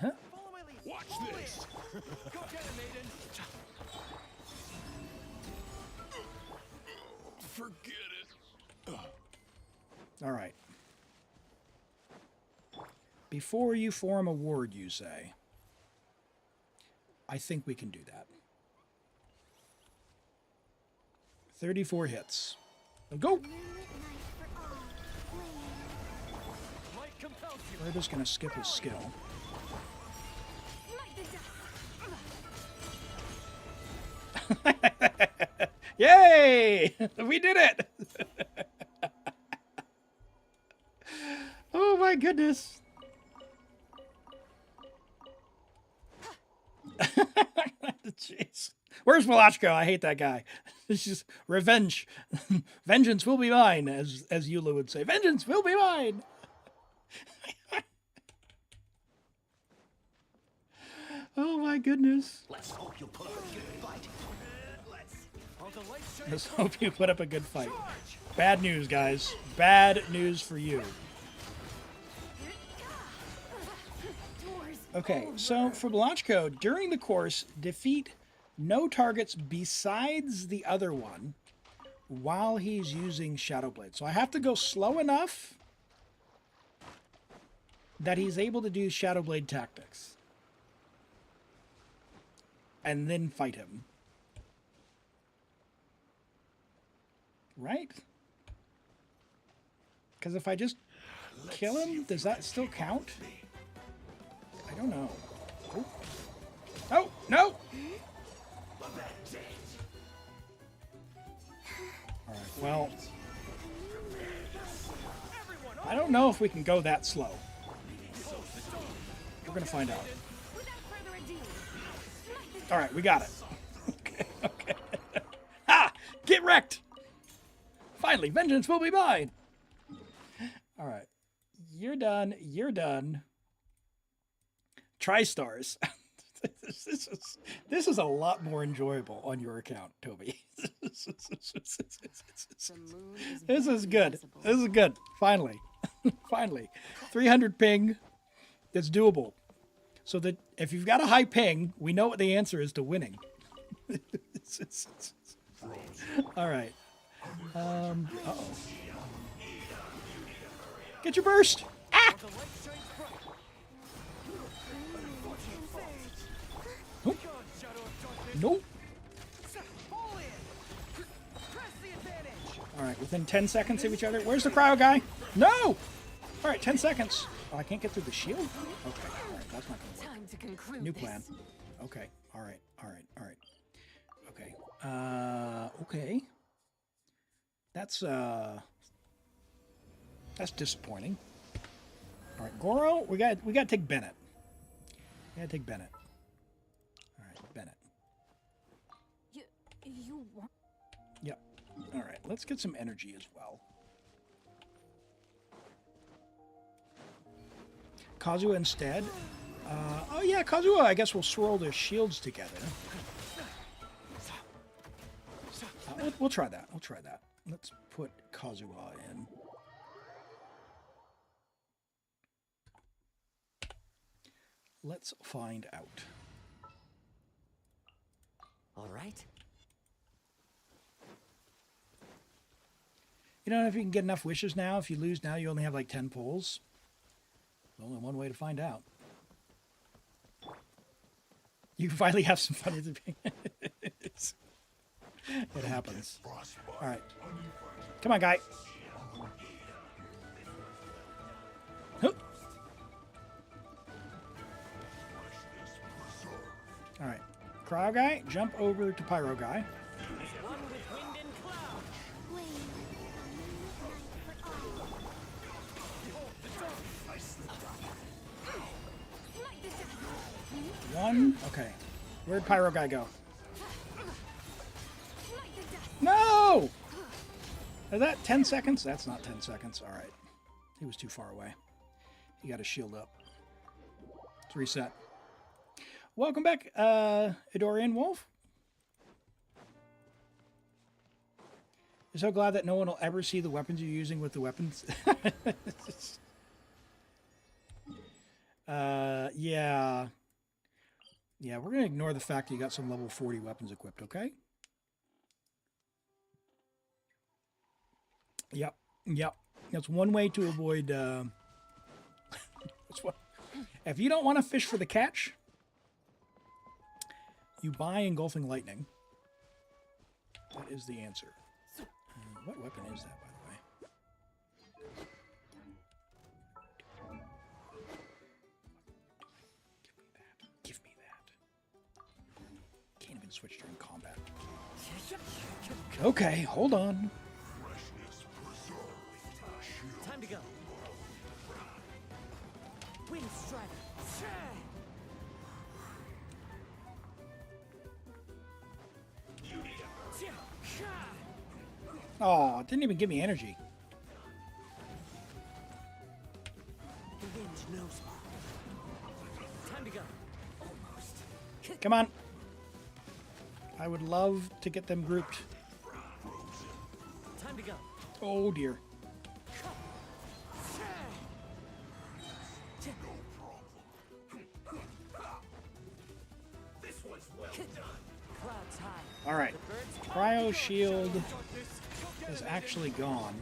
Huh? Follow my lead. Watch Fall this. in. Go get him, maiden. Forget it. All right. Before you form a ward, you say. I think we can do that. 34 hits. Go! Might compels you. We're just going to skip his skill. Yay! We did it! Oh my goodness. Jeez. Where's Malachko? I hate that guy. It's just revenge. Vengeance will be mine, as Eula would say. Vengeance will be mine. Oh my goodness. Let's hope you put up a good fight. Let's hope you put up a good fight. Bad news, guys. Bad news for you. Okay, so for Balachko, during the course, defeat no targets besides the other one while he's using Shadow Blade. So I have to go slow enough that he's able to do Shadow Blade tactics. And then fight him. Right? Because if I just kill him, does that still count? I don't know. Oh, oh no! Alright, well... I don't know if we can go that slow. We're gonna find out. Alright, we got it. Okay, okay. Ha! Get wrecked! Finally, vengeance will be mine! Alright. You're done. You're done. Tristars. This is a lot more enjoyable on your account, Toby. This is good. This is good. Finally. Finally. 300 ping. That's doable. So that if you've got a high ping, we know what the answer is to winning. All right. Uh-oh. Get your burst! Ah! Nope. Nope. Alright, within 10 seconds of each other. Where's the cryo guy? No! Alright, 10 seconds. Oh, I can't get through the shield? Okay, alright, that's not gonna work. Time to conclude New this. plan. Okay, alright, alright, alright. Okay. Okay. That's disappointing. Alright, Goro, we gotta take Bennett. We gotta take Bennett. Alright, Bennett. You want... Yep. Alright, let's get some energy as well. Kazuha instead. Oh yeah, Kazuha, I guess we'll swirl their shields together. We'll try that. We'll try that. Let's put Kazuha in. Let's find out. All right. You don't know if you can get enough wishes now. If you lose now, you only have like 10 pulls. There's only one way to find out. You finally have some fun at the beginning. It happens. All right. Come on, guy. Hup. All right. Cryo guy, jump over to Pyro guy. One with wind and cloud. One. Okay. Where'd Pyro guy go? No! Is that 10 seconds? That's not 10 seconds. All right. He was too far away. He got his shield up. Let's reset. Welcome back, Idorian Wolf. I'm so glad that no one will ever see the weapons you're using with the weapons. Yeah. Yeah, we're going to ignore the fact that you got some level 40 weapons equipped, okay? Yep. Yep. That's one way to avoid... that's what, if you don't want to fish for the catch, you buy Engulfing Lightning. That is the answer. What weapon is that, by the way? Give me that. Can't even switch during combat. Okay, hold on. Time to go. Wind strider. Oh, it didn't even give me energy. The wind knows me. Time to go. Almost. Come on. I would love to get them grouped. Time to go. Oh, dear. Cloud All right. Cryo shield is actually gone,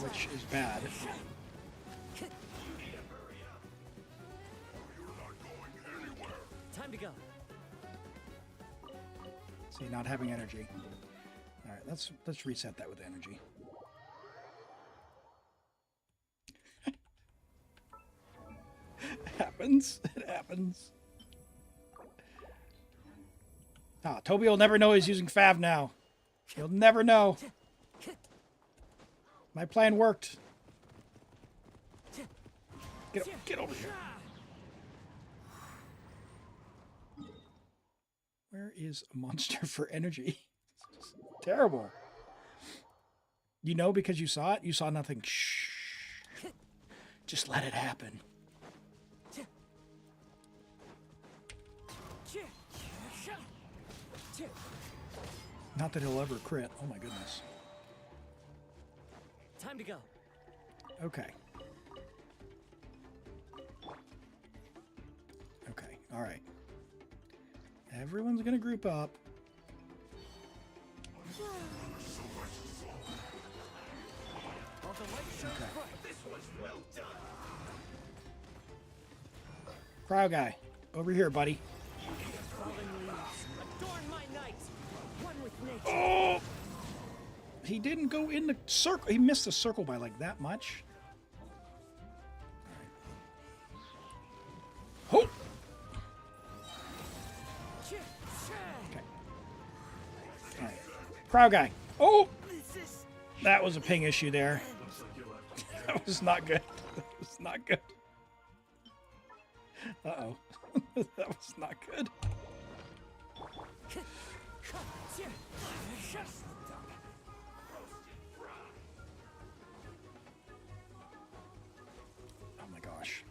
which is bad. Time to go. See, not having energy. All right, let's reset that with energy. It happens. It happens. Ah, Toby will never know he's using Fav now. He'll never know. My plan worked. Get over here. Where is a monster for energy? Terrible. You know because you saw it? You saw nothing. Shh. Just let it happen. Not that he'll ever crit. Oh my goodness. Time to go. Okay. Okay. All right. Everyone's gonna group up. Okay. Crowd guy, over here, buddy. Oh! He didn't go in the circle. He missed the circle by like that much. All right. Oh! Okay. All right. Crowd guy. Oh! That was a ping issue there. That was not good. That was not good. Uh-oh. That was not good. Oh my gosh.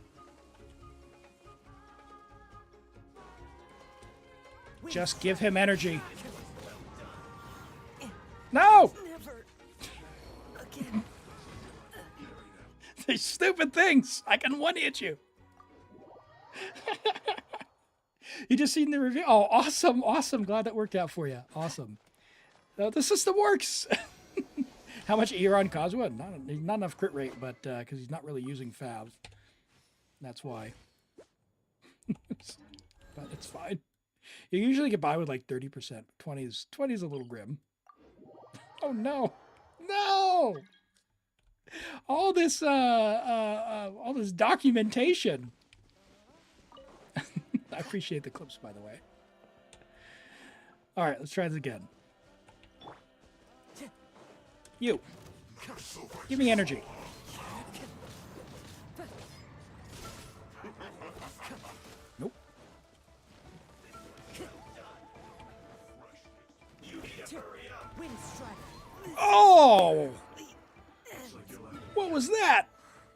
Just give him energy. No! These stupid things. I can one-hit you. You just seen the review? Oh, awesome, awesome. Glad that worked out for you. Awesome. The system works. How much Eron Kozwa? Not enough crit rate, but because he's not really using Fav. That's why. But it's fine. You usually get by with like 30%. 20 is a little grim. Oh no. No! All this documentation. I appreciate the clips, by the way. All right, let's try this again. You. Give me energy. Nope. Oh! What was that?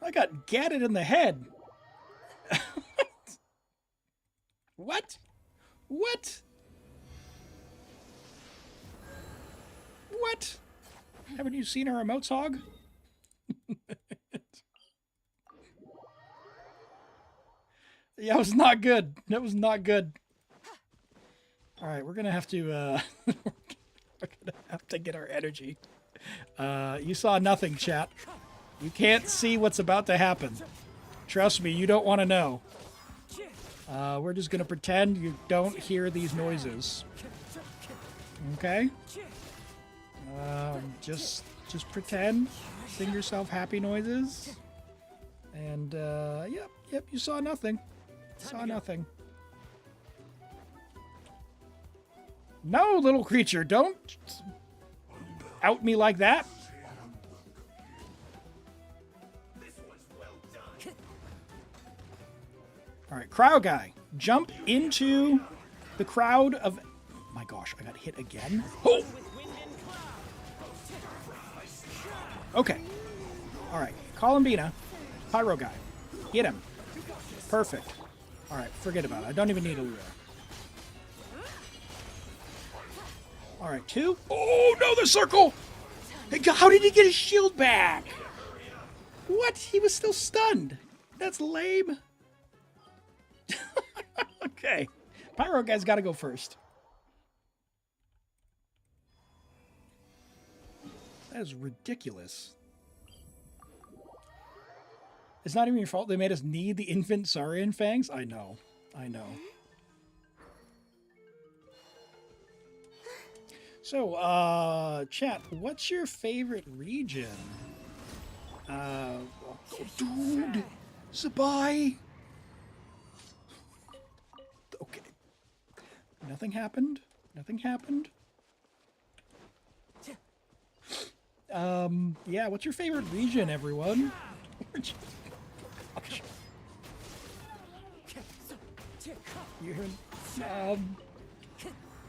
I got gatted in the head. What? What? What? Haven't you seen our emotes, Hog? Yeah, it was not good. That was not good. All right, we're gonna have to we're gonna have to get our energy. You saw nothing, chat. You can't see what's about to happen. Trust me, you don't want to know. We're just gonna pretend you don't hear these noises. Okay? Just pretend. Sing yourself happy noises. And yep, you saw nothing. Saw nothing. No, little creature, don't out me like that. All right, crowd guy, jump into the crowd of... My gosh, I got hit again. Oh! Okay. All right, Columbina, pyro guy, get him. Perfect. All right, forget about it. I don't even need a lure. All right, 2. Oh, no, the circle! How did he get his shield back? What? He was still stunned. That's lame. Okay. Pyro guy's got to go first. That is ridiculous. It's not even your fault they made us need the infant Saurian fangs. I know. I know. So, chat, what's your favorite region? Dude! Zibai! Okay. Nothing happened. Nothing happened. Yeah, what's your favorite region, everyone?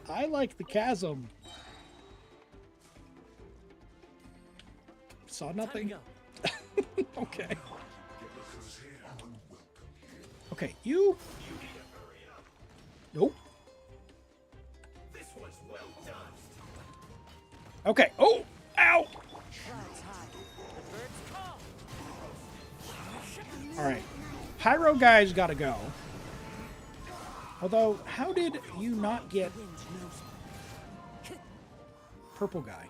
I like the chasm. Saw nothing. Okay. Okay, you. Nope. Okay. Oh! Ow! Alright. Pyro guy's gotta go. Although, how did you not get purple guy?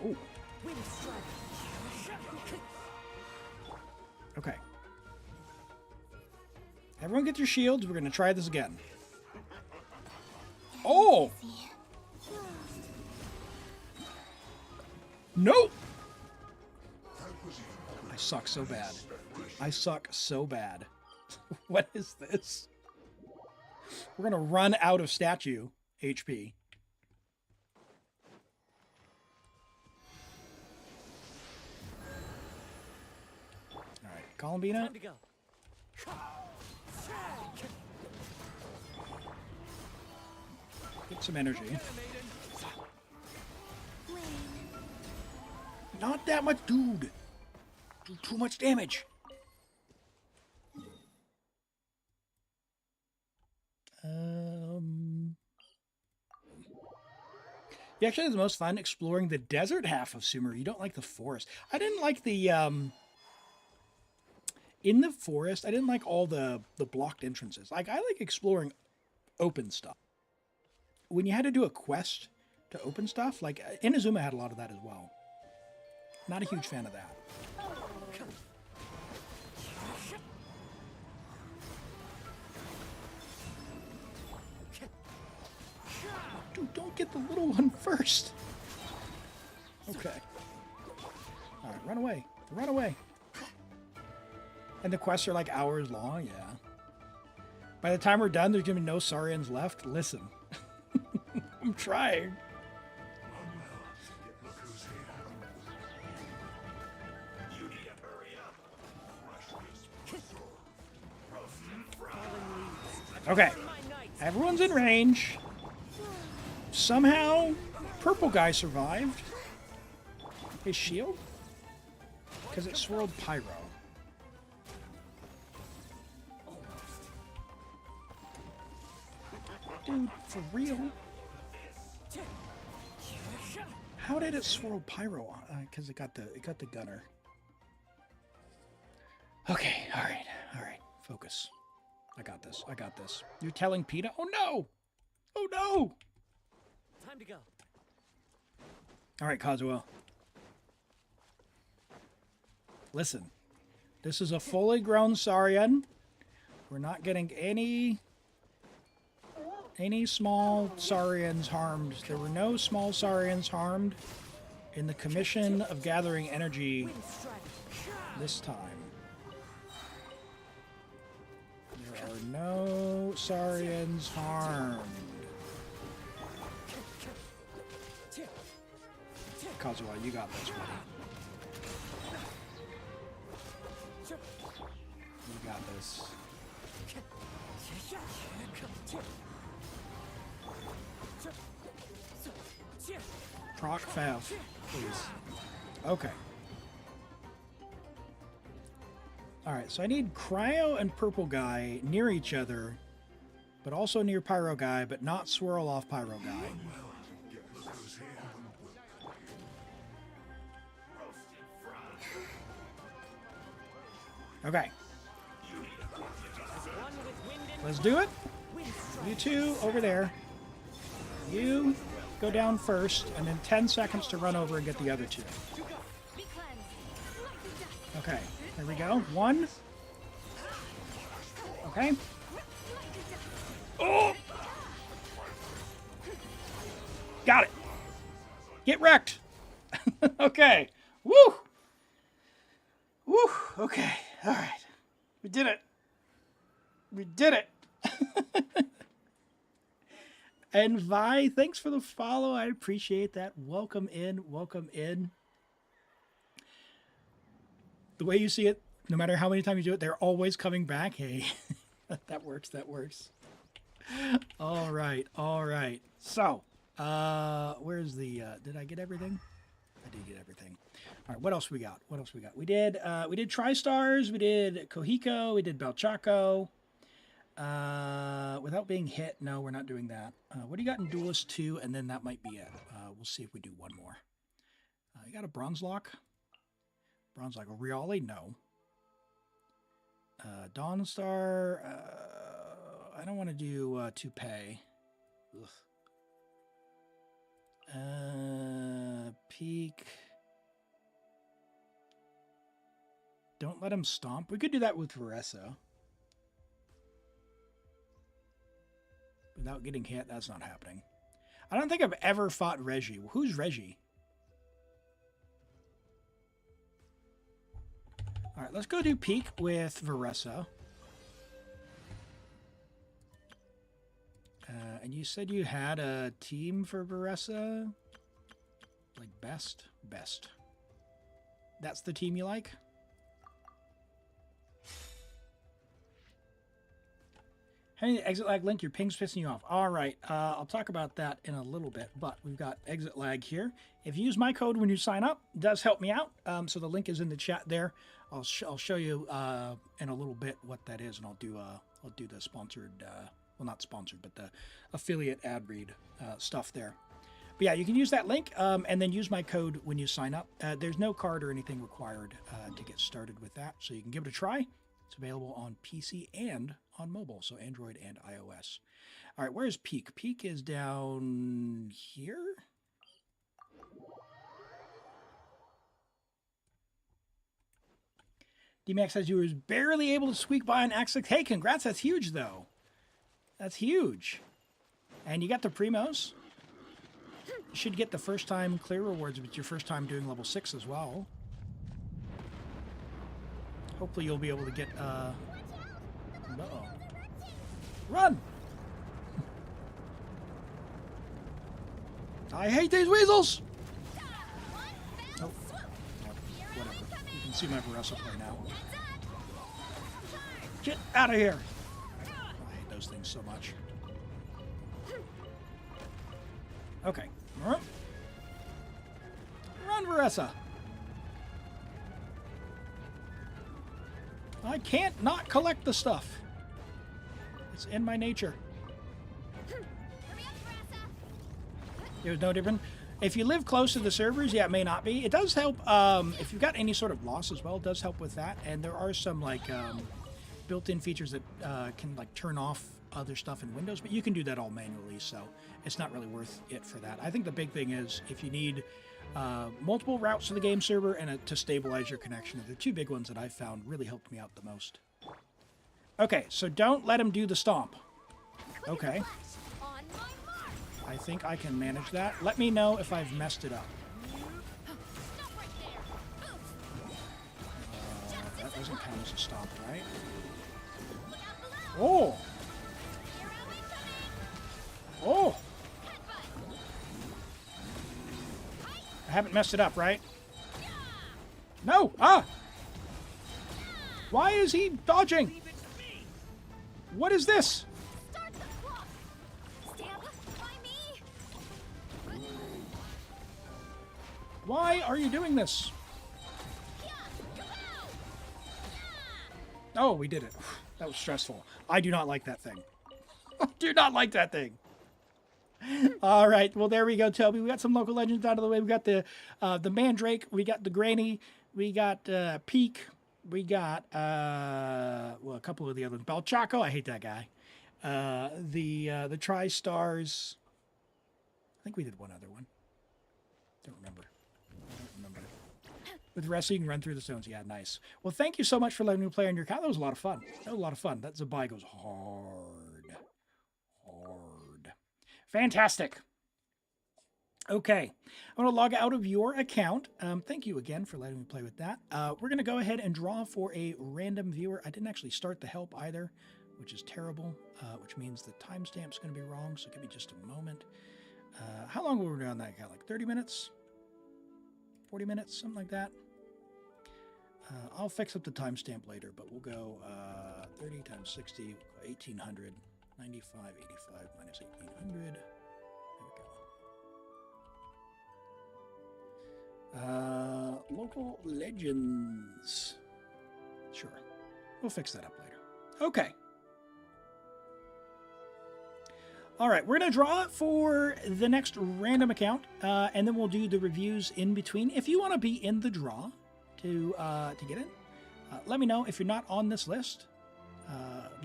Ooh. Okay. Everyone get your shields. We're going to try this again. Oh! Nope! I suck so bad. I suck so bad. What is this? We're going to run out of statue HP. Alright, Columbina. Get some energy. Not that much, dude. Do too much damage. You actually have the most fun exploring the desert half of Sumer. You don't like the forest. I didn't like the in the forest. I didn't like all the blocked entrances. Like I like exploring open stuff. When you had to do a quest to open stuff, like Inazuma had a lot of that as well. Not a huge fan of that. Dude, don't get the little one first. Okay. Alright, run away. Run away. And the quests are like hours long, yeah. By the time we're done, there's gonna be no Saurians left. Listen. I'm trying. Okay. Everyone's in range. Somehow, purple guy survived. His shield? Because it swirled pyro. Dude, for real? How did it swirl pyro? Because it got the gunner. Okay, all right. Focus. I got this. I got this. You're telling PETA? Oh no! Oh no! Time to go. All right, Kazuo. Listen, this is a fully grown Saurian. We're not getting any small Saurians harmed. There were no small Saurians harmed in the Commission of Gathering Energy this time. There are no Saurians harmed. Kazuo, you got this, buddy. You got this. Proc Fav, please. Okay. Alright, so I need Cryo and Purple Guy near each other, but also near Pyro Guy, but not swirl off Pyro Guy. Okay. Let's do it. You two over there. You go down first, and then 10 seconds to run over and get the other two. Okay, there we go. 1. Okay. Oh! Got it. Get wrecked. Okay. Woo! Woo! Okay. All right. We did it. We did it. And Vi, thanks for the follow. I appreciate that. Welcome in. Welcome in. The way you see it, no matter how many times you do it, they're always coming back. Hey, that works. That works. All right. All right. So, where's the, did I get everything? I did get everything. All right. What else we got? What else we got? We did Tristars. We did Kohiko. We did Balchaco. Without being hit. No, we're not doing that. What do you got in Duelist 2? And then that might be it. We'll see if we do one more. You got a Bronze Lock? Bronze Lock. A Riale? No. Dawnstar. I don't want to do Toupee. Peak. Don't let him stomp. We could do that with Veressa. Without getting hit, that's not happening. I don't think I've ever fought Reggie. Who's Reggie? All right, let's go do Peak with Veressa. And you said you had a team for Veressa? Like best? Best. That's the team you like? Hey, ExitLag link, your ping's pissing you off. All right, I'll talk about that in a little bit, but we've got ExitLag here. If you use my code when you sign up, it does help me out. So the link is in the chat there. I'll show you in a little bit what that is, and I'll do the sponsored, well, not sponsored, but the affiliate ad read stuff there. But yeah, you can use that link and then use my code when you sign up. There's no card or anything required to get started with that, so you can give it a try. It's available on PC and on mobile, so Android and iOS. All right, where's Peak? Peak is down here. DMAX says you were barely able to squeak by an Axis. Hey, congrats. That's huge, though. That's huge. And you got the Primos. You should get the first time clear rewards, but it's your first time doing level 6 as well. Hopefully you'll be able to get, uh-oh. Run! I hate these weasels! Oh, whatever. You can see my Veressa play now. Get out of here! I hate those things so much. Okay. Run, Veressa! I can't not collect the stuff. It's in my nature. There's no different. If you live close to the servers, yeah, it may not be. It does help if you've got any sort of loss as well. It does help with that. And there are some like built-in features that can like turn off other stuff in Windows, but you can do that all manually, so it's not really worth it for that. I think the big thing is if you need multiple routes to the game server and to stabilize your connection. They're two big ones that I've found really helped me out the most. Okay, so don't let him do the stomp. Okay. I think I can manage that. Let me know if I've messed it up. That doesn't count as a stomp, right? Oh! Oh! I haven't messed it up, right? No! Ah! Why is he dodging? What is this? Why are you doing this? Oh, we did it. That was stressful. I do not like that thing. I do not like that thing. All right. Well, there we go, Toby. We got some local legends out of the way. We got the Mandrake. We got the Granny. We got Peak. We got well, a couple of the others. Balchaco. I hate that guy. The Tristars. I think we did one other one. Don't remember. With the rest, you can run through the stones. Yeah, nice. Well, thank you so much for letting me play on your account. That was a lot of fun. That Zibai goes hard. Fantastic. Okay. I'm going to log out of your account. Thank you again for letting me play with that. We're going to go ahead and draw for a random viewer. I didn't actually start the help either, which is terrible, which means the timestamp's going to be wrong, so give me just a moment. How long were we on that account? Like 30 minutes? 40 minutes? Something like that? I'll fix up the timestamp later, but we'll go 30 times 60, 1800, 95, 85 minus 1800. There we go. Local legends. Sure. We'll fix that up later. Okay. All right, we're going to draw for the next random account, and then we'll do the reviews in between. If you want to be in the draw to get in, let me know. If you're not on this list,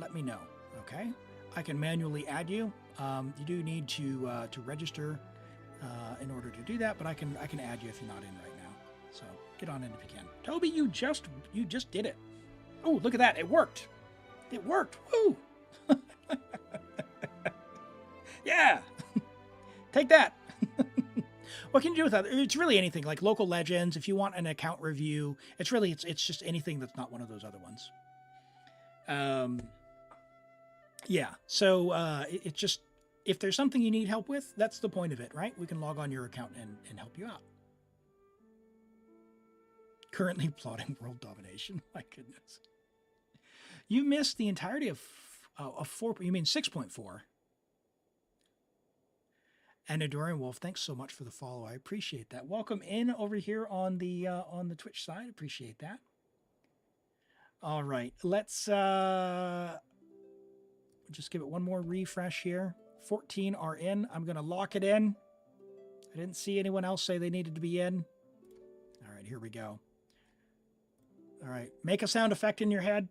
let me know, okay? I can manually add you. You do need to register in order to do that, but I can add you if you're not in right now. So get on in if you can. Toby, you just did it. Oh, look at that. It worked. It worked. Woo! Yeah. Take that. What can you do with that? It's really anything like local legends. If you want an account review, it's just anything that's not one of those other ones. Yeah. So it's just, if there's something you need help with, that's the point of it, right? We can log on your account and help you out. Currently plotting world domination. My goodness. You missed the entirety of 4. You mean 6.4? And Adorian Wolf, thanks so much for the follow. I appreciate that. Welcome in over here on the Twitch side. Appreciate that. All right, let's just give it one more refresh here. 14 are in. I'm going to lock it in. I didn't see anyone else say they needed to be in. All right, here we go. All right, make a sound effect in your head.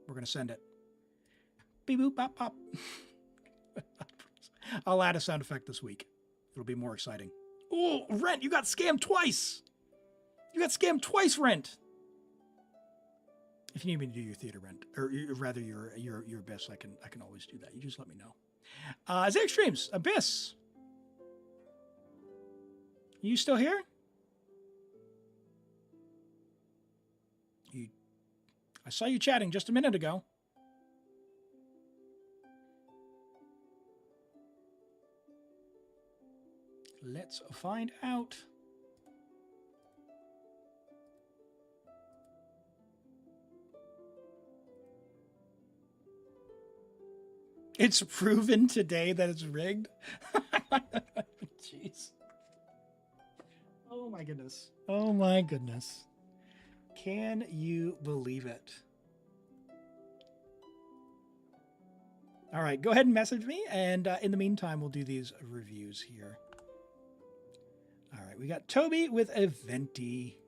We're going to send it. Beep, boop, bop, pop. I'll add a sound effect this week. It'll be more exciting. Oh, Rent, you got scammed twice. You got scammed twice, Rent. If you need me to do your theater rent, or rather your Abyss, I can always do that. You just let me know. Zay Extremes, Abyss. You still here? I saw you chatting just a minute ago. Let's find out. It's proven today that it's rigged. Jeez. Oh my goodness. Oh my goodness. Can you believe it? All right, go ahead and message me, and in the meantime, we'll do these reviews here. All right, we got Toby with a Venti.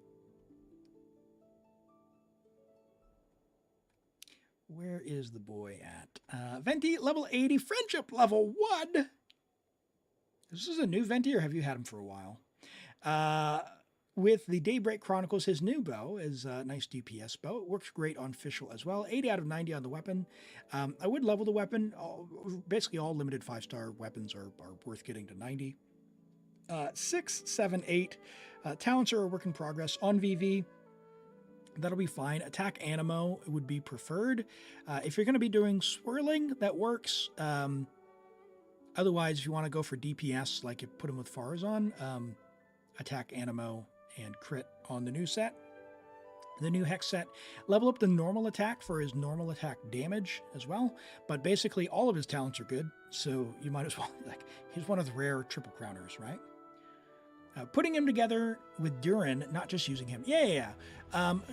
Where is the boy at? Venti, level 80, friendship level 1. This is a new Venti, or have you had him for a while? With the Daybreak Chronicles, his new bow is a nice DPS bow. It works great on Fischl as well. 80 out of 90 on the weapon. I would level the weapon. Basically, all limited 5-star weapons are worth getting to 90. 6, 7, 8. Talents are a work in progress on VV. That'll be fine. Attack Animo would be preferred. If you're going to be doing swirling, that works. Otherwise, if you want to go for DPS, like you put him with Farazan, attack Animo and crit on the new set. The new Hex set. Level up the normal attack for his normal attack damage as well. But basically, all of his talents are good. So you might as well, like, he's one of the rare triple crowners, right? Putting him together with Durin, not just using him. Yeah.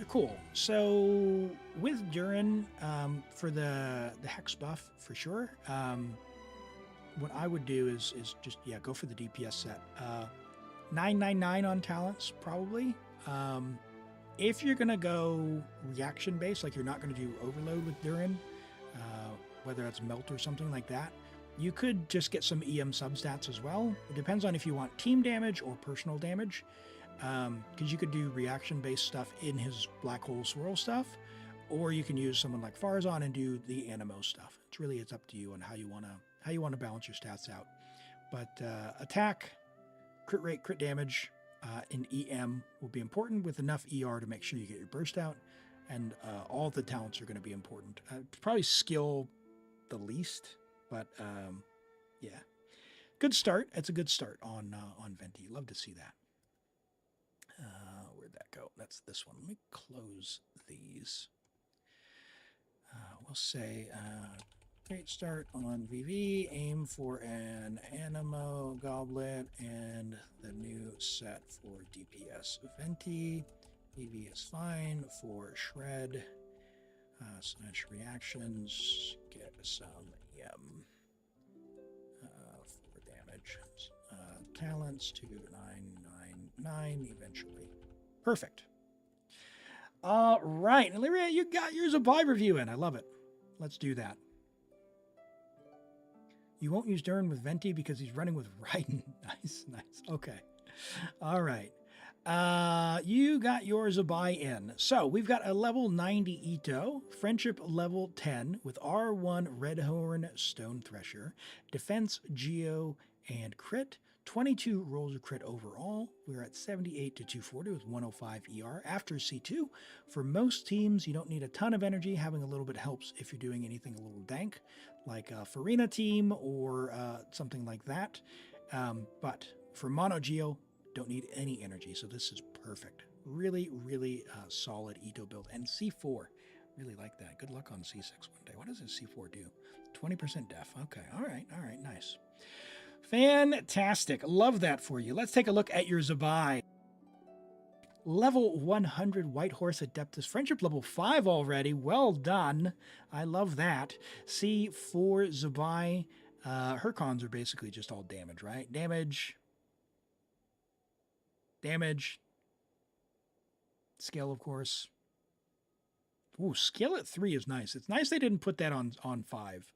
Cool. So with Durin, for the Hex buff, for sure, what I would do is just, go for the DPS set. 999 on talents, probably. If you're going to go reaction-based, like you're not going to do overload with Durin, whether that's melt or something like that. You could just get some EM substats as well. It depends on if you want team damage or personal damage, because you could do reaction-based stuff in his Black Hole Swirl stuff, or you can use someone like Farazan and do the Animo stuff. It's up to you on how you want to balance your stats out. But attack, crit rate, crit damage, in EM will be important with enough ER to make sure you get your burst out, and all the talents are going to be important. Probably skill the least. But, yeah, good start. It's a good start on Venti. Love to see that. Where'd that go? That's this one. Let me close these. We'll say, great start on VV. Aim for an Animo Goblet and the new set for DPS Venti. VV is fine for Shred. Slash reactions. Get some for damage. Talents to 999 eventually. Perfect. All right, Illyria, you got your Zibai review in. I love it. Let's do that. You won't use Durin with Venti because he's running with Raiden. Nice. Okay. All right. You got your Zibai in. So we've got a level 90 Itto, friendship level 10 with R1 Redhorn Stone Thresher, defense, geo, and crit. 22 rolls of crit overall. We're at 78 to 240 with 105 ER after C2. For most teams, you don't need a ton of energy. Having a little bit helps if you're doing anything a little dank, like a Farina team or something like that. But for mono geo, don't need any energy, so this is perfect. Really solid Itto build. And C4, really like that. Good luck on C6 one day. What does this C4 do? 20% def. Okay, all right, nice. Fantastic. Love that for you. Let's take a look at your Zibai. Level 100 White Horse Adeptus. Friendship level 5 already. Well done. I love that. C4 Zibai. Her cons are basically just all damage, right? Damage. Skill, of course. Ooh, skill at 3 is nice. It's nice they didn't put that on 5.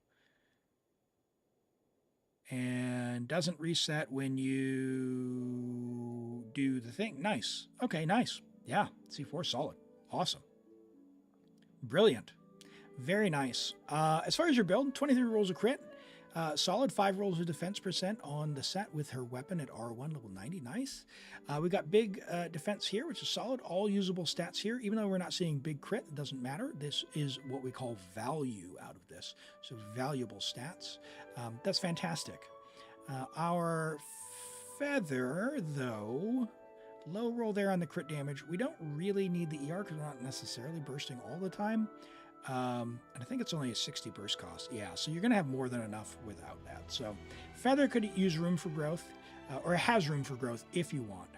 And doesn't reset when you do the thing. Nice. Okay, nice. Yeah, C4 solid. Awesome. Brilliant. Very nice. As far as your build, 23 rolls of crit. Solid 5 rolls of defense percent on the set with her weapon at R1 level 90. Nice. We got big defense here, which is solid. All usable stats here. Even though we're not seeing big crit, it doesn't matter. This is what we call value out of this. So valuable stats. That's fantastic. Our feather, though, low roll there on the crit damage. We don't really need the ER because we're not necessarily bursting all the time. And I think it's only a 60 burst cost. Yeah, so you're going to have more than enough without that. So feather could use room for growth, or it has room for growth if you want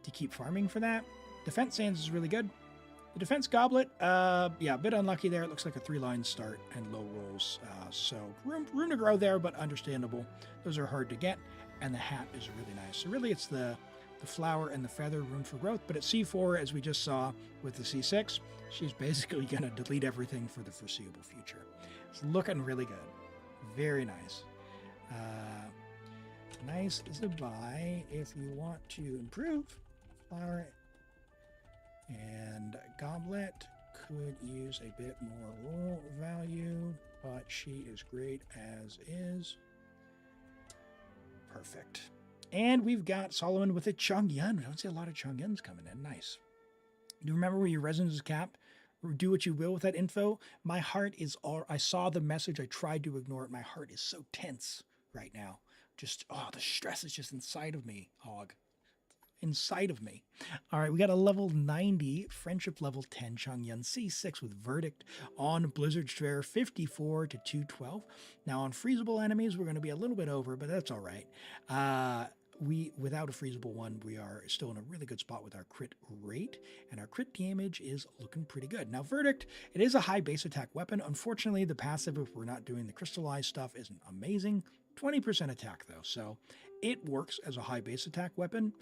to keep farming for that. Defense sands is really good. The defense goblet, yeah, a bit unlucky there. It looks like a 3-line start and low rolls. So room to grow there, but understandable. Those are hard to get. And the hat is really nice. So really it's the flower and the feather, room for growth. But at C4, as we just saw with the C6, she's basically going to delete everything for the foreseeable future. It's looking really good. Very nice. Nice Zibai if you want to improve. Flower and goblet could use a bit more roll value, but she is great as is. Perfect. And we've got Solomon with a Chongyun. We don't see a lot of Chongyuns coming in. Nice. Do you remember where your resonance is capped? Do what you will with that info. My heart is all... I saw the message. I tried to ignore it. My heart is so tense right now. Just, the stress is just inside of me, Hog. Inside of me. All right, we got a level 90, friendship level 10, Chongyun C6 with Verdict on Blizzard Strare, 54 to 212. Now on freezable enemies, we're going to be a little bit over, but that's all right. Without a freezable one, we are still in a really good spot with our crit rate, and our crit damage is looking pretty good. Now, Verdict, it is a high base attack weapon. Unfortunately, the passive, if we're not doing the crystallized stuff, isn't amazing. 20% attack, though, so it works as a high base attack weapon.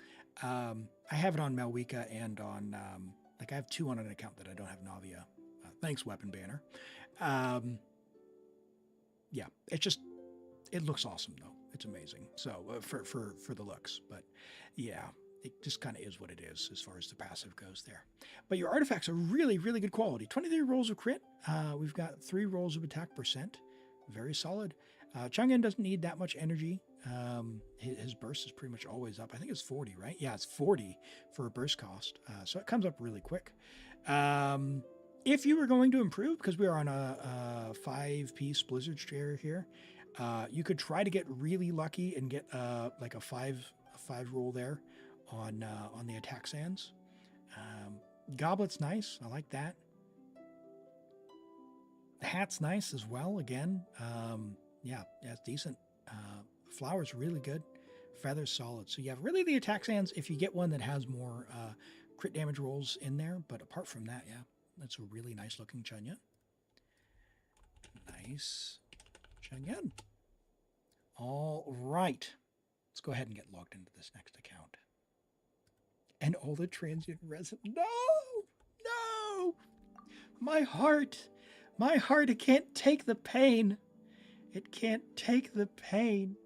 I have it on Malwika and on, I have 2 on an account that I don't have Navia. Thanks, Weapon Banner. yeah, it looks awesome though. It's amazing. So for the looks, but yeah, it just kind of is what it is as far as the passive goes there. But your artifacts are really, really good quality. 23 rolls of crit. We've got 3 rolls of attack percent. Very solid. Chang'an doesn't need that much energy. His burst is pretty much always up. I think it's 40, right? Yeah, it's 40 for a burst cost. So it comes up really quick. If you were going to improve, because we are on a 5-piece Blizzard share here, you could try to get really lucky and get like a 5 roll there on the attack sands. Goblet's nice. I like that. The hat's nice as well. Again, yeah, it's decent. Flower's really good. Feather's solid. So yeah, really the attack sands, if you get one that has more crit damage rolls in there, but apart from that, yeah, that's a really nice looking Chang'an. Nice Chang'an. All right. Let's go ahead and get logged into this next account. And all the transient resin. No! My heart, it can't take the pain. It can't take the pain.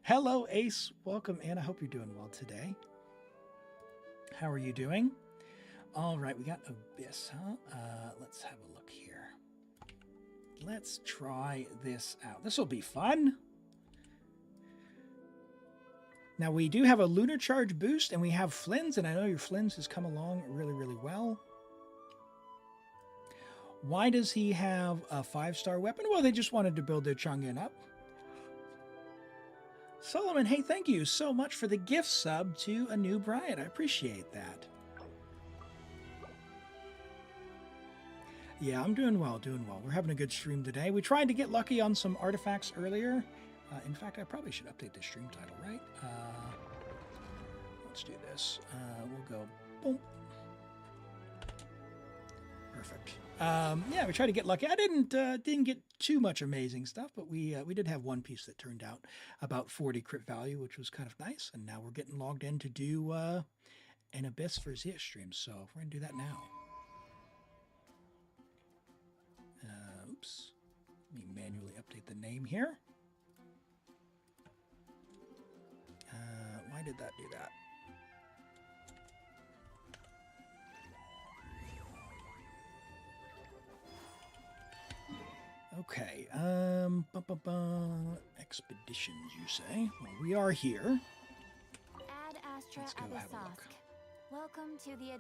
Hello, Ace. Welcome, and I hope you're doing well today. How are you doing? All right, we got Abyss, huh? Let's have a look here. Let's try this out. This will be fun. Now, we do have a Lunar Charge boost, and we have Flynn's, and I know your Flynn's has come along really, really well. Why does he have a 5-star weapon? Well, they just wanted to build their Chang'an up. Solomon, hey, thank you so much for the gift sub to a new Bryant. I appreciate that. Yeah, I'm doing well, We're having a good stream today. We tried to get lucky on some artifacts earlier. In fact, I probably should update the stream title, right? Let's do this. We'll go boom. Perfect. Yeah, we tried to get lucky. I didn't get too much amazing stuff, but we did have one piece that turned out about 40 crit value, which was kind of nice. And now we're getting logged in to do an Abyss for Zia stream. So we're gonna do that now. Oops. Let me manually update the name here. Why did that do that? Okay, expeditions, you say? Well, we are here. Ad Astra Let's go have a look. Abyssosque. Welcome to the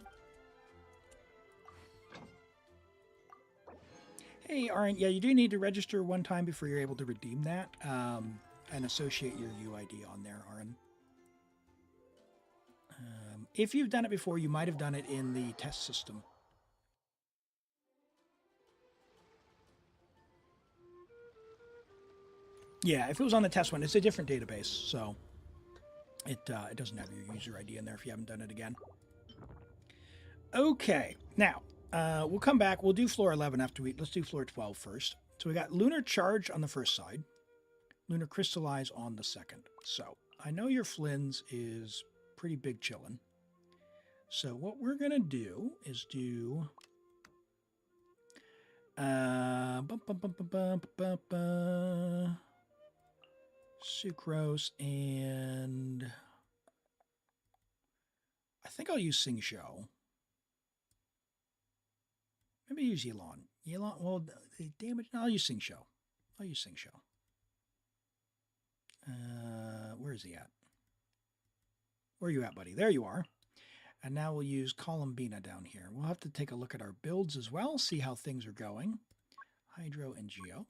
Hey, Aren't, yeah, you do need to register one time before you're able to redeem that, and associate your UID on there, Aaron. If you've done it before, you might have done it in the test system. Yeah, if it was on the test one, it's a different database, so it doesn't have your user ID in there if you haven't done it again. Okay, now, we'll come back. We'll do floor 11 after let's do floor 12 first. So we got Lunar Charge on the first side, Lunar Crystallize on the second. So I know your Flynn's is pretty big chillin'. So what we're going to do is do... Sucrose, and I think I'll use Sing Show. Maybe use Yelon. Yelon, well, the damage, no, I'll use Sing Show. Where is he at? Where are you at, buddy? There you are. And now we'll use Columbina down here. We'll have to take a look at our builds as well, see how things are going. Hydro and Geo.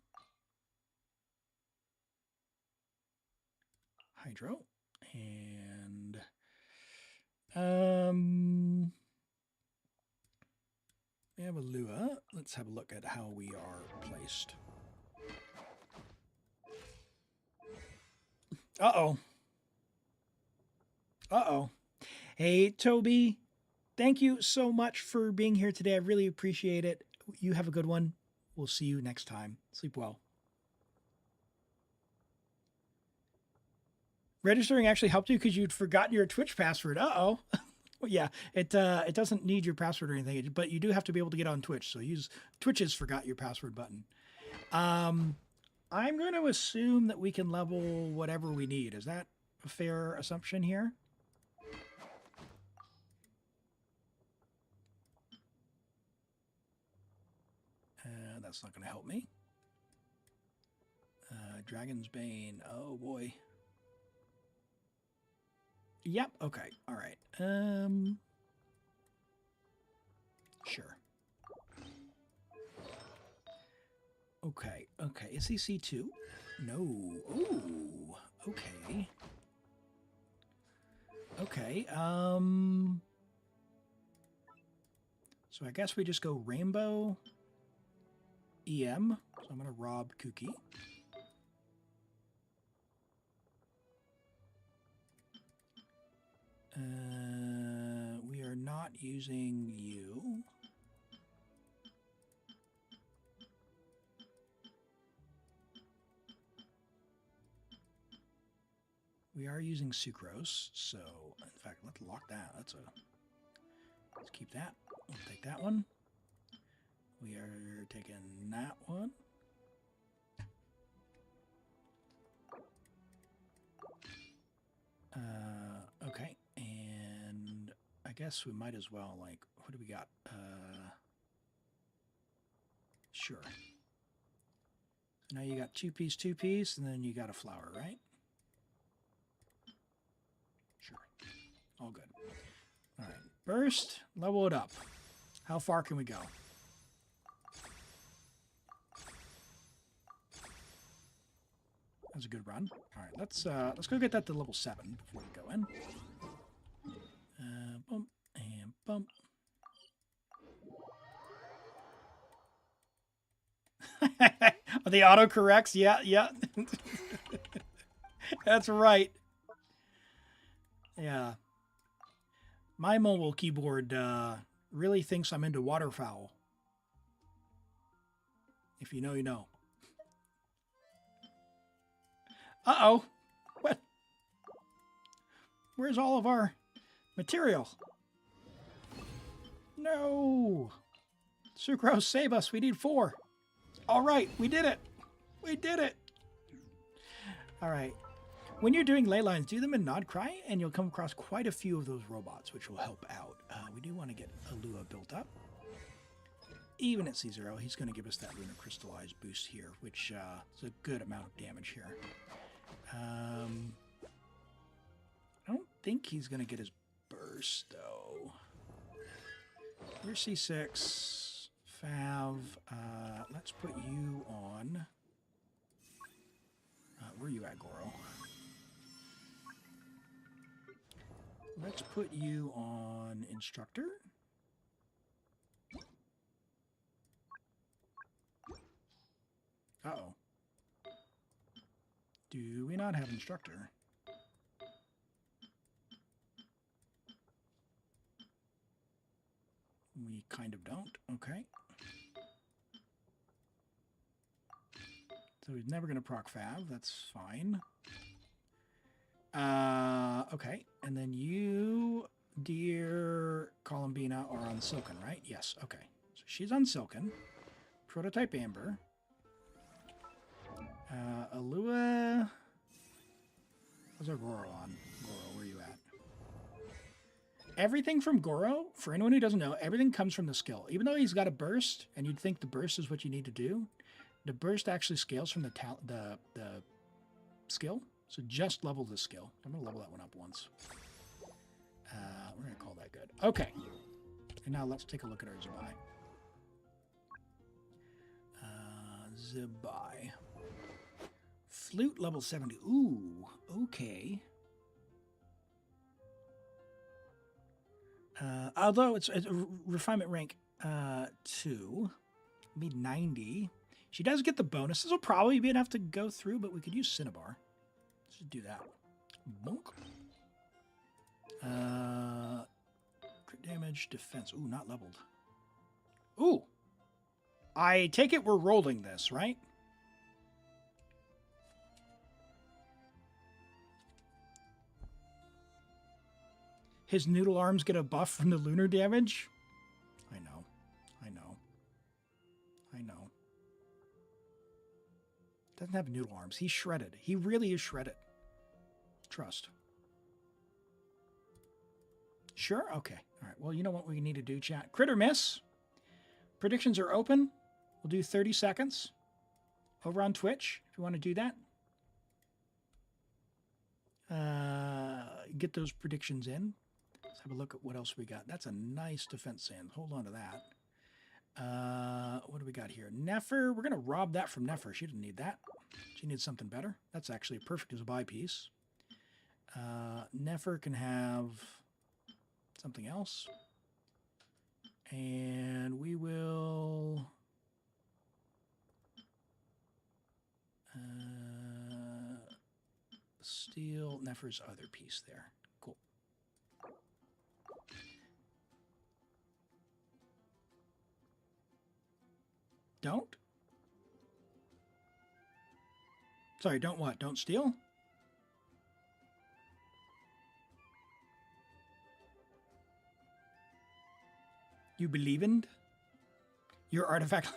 Hydro. And we have a Lua. Let's have a look at how we are placed. Uh-oh. Uh-oh. Hey, Toby. Thank you so much for being here today. I really appreciate it. You have a good one. We'll see you next time. Sleep well. Registering actually helped you because you'd forgotten your Twitch password. Uh-oh. Well, yeah, it doesn't need your password or anything, but you do have to be able to get on Twitch. So use Twitch's forgot your password button. I'm going to assume that we can level whatever we need. Is that a fair assumption here? That's not going to help me. Dragon's Bane. Oh, boy. Yep. Okay. All right. Sure. Okay. Okay. Is he C2? No. Ooh. Okay. Okay. So I guess we just go Rainbow EM. So I'm going to rob Kuki. We are not using you. We are using sucrose, so in fact, let's lock that. Let's keep that. We'll take that one. We are taking that one. Okay, and I guess we might as well, like, what do we got? Sure. Now you got two piece, and then you got a flower, right? Sure. All good. All right. Burst, level it up. How far can we go? That's a good run. All right, let's go get that to level 7 before we go in. Bump and bump. The auto corrects. Yeah, yeah. That's right. Yeah. My mobile keyboard really thinks I'm into waterfowl. If you know, you know. Uh-oh. What? Where's all of our material? No. Sucrose, save us. We need 4. All right, we did it. We did it. All right. When you're doing ley lines, do them in Nodcry, and you'll come across quite a few of those robots, which will help out. We do want to get Alua built up. Even at C0, he's going to give us that Lunar Crystallized boost here, which is a good amount of damage here. I don't think he's going to get his burst, though. You're C6. Fav. Let's put you on. Where are you at, Goro? Let's put you on Instructor. Uh-oh. Do we not have Instructor? We kind of don't. Okay. So he's never going to proc Fav. That's fine. Okay. And then you, dear Columbina, are on Silken, right? Yes. Okay. So she's on Silken. Prototype Amber. Alua. What's our Goro on? Goro, where are you at? Everything from Goro, for anyone who doesn't know, everything comes from the skill. Even though he's got a burst, and you'd think the burst is what you need to do, the burst actually scales from the skill. So just level the skill. I'm going to level that one up once. We're going to call that good. Okay. And now let's take a look at our Zibai. Zibai. Flute level 70. Ooh, okay. Although it's a refinement rank 2, maybe 90. She does get the bonus. This will probably be enough to go through, but we could use Cinnabar. Let's just do that. Bonk. Crit damage, defense. Ooh, not leveled. Ooh. I take it we're rolling this, right? His noodle arms get a buff from the lunar damage? I know. I know. I know. Doesn't have noodle arms. He's shredded. He really is shredded. Trust. Sure? Okay. All right. Well, you know what we need to do, chat? Crit or miss. Predictions are open. We'll do 30 seconds over on Twitch if you want to do that. Get those predictions in. Let's have a look at what else we got. That's a nice defense sand. Hold on to that. What do we got here? Nefer. We're going to rob that from Nefer. She didn't need that. She needs something better. That's actually perfect as a buy piece. Nefer can have something else. And we will... steal Nefer's other piece there. Cool. Don't? Sorry, don't what? Don't steal? You believe in your artifact?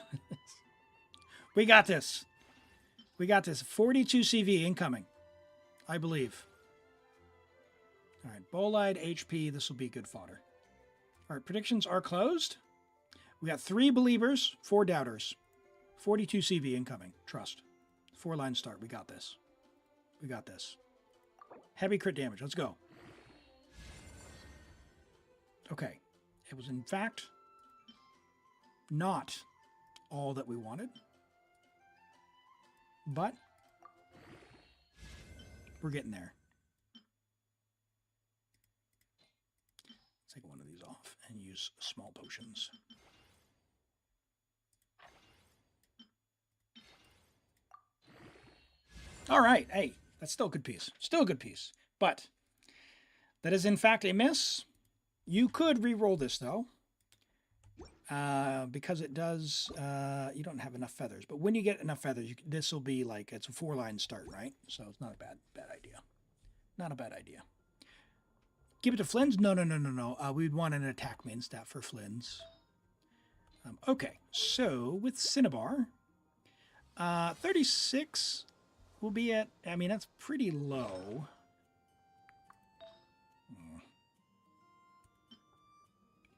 We got this. We got this. 42 CV incoming, I believe. All right, Bolide, HP. This will be good fodder. All right, predictions are closed. We got 3 believers, 4 doubters. 42 CV incoming. Trust. 4-line start. We got this. We got this. Heavy crit damage. Let's go. Okay. It was, in fact, not all that we wanted. But we're getting there. Let's take one of these off and use small potions. All right. Hey, that's still a good piece. Still a good piece. But that is, in fact, a miss. You could re-roll this, though. Because it does, you don't have enough feathers. But when you get enough feathers, this will be like, it's a 4-line start, right? So it's not a bad idea. Not a bad idea. Give it to Flynn's? No. We'd want an attack main stat for Flynn's. Okay, so with Cinnabar, 36 will be at, I mean, that's pretty low.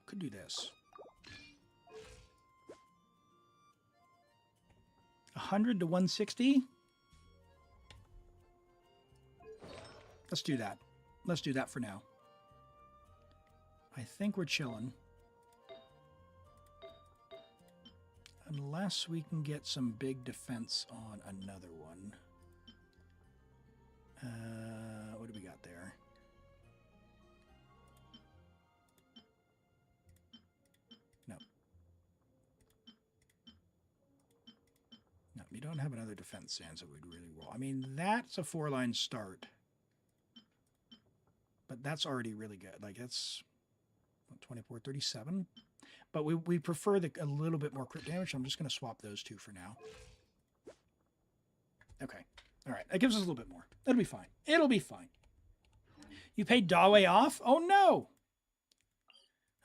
Could do this. 100 to 160. Let's do that. Let's do that for now. I think we're chilling. Unless we can get some big defense on another one. What do we got there? No. No, you don't have another defense sans that we'd really roll. I mean, that's a 4-line start. But that's already really good. Like, that's 24, 37. But we prefer a little bit more crit damage. So I'm just going to swap those two for now. Okay. All right. That gives us a little bit more. That'll be fine. It'll be fine. You paid Dawe off? Oh, no.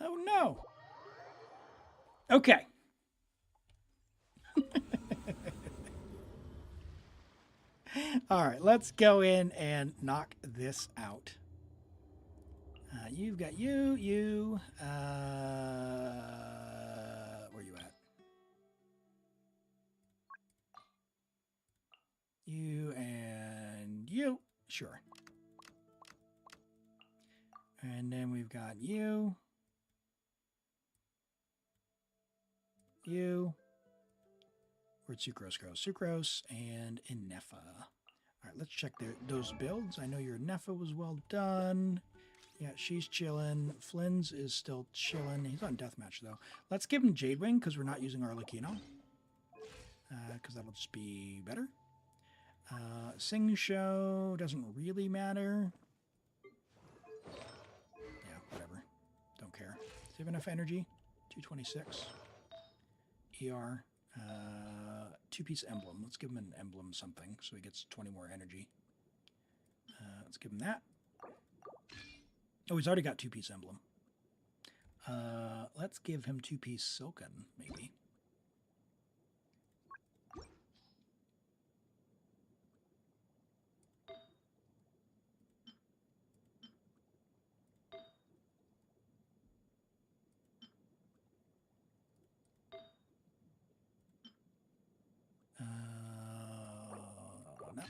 Oh, no. Okay. All right. Let's go in and knock this out. You've got you. Where you at? You and you. Sure. And then we've got you. You. Where'd Sucrose go? Sucrose and Inefa. All right, let's check those builds. I know your Inefa was well done. Yeah, she's chilling. Flynn's is still chilling. He's on deathmatch, though. Let's give him Jadewing, because we're not using Arlecchino. Because that'll just be better. Sing Show doesn't really matter. Yeah, whatever. Don't care. Does he have enough energy? 226. ER. 2-piece emblem. Let's give him an emblem something, so he gets 20 more energy. Let's give him that. Oh, he's already got 2-piece emblem. Let's give him 2-piece silken, maybe.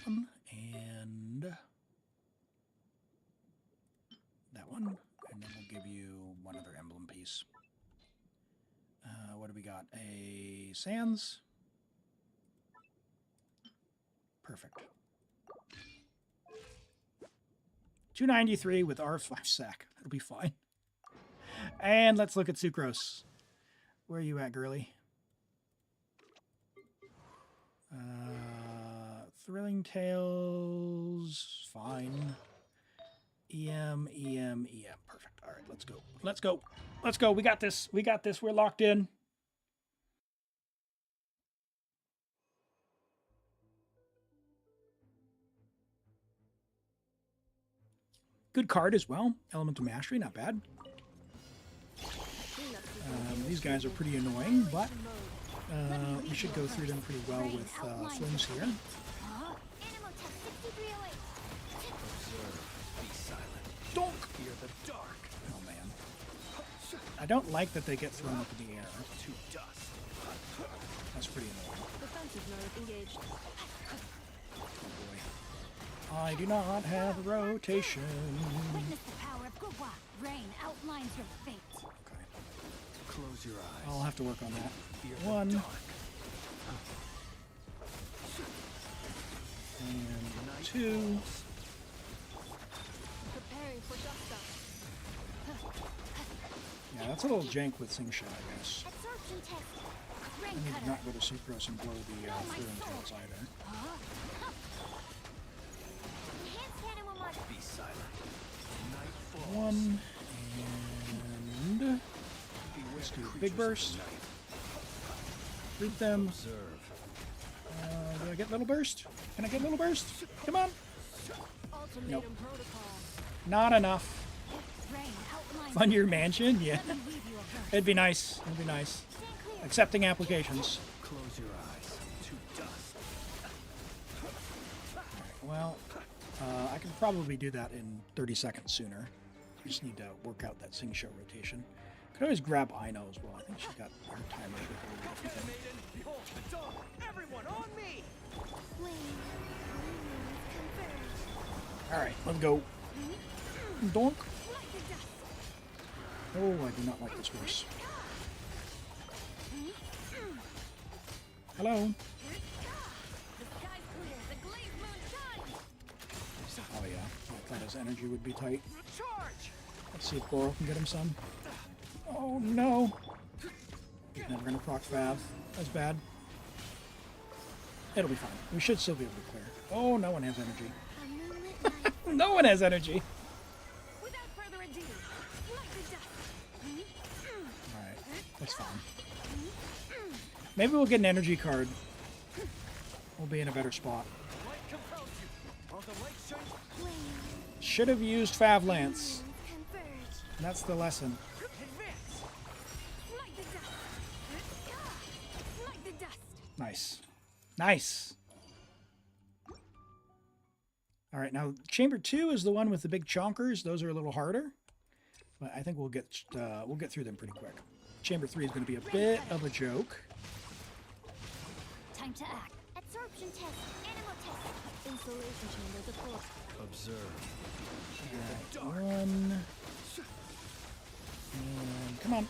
one and that one, and then we'll give you one other emblem piece. What do we got? A Sands. Perfect. 293 with R5 sack. That'll be fine. And let's look at Sucrose. Where are you at, girly? Thrilling Tales. Fine. EM. Perfect. All right, let's go. Let's go. Let's go. We got this. We got this. We're locked in. Good card as well. Elemental Mastery, not bad. These guys are pretty annoying, but we should go through them pretty well with Flynn's here. Donk! Fear the dark. Oh man. I don't like that they get thrown up in the air. To dust. That's pretty annoying. Defensive mode engaged. Oh boy. I do not have a rotation. Witness the power of Gugwa. Rain outlines your fate. Okay. Close your eyes. I'll have to work on that. Fear the One. dark. And two. Preparing for dust up. Yeah, that's a little jank with Sing Shot, I guess. Absorption test. I Rain need to cutter. not go to Sucrose and blow the Thrilling Tales either. Enhanced animal mark. Be silent. Night falls. One. And Beware let's do the a creatures big of burst. the night. Root them. Observe. Do I get little burst? Can I get little burst? Come on. Ultimatum Nope. protocol. Not enough. Rain outlines. Fund your mansion? Yeah. Let me weave you a verse. It'd be nice. It'd be nice. Stand clear. Accepting applications. Close your eyes. To dust. Well, I can probably do that in 30 seconds sooner. Just need to work out that Sing Show rotation. Could always grab Ino as well. I think she got her timer. Maiden, behold the dawn. Everyone on me. Flame. Converge. All right, let's go. Donk. Like the dust. Oh, I do not like this horse. Hello. The sky's clear. The glazed moon shines. Oh yeah, I thought his energy would be tight. Charge. Let's see if Goro can get him some. Oh no. He's never gonna proc Fav. That's bad. It'll be fine. We should still be able to clear. Oh, no one has energy. A moonlit night. No one has energy. Without further ado, like the dust. Alright, that's fine. Maybe we'll get an energy card. We'll be in a better spot. Light compels you. While the light shines. Flame. Should have used Fav Lance. Converge. That's the lesson. Advance. Like the dust. Like the dust. Nice. Nice. Alright, now Chamber 2 is the one with the big chonkers. Those are a little harder. But I think we'll get through them pretty quick. Chamber 3 is going to be a bit of a joke. Time to act. Absorption test. Animal test. Insulation chambers of course. Observe. Alright, one. And come on.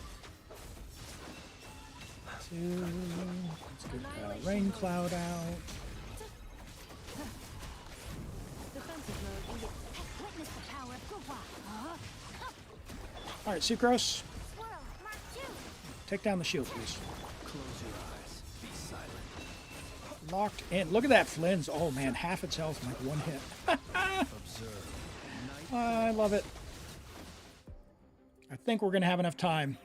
Two. Let's get Rain Cloud out. Defensive mode engaged. Witness the power of Gugwa. Alright, Sucrose. Swirl. Mark 2. Take down the shield, please. Close your eyes. Be silent. Locked in. Look at that Flynn's. Oh man, half its health in like one hit. Observe. Night. I love it. I think we're going to have enough time.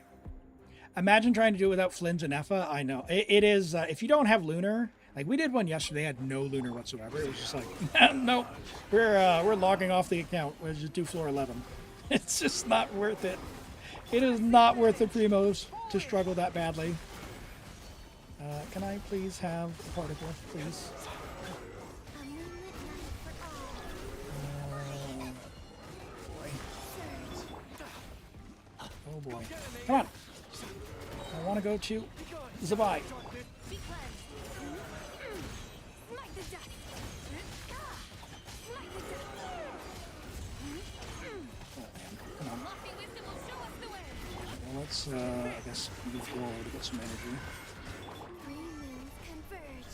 Imagine trying to do it without Flynn's and Effa. I know. It is, if you don't have Lunar, like we did one yesterday, had no Lunar whatsoever. It was just like, nope, we're logging off the account. We'll just do floor 11. It's just not worth it. It is not worth the Primos to struggle that badly. Can I please have the particle, please? A moonlit night for all. Oh boy. Come on. I want to go to Zibai. Be cleansed. Like the dust. let's I guess use Goro to get some energy. Three moons converge.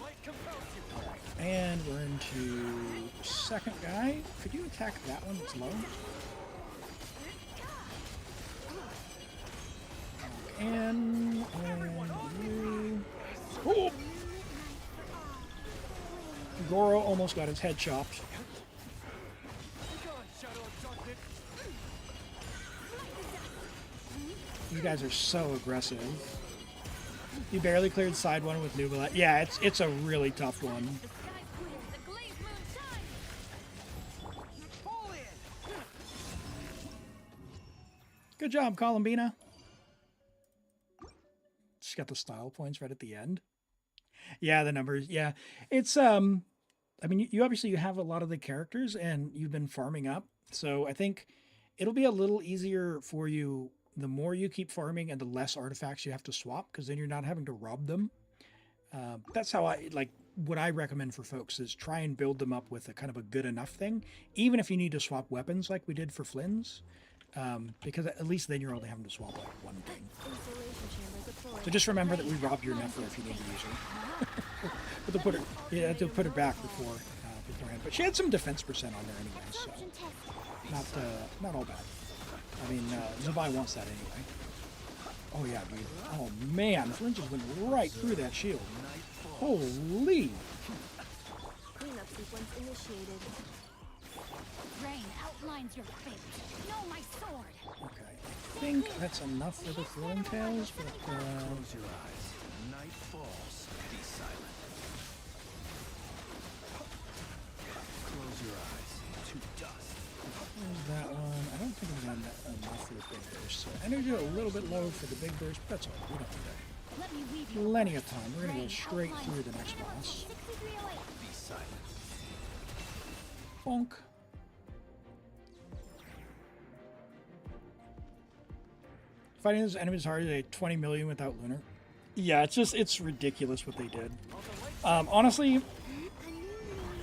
Light compels you. All right, and we're into second guy. Could you attack that one that's low? And you. Oh! Goro almost got his head chopped. Be gone, Shadow of Darkness. You guys are so aggressive. You barely cleared side one with Nubilet. Yeah, it's a really tough one. The sky's clear. The glazed moon shines. Fall in. Good job, Columbina. She's got the style points right at the end. Yeah, the numbers. Yeah, it's I mean, you obviously you have a lot of the characters and you've been farming up, so I think it'll be a little easier for you the more you keep farming and the less artifacts you have to swap, because then you're not having to rob them. That's how I like. What I recommend for folks is try and build them up with a kind of a good enough thing, even if you need to swap weapons like we did for Flynn's. Because at least then you're only having to swap like one thing. Installation chamber deployed. So just remember that we robbed your Nefer if you need to use her. But to put her, yeah, to put her back beforehand. But she had some defense percent on there anyway, so Absorption test. not all bad. I mean, Zibai wants that anyway. Oh yeah, dude. Oh man, Flynn just went right through that shield. Holy! Cleanup sequence initiated. Rain outlines your fate. Know my sword. Okay, I think that's enough for the Thrilling Tales, but Close your eyes. Night falls. Be silent. Close your eyes to dust. there's that one. I don't think I'm gonna enough for the big burst. So energy a little bit low for the big burst, but that's all right. We don't need that. Let me weave you. Plenty of time. We're gonna go straight through the next boss. 6308. Be silent. Bonk. Fighting this enemy is hard as a 20 million without Lunar. Yeah, it's ridiculous what they did. Honestly,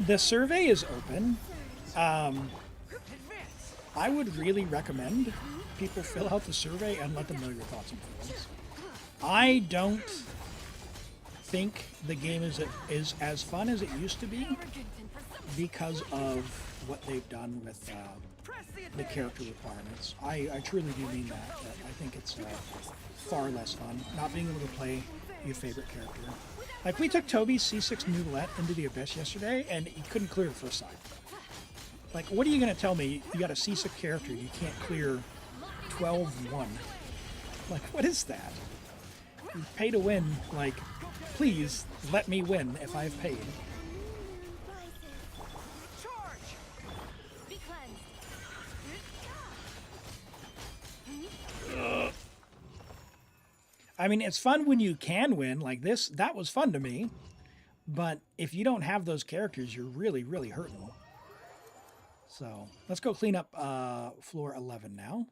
the survey is open. I would really recommend people fill out the survey and let them know your thoughts and feelings. I don't think the game is as fun as it used to be because of what they've done with the character requirements. I truly do mean that. I think it's far less fun not being able to play your favorite character. Like, we took Toby's C6 Noodlet into the Abyss yesterday, and he couldn't clear the first side. Like, what are you going to tell me? You got a C6 character, you can't clear 12-1. Like, what is that? You pay to win. Like, please let me win if I've paid. Charge. Be cleansed. I mean, it's fun when you can win like this. That was fun to me. But if you don't have those characters, you're really, really hurting. So let's go clean up floor 11 now.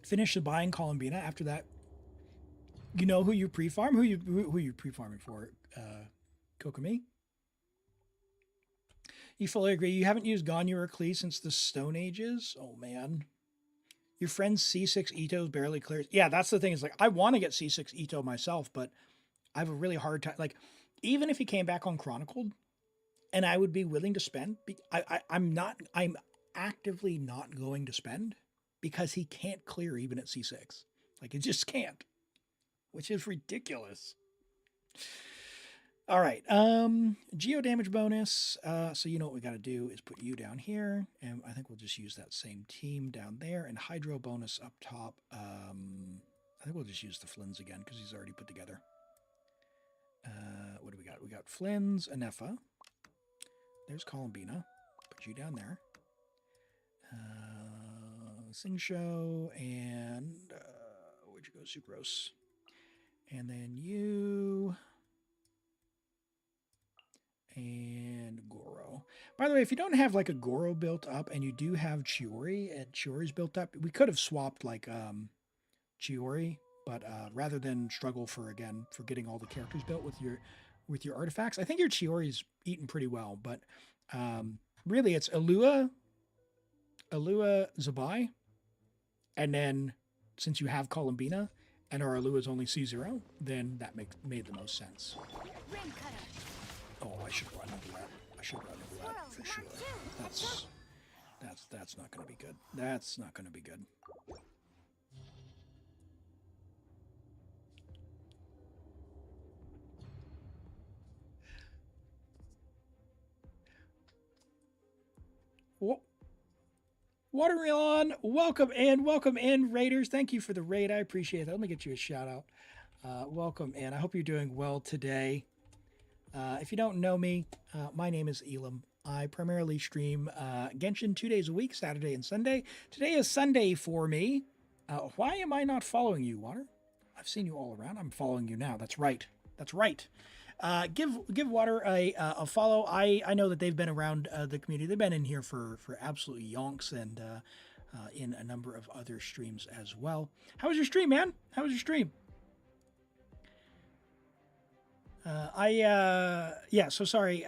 Finish the buying Columbina. After that, you know who you pre-farm? Who you pre-farming for? Kokomi? You fully agree. You haven't used Ganyu or Klee since the Stone Ages? Oh, man. Your friend's C6 Itto's barely clears. Yeah, that's the thing. Is like, I want to get C6 Itto myself, but I have a really hard time. Like, even if he came back on Chronicled, and I would be willing to spend, I'm actively not going to spend because he can't clear even at C6. Like, it just can't, which is ridiculous. All right, geo damage bonus. So you know what we got to do is put you down here, and I think we'll just use that same team down there, and hydro bonus up top. I think we'll just use the Flynn's again because he's already put together. What do we got? We got Flynn's, Anefa. There's Columbina. Put you down there. Sing Show, and where'd you go? Sucrose. And then you... and Goro. By the way, if you don't have like a Goro built up and you do have Chiori and Chiori's built up, we could have swapped like Chiori, but rather than struggle for getting all the characters built with with your artifacts. I think your Chiori's eaten pretty well, but really it's Alua, Zibai, and then since you have Columbina and our Alua is only C0, then that made the most sense. Ring cutter. Oh, I should run into that. I should run into that for sure. That's not going to be good. That's not going to be good. Watermelon, welcome in, Raiders. Thank you for the raid. I appreciate that. Let me get you a shout out. Welcome in. I hope you're doing well today. If you don't know me, my name is Elim. I primarily stream Genshin 2 days a week, Saturday and Sunday. Today is Sunday for me. Why am I not following you, Water? I've seen you all around. I'm following you now. That's right. That's right. Give Water a follow. I know that they've been around the community. They've been in here for absolutely yonks and in a number of other streams as well. How was your stream, man? How was your stream? Sorry.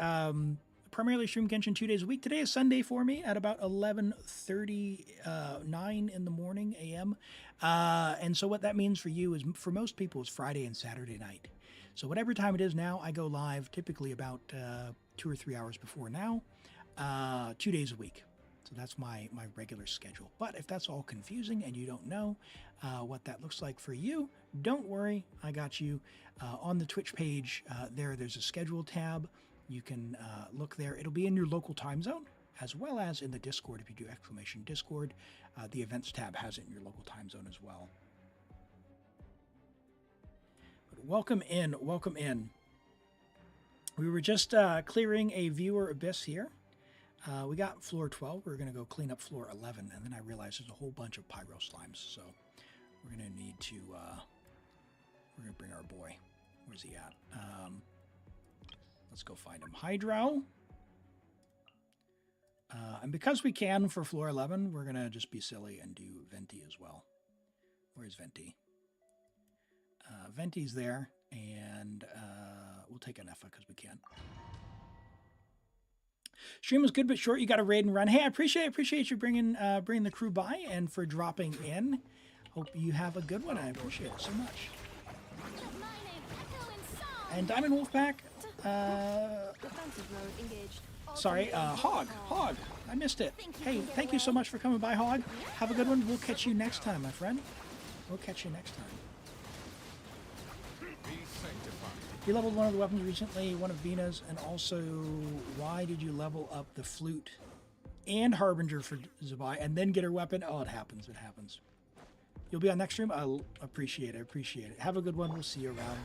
Primarily stream Genshin 2 days a week. Today is Sunday for me at about 11:39 in the morning a.m. And so what that means for you is, for most people, is Friday and Saturday night. So whatever time it is now, I go live typically about 2 or 3 hours before now, 2 days a week. So that's my regular schedule. But if that's all confusing and you don't know what that looks like for you, don't worry, I got you. On the Twitch page, there's a schedule tab. You can look there. It'll be in your local time zone, as well as in the Discord. If you do !Discord, the events tab has it in your local time zone as well. But welcome in, welcome in. We were just clearing a viewer abyss here. We got floor 12. We're going to go clean up floor 11, and then I realized there's a whole bunch of pyro slimes, so we're going to need to, we're going to bring our boy. Where's he at? Let's go find him. Hydro. And because we can for floor 11, we're going to just be silly and do Venti as well. Where's Venti? Venti's there, and we'll take an Effa because we can. Stream was good but short. You got a raid and run. Hey, I appreciate you bringing the crew by and for dropping in. Hope you have a good one. I appreciate it so much. And Diamond Wolfpack. Sorry, Hog. I missed it. Hey, thank you so much for coming by, Hog. Have a good one. We'll catch you next time, my friend. We'll catch you next time. You leveled one of the weapons recently, one of Vina's, and also why did you level up the flute and Harbinger for Zibai and then get her weapon? Oh, it happens. It happens. You'll be on next stream? I'll appreciate it. Have a good one. We'll see you around.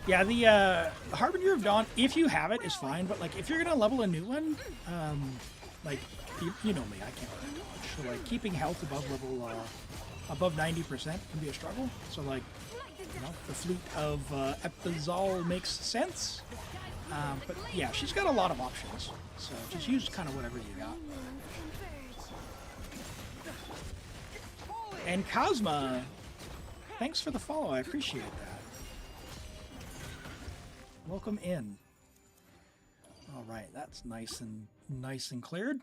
Yeah, the Harbinger of Dawn, if you have it, is fine. But, like, if you're going to level a new one, like, you know me, I can't really dodge. So, like, keeping health above 90% can be a struggle. So, like, you know, the Flute of Epizal makes sense. But, yeah, she's got a lot of options. So, just use kind of whatever you got. And Cosma, thanks for the follow. I appreciate that. Welcome in. All right, that's nice and cleared.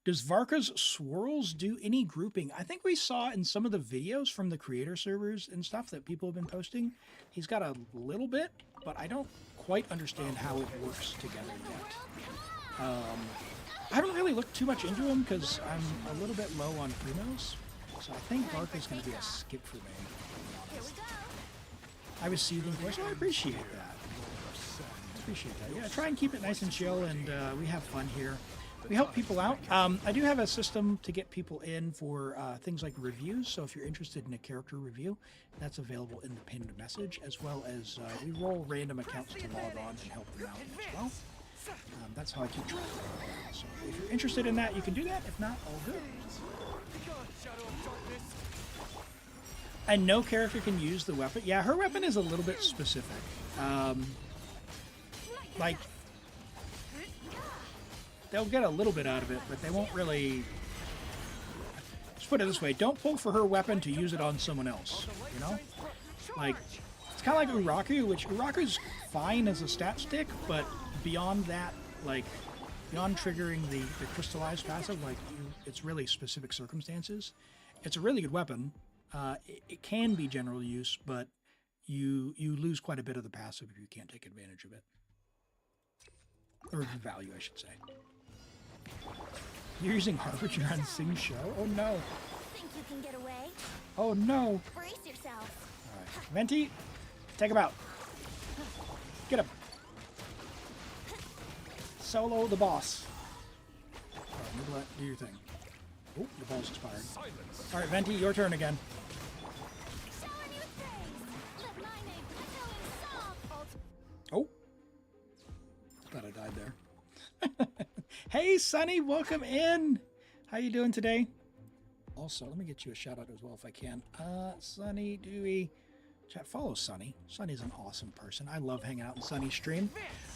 Does Varka's swirls do any grouping? I think we saw in some of the videos from the creator servers and stuff that people have been posting. He's got a little bit, but I don't quite understand how it works together yet. I haven't really looked too much into him because I'm a little bit low on Primos. So I think Varka's going to be a skip for me, to be honest. I was seething for so I appreciate that. Yeah, try and keep it nice and chill, and we have fun here. We help people out. I do have a system to get people in for things like reviews, so if you're interested in a character review, that's available in the pinned message, as well as we roll random accounts to log on and help them out as well. That's how I keep track of that. So if you're interested in that, you can do that. If not, all good. And no character can use the weapon. Yeah, her weapon is a little bit specific. Like, they'll get a little bit out of it, but they won't really... Let's put it this way. Don't pull for her weapon to use it on someone else, you know? Like, It's kind of like Uraku, which Uraku's fine as a stat stick, but beyond that, like, beyond triggering the crystallized passive, like, it's really specific circumstances. It's a really good weapon. It can be general use, but you lose quite a bit of the passive if you can't take advantage of it. Or the value, I should say. You're using Harbinger on Sing Show? Oh no. Think you can get away? Oh no. Brace yourself. Alright. Venti, take him out. Get him. Solo the boss. Alright, do your thing. Oh, your ball's expired. Alright, Venti, your turn again. Showing you things. Let my name echo in song. Oh. Thought I died there. Hey, Sunny, welcome in. How you doing today? Also, let me get you a shout out as well if I can. Sunny, Dewey. Chat, follow Sunny. Sunny's an awesome person. I love hanging out in Sunny's stream.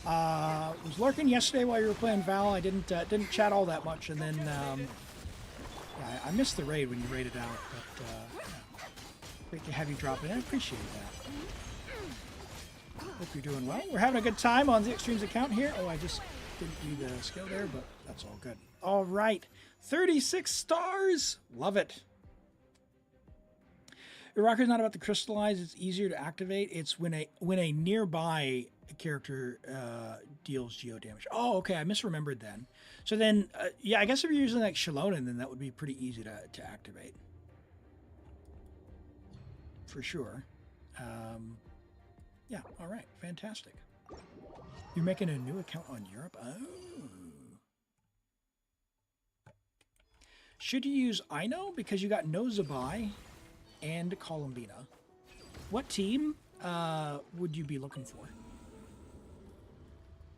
Was lurking yesterday while you were playing Val. I didn't chat all that much, and then yeah, I missed the raid when you raided out. But yeah. Great to have you drop in. I appreciate that. Hope you're doing well. We're having a good time on the Extremes account here. Oh, I just didn't do the skill there, but that's all good. All right, 36 stars. Love it. Uraku's not about to crystallize. It's easier to activate. It's when a nearby character deals geo damage. Oh, okay. I misremembered then. So then, yeah, I guess if you're using like Shalonen, then that would be pretty easy to activate. For sure. Yeah, all right. Fantastic. You're making a new account on Europe? Oh. Should you use Ino? Because you got no Zibai and Columbina. What team would you be looking for?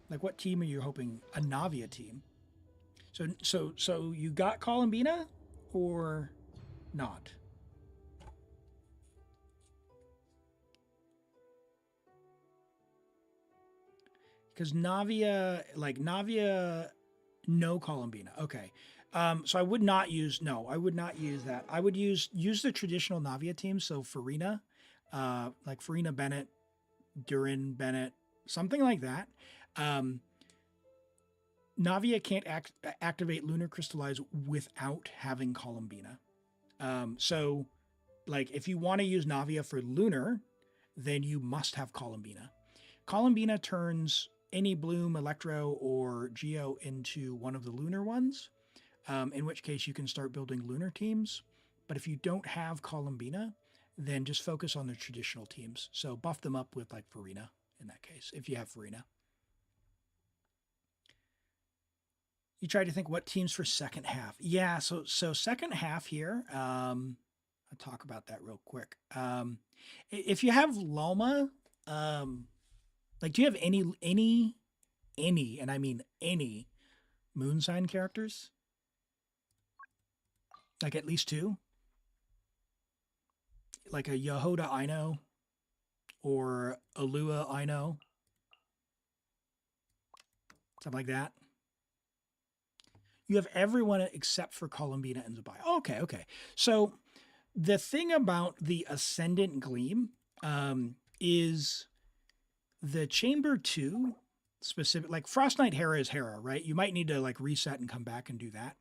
Like, what team are you hoping? A Navia team. So you got Columbina or not? Because Navia, no Columbina. Okay. So I would not use, I would not use that. I would use the traditional Navia team. So Farina, like Farina Bennett, Durin Bennett, something like that. Navia can't activate Lunar Crystallize without having Columbina. So like if you want to use Navia for Lunar, then you must have Columbina. Columbina turns any Bloom, Electro, or Geo into one of the Lunar ones, in which case you can start building Lunar teams. But if you don't have Columbina, then just focus on the traditional teams. So buff them up with like Farina in that case, if you have Farina. You try to think what teams for second half. Yeah, so second half here, I'll talk about that real quick. If you have Loma, like, do you have any, and I mean any, moon sign characters? Like at least two? Like a Yehoda Ino or a Lua Ino? Something like that. You have everyone except for Columbina and Zibai. Okay, okay. So the thing about the Ascendant Gleam is the Chamber 2 specific, like Frost Knight Hera is Hera, right? You might need to like reset and come back and do that.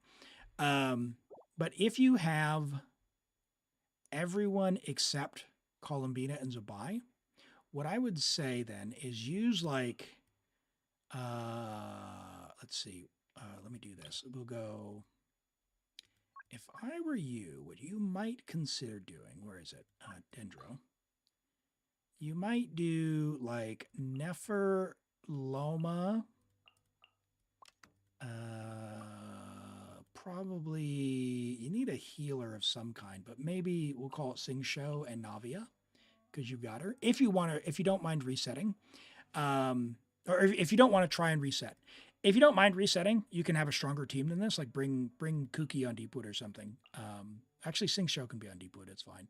But if you have everyone except Columbina and Zibai, what I would say then is use like, let's see, let me do this. We'll go, if I were you, what you might consider doing, where is it? Dendro. You might do like Nefer Loma. Probably you need a healer of some kind, but maybe we'll call it Sing Show and Navia because you've got her. If you want to, if you don't mind resetting, or if you don't want to try and reset. If you don't mind resetting, you can have a stronger team than this, like bring Kuki on Deepwood or something. Actually, Sing Show can be on Deepwood, it's fine.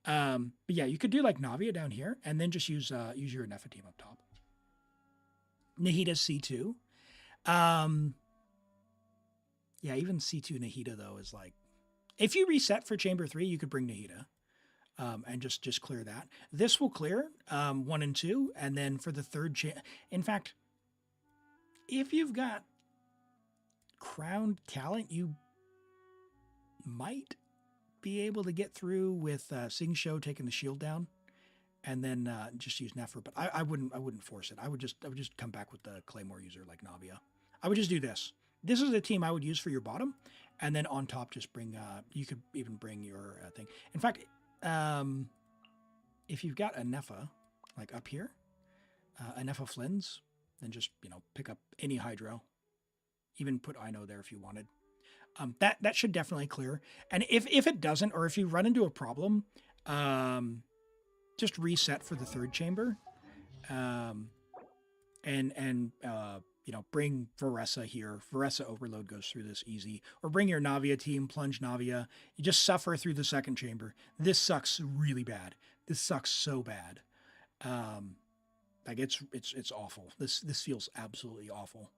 But yeah, you could do like Navia down here and then just use your Nefa team up top. Nahida C2. Yeah, even C2 Nahida though is like, if you reset for Chamber 3, you could bring Nahida. and just clear that. This will clear 1 and 2, and then for the third in fact, if you've got crowned talent, you might be able to get through with Sing Show taking the shield down, and then just use Nefer. But I wouldn't force it. I would just come back with the Claymore user like Navia. I would just do this. This is the team I would use for your bottom, and then on top just bring. You could even bring your thing. In fact, if you've got a Nefa like up here, a Nefa Flynn's, then just pick up any Hydro. Even put Ino there if you wanted. That should definitely clear. And if it doesn't, or if you run into a problem, just reset for the third chamber, and bring Varessa here. Varessa Overload goes through this easy. Or bring your Navia team, plunge Navia. You just suffer through the second chamber. This sucks really bad. This sucks so bad. Like it's awful. This feels absolutely awful.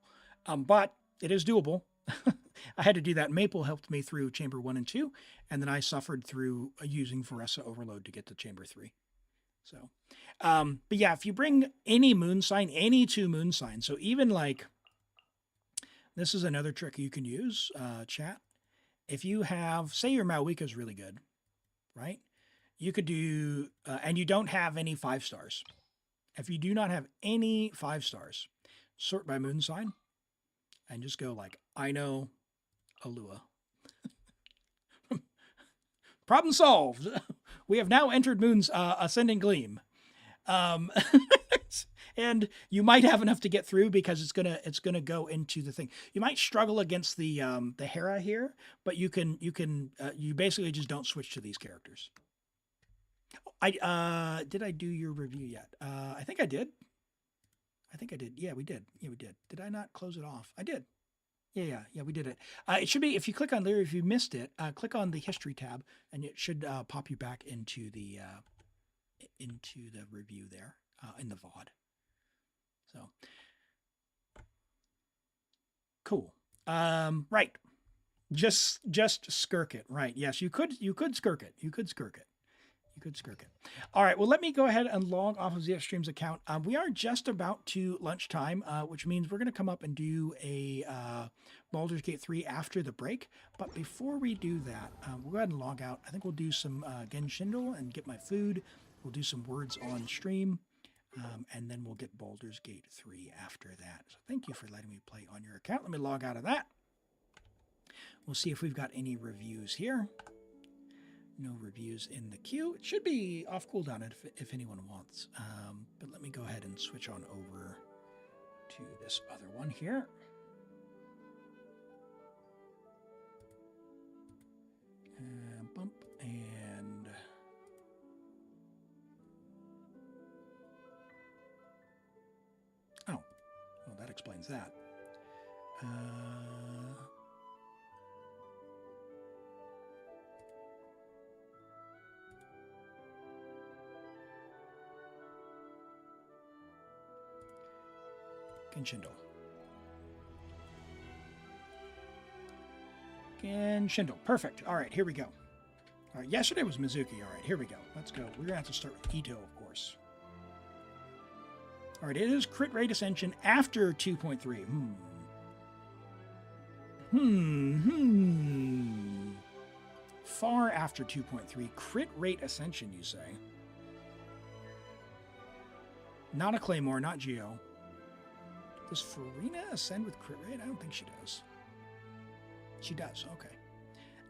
But it is doable. I had to do that. Maple helped me through chamber 1 and 2, and then I suffered through using Varessa Overload to get to chamber 3. So, but yeah, if you bring any moon sign, any 2 moon signs, so even like, this is another trick you can use, chat. If you have, say your Malwika is really good, right? You could do, and you don't have any 5 stars. If you do not have any 5 stars, sort by moon sign, and just go like, Ino, Alua. Problem solved. We have now entered Moon's Ascending Gleam. And you might have enough to get through because it's gonna go into the thing. You might struggle against the Hera here, but you basically just don't switch to these characters. Did I do your review yet? I think I did. Yeah, we did. Did I not close it off? I did. Yeah, we did it. It should be, if you click on Leary, if you missed it, click on the history tab, and it should pop you back into the review there, in the VOD. So, cool. Right. Just skirk it. Right. Yes, you could skirk it. You could skirk it. All right. Well, let me go ahead and log off of ZF Streams account. We are just about to lunchtime, which means we're going to come up and do a Baldur's Gate 3 after the break. But before we do that, we'll go ahead and log out. I think we'll do some Genshin and get my food. We'll do some words on stream, and then we'll get Baldur's Gate 3 after that. So thank you for letting me play on your account. Let me log out of that. We'll see if we've got any reviews here. No reviews in the queue. It should be off cooldown if anyone wants. But let me go ahead and switch on over to this other one here. Bump and oh, well, that explains that. Genshin. Perfect. All right, here we go. All right, yesterday was Mizuki. All right, here we go. Let's go. We're going to have to start with Itto, of course. All right, it is crit rate ascension after 2.3. Far after 2.3. Crit rate ascension, you say? Not a Claymore, not Geo. Does Farina ascend with crit rate? I don't think she does. She does, okay.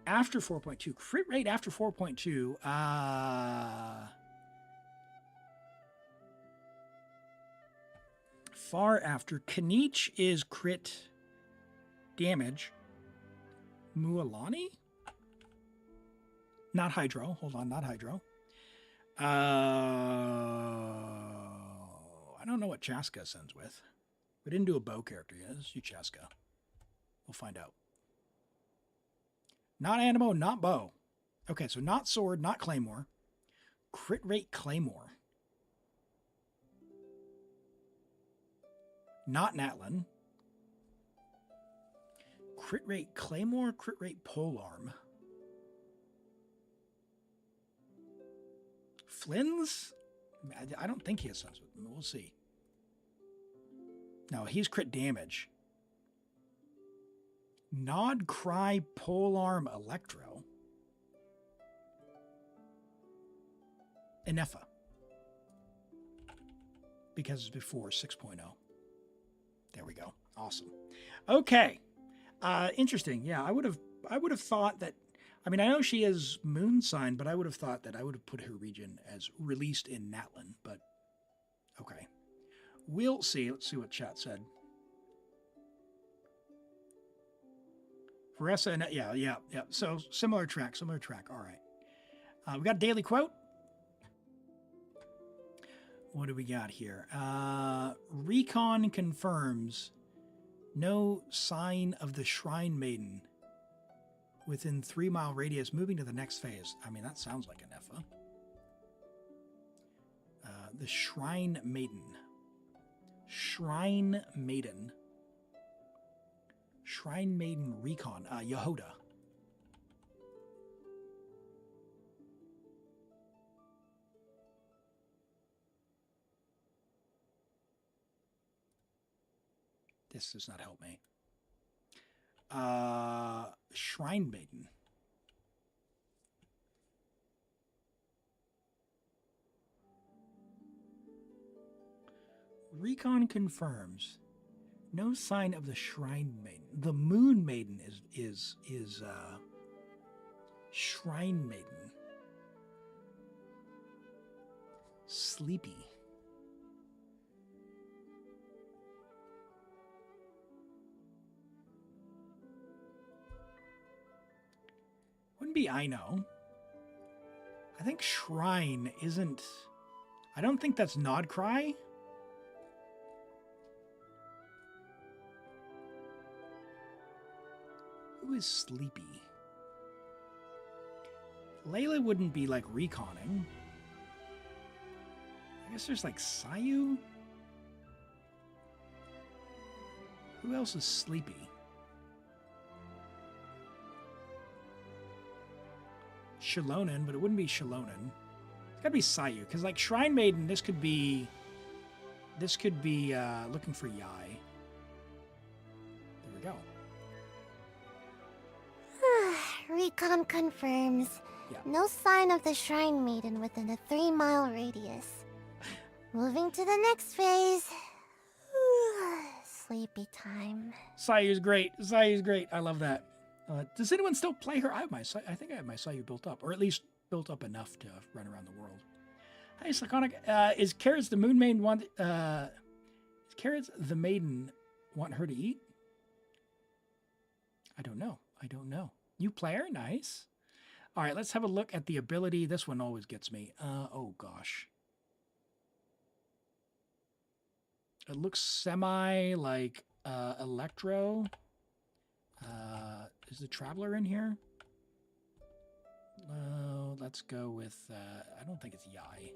After 4.2. Crit rate after 4.2. Far after. Kanich is crit damage. Mualani? Not Hydro. Hold on, not Hydro. I don't know what Chaska ascends with. We didn't do a bow character yet. Let's do Chaska. We'll find out. Not Animo, not bow. Okay, so not sword, not claymore. Crit rate claymore. Not Natlin. Crit rate claymore, crit rate polearm. Flynn's? I don't think he has Sunsword. We'll see. No, he's crit damage. Nod, Cry, Polearm, Electro. Enefa. Because it's before 6.0. There we go. Awesome. Okay. Interesting. Yeah, I would have thought that. I mean, I know she is moon sign, but I would have thought that I would have put her region as released in Natlan. But okay, we'll see. Let's see what chat said. Veressa and yeah. So similar track. All right. We got a daily quote. What do we got here? Recon confirms no sign of the Shrine Maiden within 3-mile radius, moving to the next phase. I mean, that sounds like an Efa. The Shrine Maiden. Shrine Maiden Recon. Yehoda. This does not help me. Shrine Maiden. Recon confirms no sign of the Shrine Maiden. The Moon Maiden is Shrine Maiden. Sleepy. Wouldn't be I know. I think Shrine isn't. I don't think that's Nod Cry. Who is Sleepy? Layla wouldn't be like reconning. I guess there's like Sayu. Who else is Sleepy? Shalonen, but it wouldn't be Shalonen. It's gotta be Sayu, because like Shrine Maiden, this could be looking for Yai. There we go. Recon confirms. Yeah. No sign of the Shrine Maiden within a 3-mile radius. Moving to the next phase. Sleepy time. Sayu's great. I love that. Does anyone still play her? I think I have my Sayu built up, or at least built up enough to run around the world. Hey, Slaconic, is Carrots the Moon Maiden want? Is Carrots the Maiden want her to eat? I don't know. You play her? Nice. All right, let's have a look at the ability. This one always gets me. Oh gosh. It looks semi like Electro. Is the Traveler in here? Let's go with, I don't think it's Yai.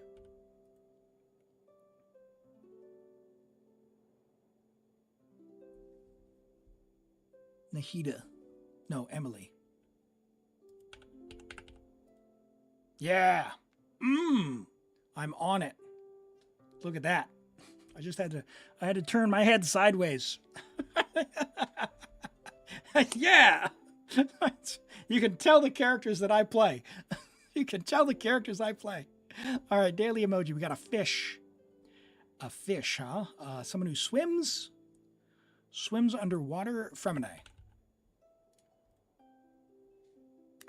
Nahida. No, Emily. Yeah. I'm on it. Look at that. I had to turn my head sideways. Yeah. You can tell the characters that I play. All right, daily emoji. We got a fish. A fish, huh? Someone who swims underwater. Femine.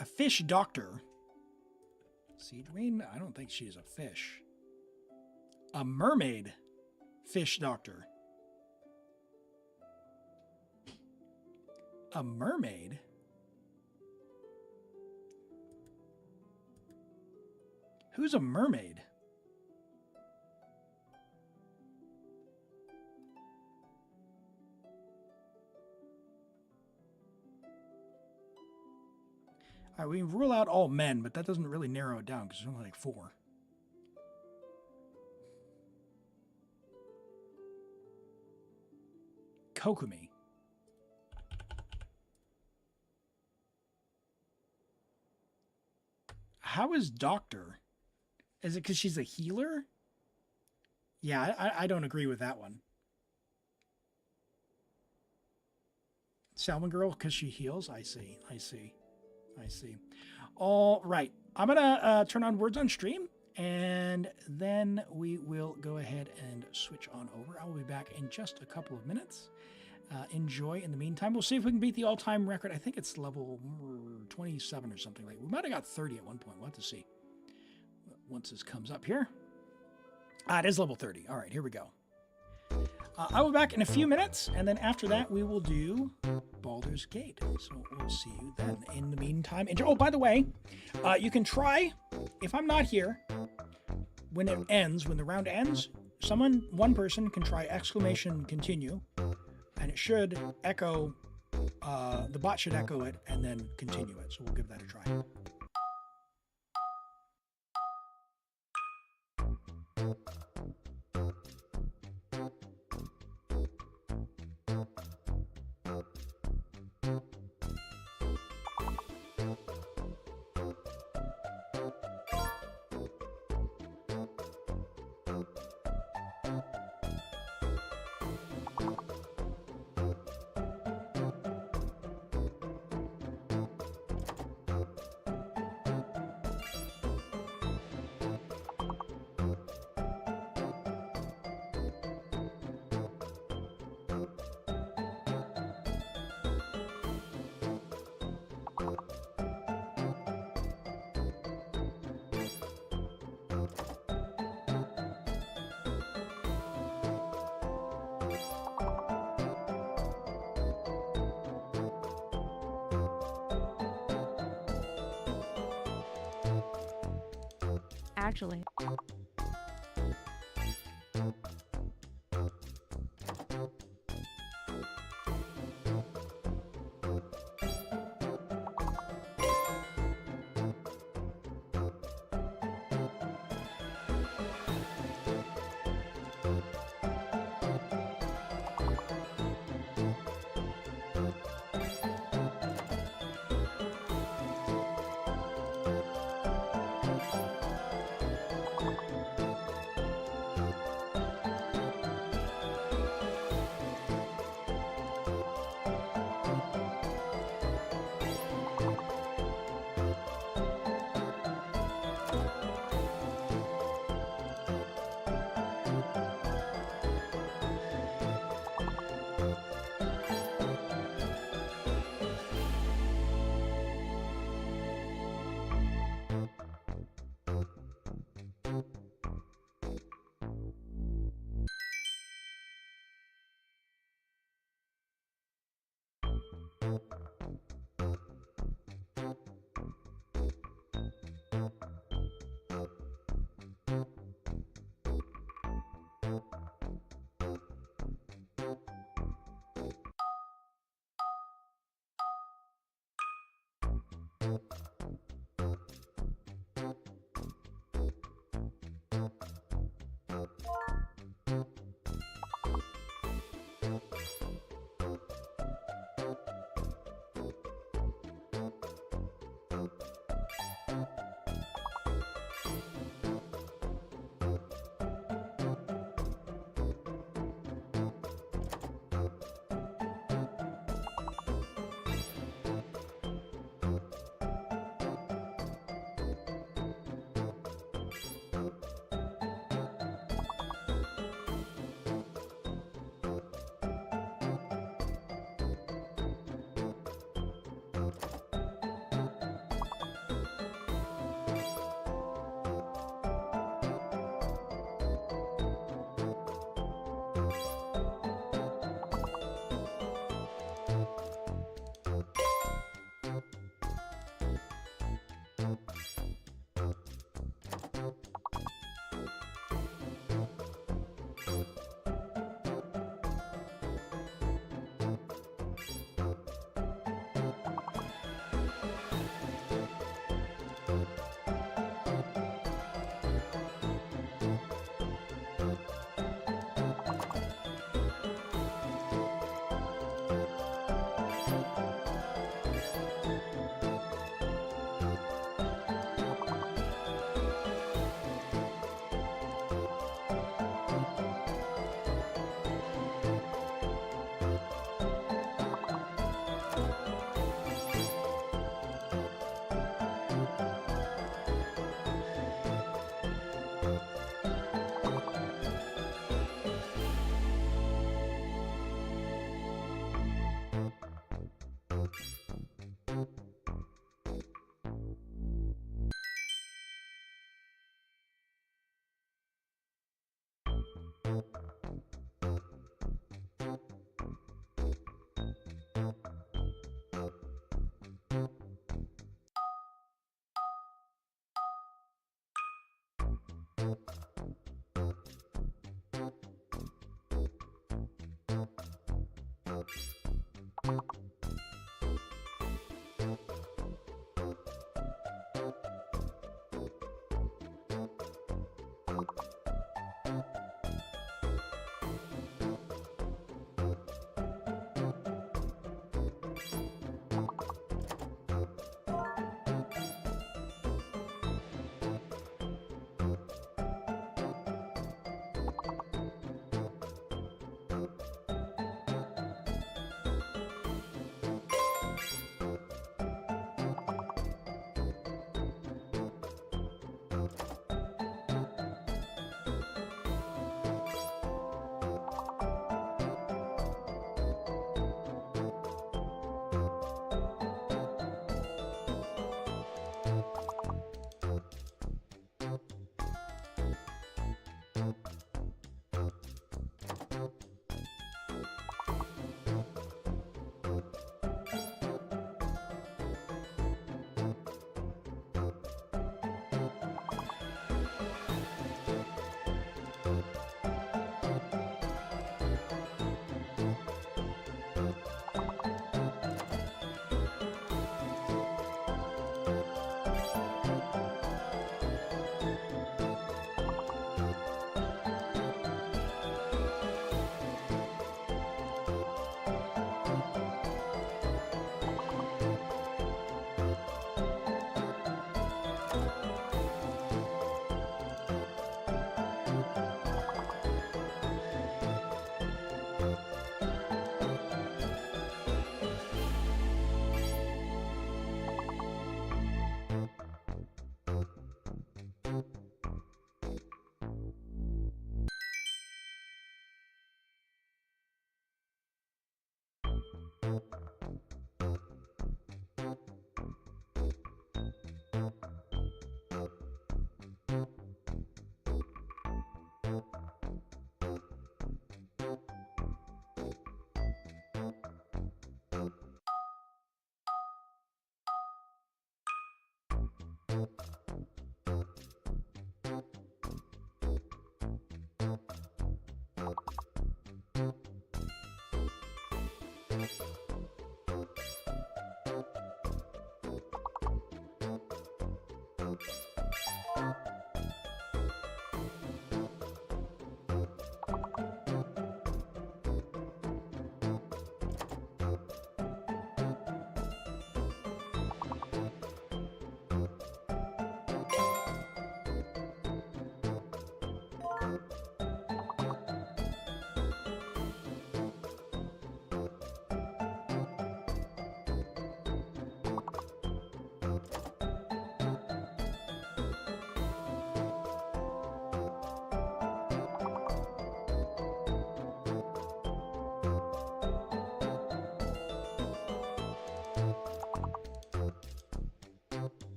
A fish doctor. Seedween? I don't think she's a fish. A mermaid fish doctor. A mermaid? Who's a mermaid? All right, we rule out all men, but that doesn't really narrow it down because there's only like 4. Kokumi. How is Doctor? Is it because she's a healer? Yeah, I don't agree with that one. Salmon Girl, because she heals? I see. All right. I'm going to turn on words on stream, and then we will go ahead and switch on over. I will be back in just a couple of minutes. Enjoy in the meantime. We'll see if we can beat the all-time record. I think it's level 27 or something like that. We might have got 30 at one point. We'll have to see once this comes up here. It is level 30. All right, here we go. I will be back in a few minutes, and then after that, we will do Baldur's Gate. So we'll see you then. In the meantime, enjoy. Oh, by the way, you can try, if I'm not here, when it ends, when the round ends, one person can try exclamation continue, and it should echo, the bot should echo it and then continue it. So we'll give that a try. Actually.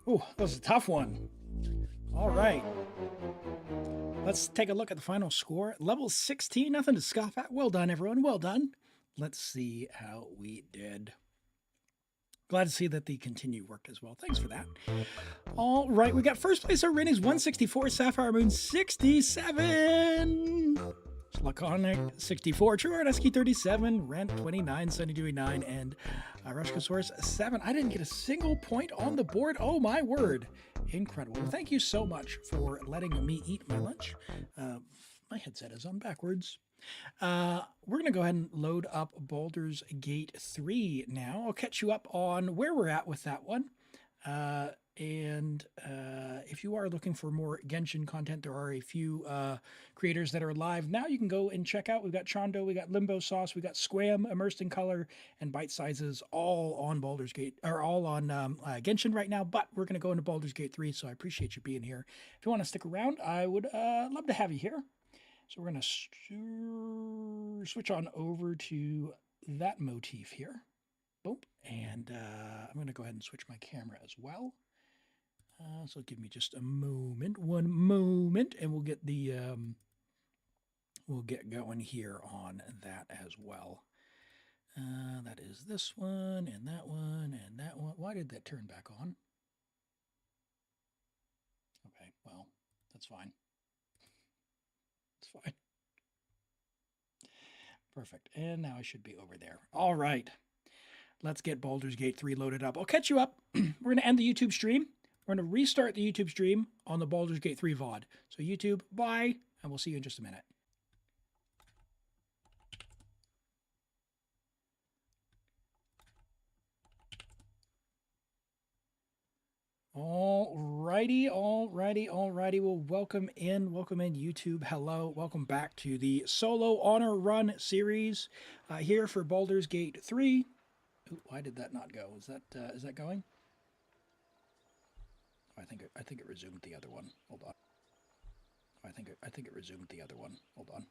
Ooh, that was a tough one. All right. Let's take a look at the final score. Level 16, nothing to scoff at. Well done, everyone. Well done. Let's see how we did. Glad to see that the continue worked as well. Thanks for that. All right, we got first place. Our ratings 164, Sapphire Moon 67, Laconic 64, True Artesky 37, Rent 29, Sunny Dewey 9, and Rushkosaurus 7. I didn't get a single point on the board. Oh my word. Incredible. Well, thank you so much for letting me eat my lunch. My headset is on backwards. We're going to go ahead and load up Baldur's Gate 3 now. I'll catch you up on where we're at with that one. If you are looking for more Genshin content, there are a few creators that are live now. You can go and check out. We've got Chondo, we got Limbo Sauce, we got Squam, Immersed in Color, and Bite Sizes, all on Baldur's Gate, or all on Genshin right now. But we're going to go into Baldur's Gate 3, so I appreciate you being here. If you want to stick around, I would love to have you here. So we're going to switch on over to that motif here. Boom. And I'm going to go ahead and switch my camera as well. So give me just a moment, one moment, and we'll get going here on that as well. That is this one, and that one, and that one. Why did that turn back on? Okay, well, that's fine. It's fine. Perfect. And now I should be over there. All right. Let's get Baldur's Gate 3 loaded up. I'll catch you up. We're going to end the YouTube stream. We're going to restart the YouTube stream on the Baldur's Gate 3 VOD. So YouTube, bye, and we'll see you in just a minute. Alrighty. Well, welcome in YouTube. Hello, welcome back to the Solo Honor Run series here for Baldur's Gate 3. Ooh, why did that not go? Is that going? I think it resumed the other one. Hold on. I think it resumed the other one. Hold on.